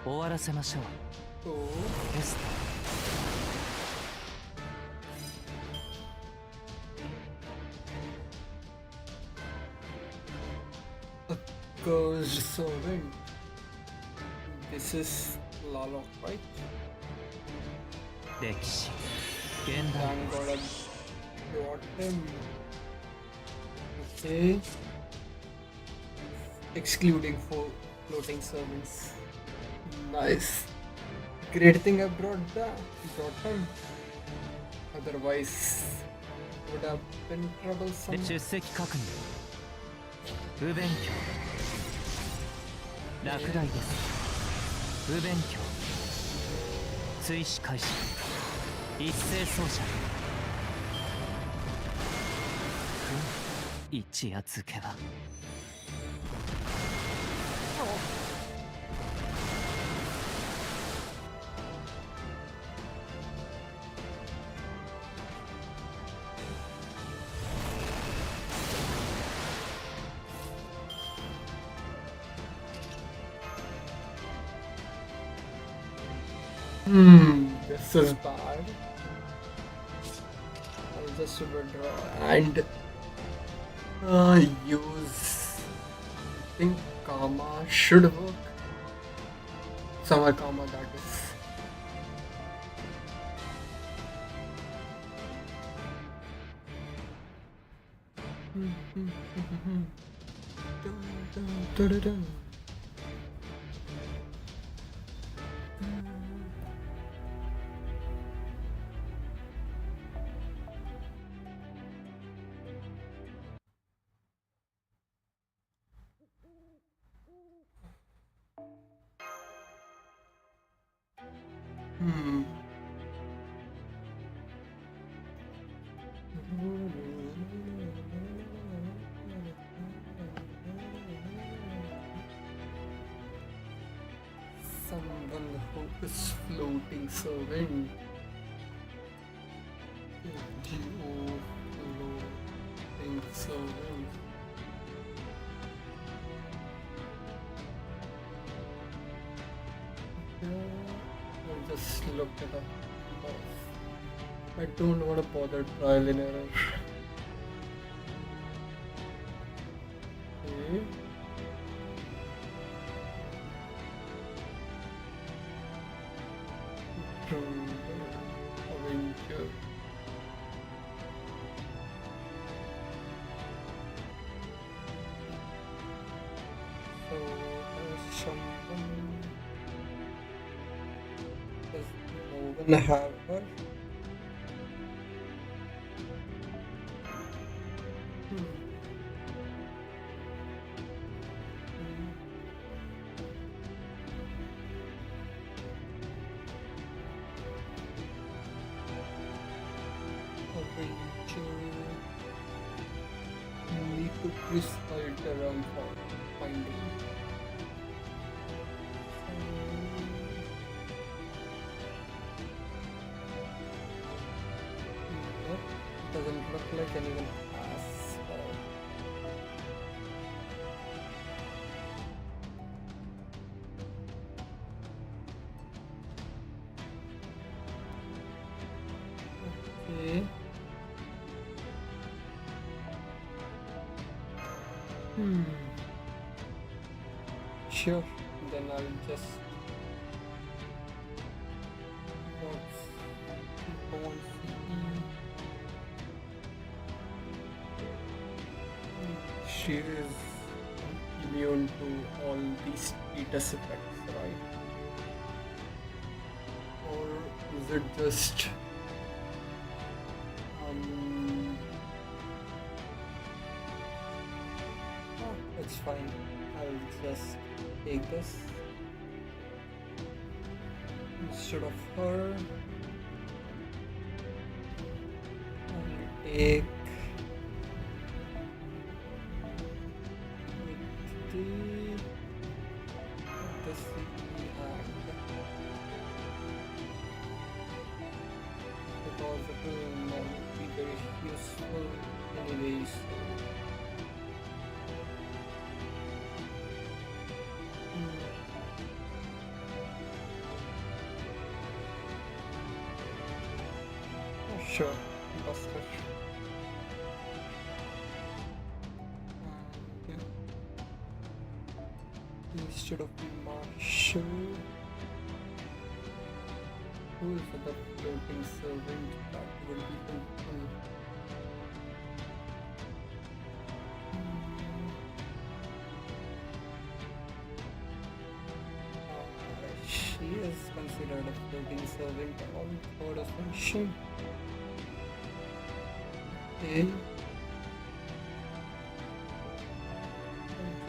終わらせましょう。 So, テスト。 Cursed servant. This is Lalo, right? 歴史。現代。 Thank God I got him. Okay. Excluding four floating servants. Nice. Great thing I brought him. Otherwise, would have been troublesome. 出席確認。不勉強。落第です。不勉強。追試開始。一斉奏者。一夜漬けば。This is bad. I'll just withdraw and use. I think Karma should work. Samarkama, that is. Dun, dun, dun, dun. Hmm. Someone who is floating servant. Geo floating servant. I'll just look it up. I don't want to bother trial and error. Okay. Avenger. So someone does no one have her? Need to recite around for finding. Nope, doesn't look like anyone has. Okay. Sure, then I'll just she is immune to all these status effects, right? Or is it just it's fine. I'll just take this instead of her. I'll take this because it will not be very useful anyways. Sure, Buster. Instead of Marshall, who is the floating servant that will be helpful? She is considered a floating servant on third ascension. Okay.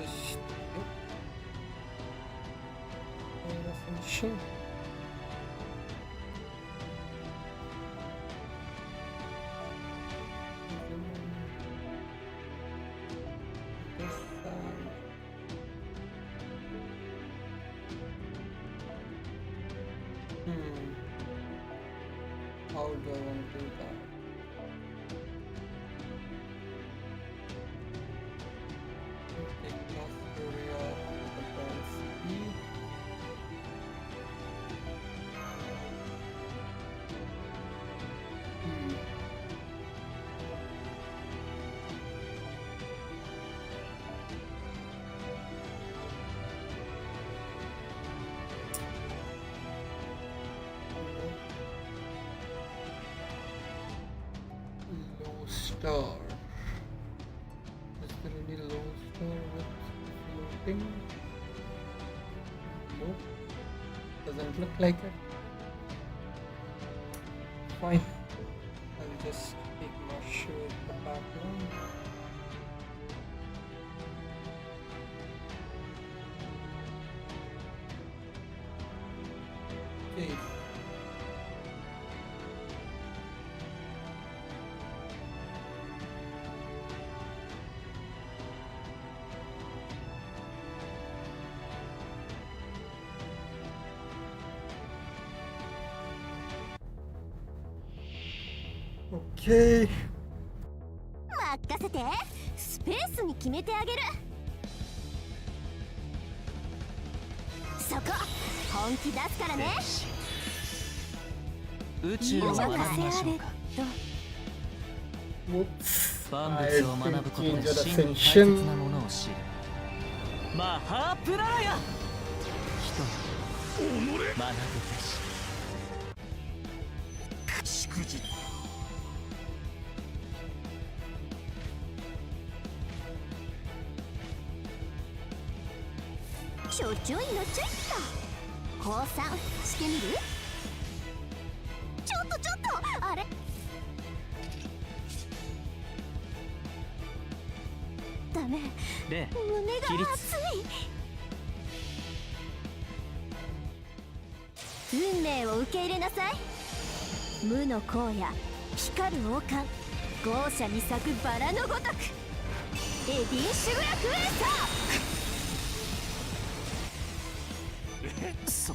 Just third ascension. This side. How do I want to do that? Take North Korea, Japan City. star. Is there any low star with floating? Nope. Doesn't look like it. Fine. I'll just take my shirt the background. Okay. Okay. 任せて。スペースに決めてあげる。そこ本気出すからね。宇宙を学びましょうか。 Whoops. 万 I 物を学ぶ didn't ことで change the 真に大切 ascension. なものを知る。マハープララヤ。人よ、学ぶべし。しくじ。ちょちょいのちょいっと降参してみる。ちょっとあれ。ダメ、レ胸起立が熱い。運命を受け入れなさい。無の荒野、光る王冠、豪奢に咲くバラのごとく、エディン・シュグラクエーサー。そ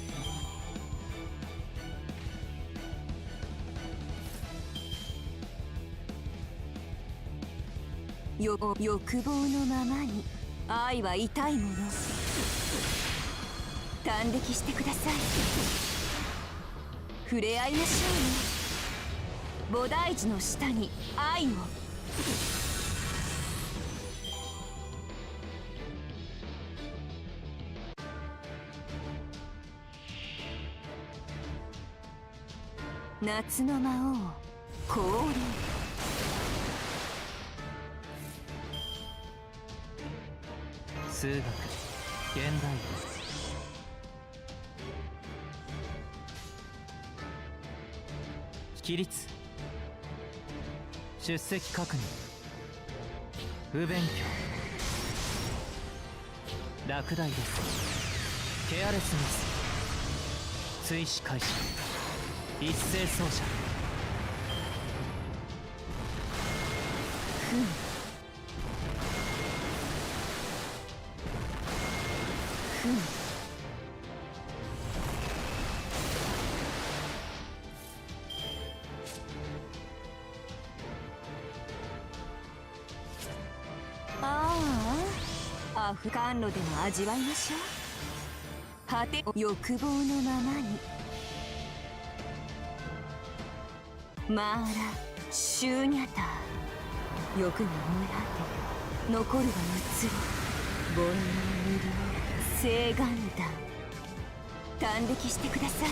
欲望のままに愛は痛いもの。感激してください。触れ合いましょうね。菩提樹の下に愛を。夏の魔王降臨。数学、現代語、起立、出席確認、不勉強、落第です。ケアレスミス、追試開始、一斉奏者。アフ甘露でも味わいましょう。果て欲望のままに。マーラシューニャター。欲が燃え果て残るは移り煩悩無料聖願弾。感激してください。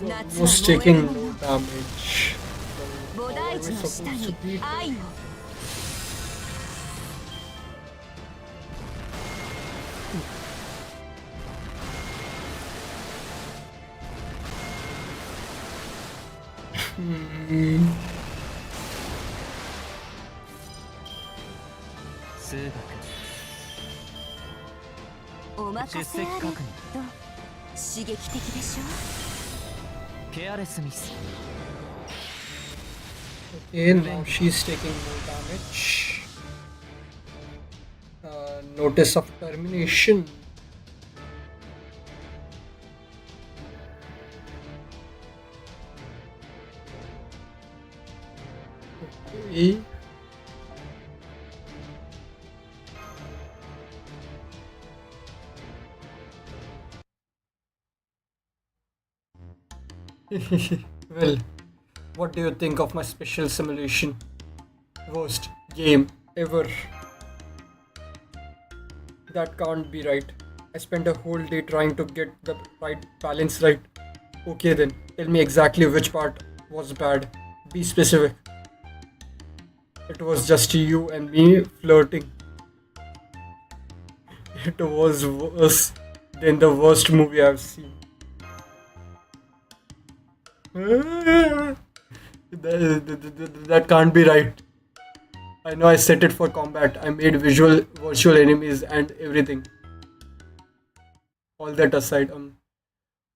Almost taking no damage. 菩提樹の下に愛を。数学、お任せあれと刺激的でしょ。ケアレスミス。 Okay, now she's taking no damage. Notice of termination. Okay. Well, what do you think of my special simulation? Worst game ever. That can't be right. I spent a whole day trying to get the right balance right. Okay then, tell me exactly which part was bad. Be specific. It was just you and me flirting. It was worse than the worst movie I've seen. That can't be right. I know I set it for combat. I made virtual enemies and everything. All that aside,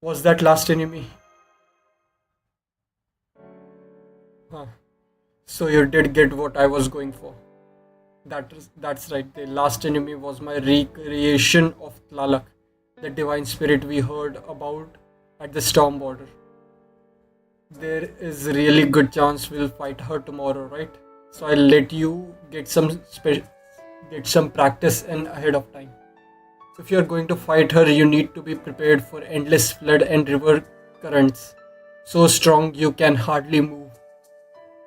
was that last enemy? Huh. So you did get what I was going for. That's right. The last enemy was my recreation of Tlalak, the divine spirit we heard about at the storm border. There is a really good chance we'll fight her tomorrow, right? So I'll let you get some practice in ahead of time. If you're going to fight her, you need to be prepared for endless flood and river currents, so strong you can hardly move.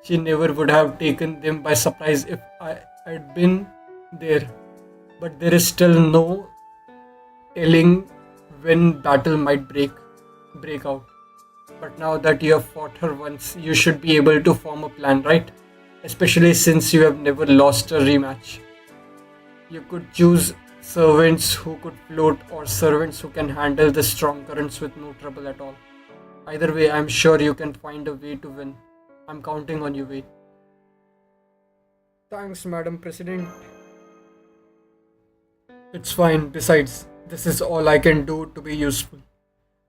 She never would have taken them by surprise if I had been there. But there is still no telling when battle might break out. But now that you have fought her once, you should be able to form a plan, right? Especially since you have never lost a rematch. You could choose servants who could float or servants who can handle the strong currents with no trouble at all. Either way, I'm sure you can find a way to win. I'm counting on you, Wade. Thanks, Madam President. It's fine. Besides, this is all I can do to be useful.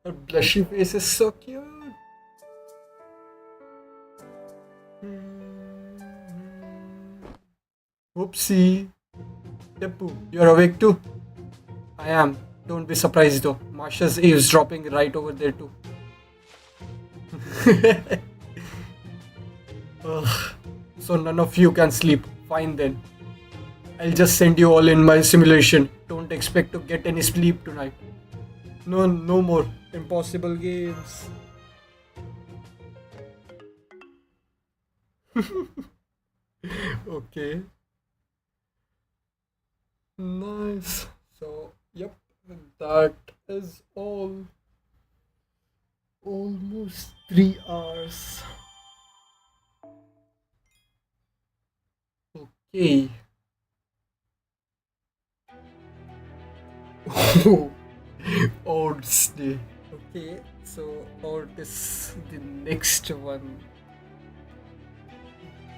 Her blushy face is so cute. Whoopsie. Deppu, you're awake too? I am. Don't be surprised though. Marsha's eavesdropping right over there too. Ugh. So none of you can sleep. Fine then. I'll just send you all in my simulation. Don't expect to get any sleep tonight. No more impossible games. Okay. Nice. So, yep, that is all. Almost 3 hours. Okay. Odds day. Okay, so what is the next one?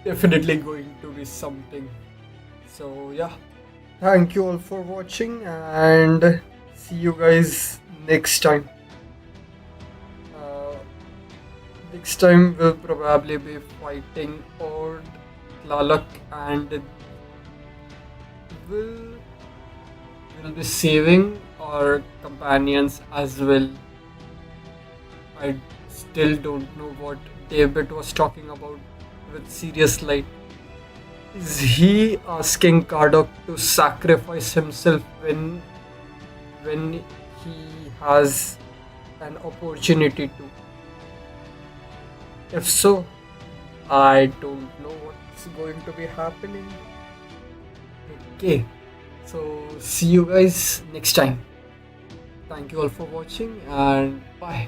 Definitely going to be something. So yeah, thank you all for watching and see you guys next time. Next time we'll probably be fighting Ord, Tlalak, and we'll be saving our companions as well. I still don't know what David was talking about with Serious Light. Is he asking Kardok to sacrifice himself when he has an opportunity to? If so, I don't know what's going to be happening. Okay, so see you guys next time. Thank you all for watching and bye.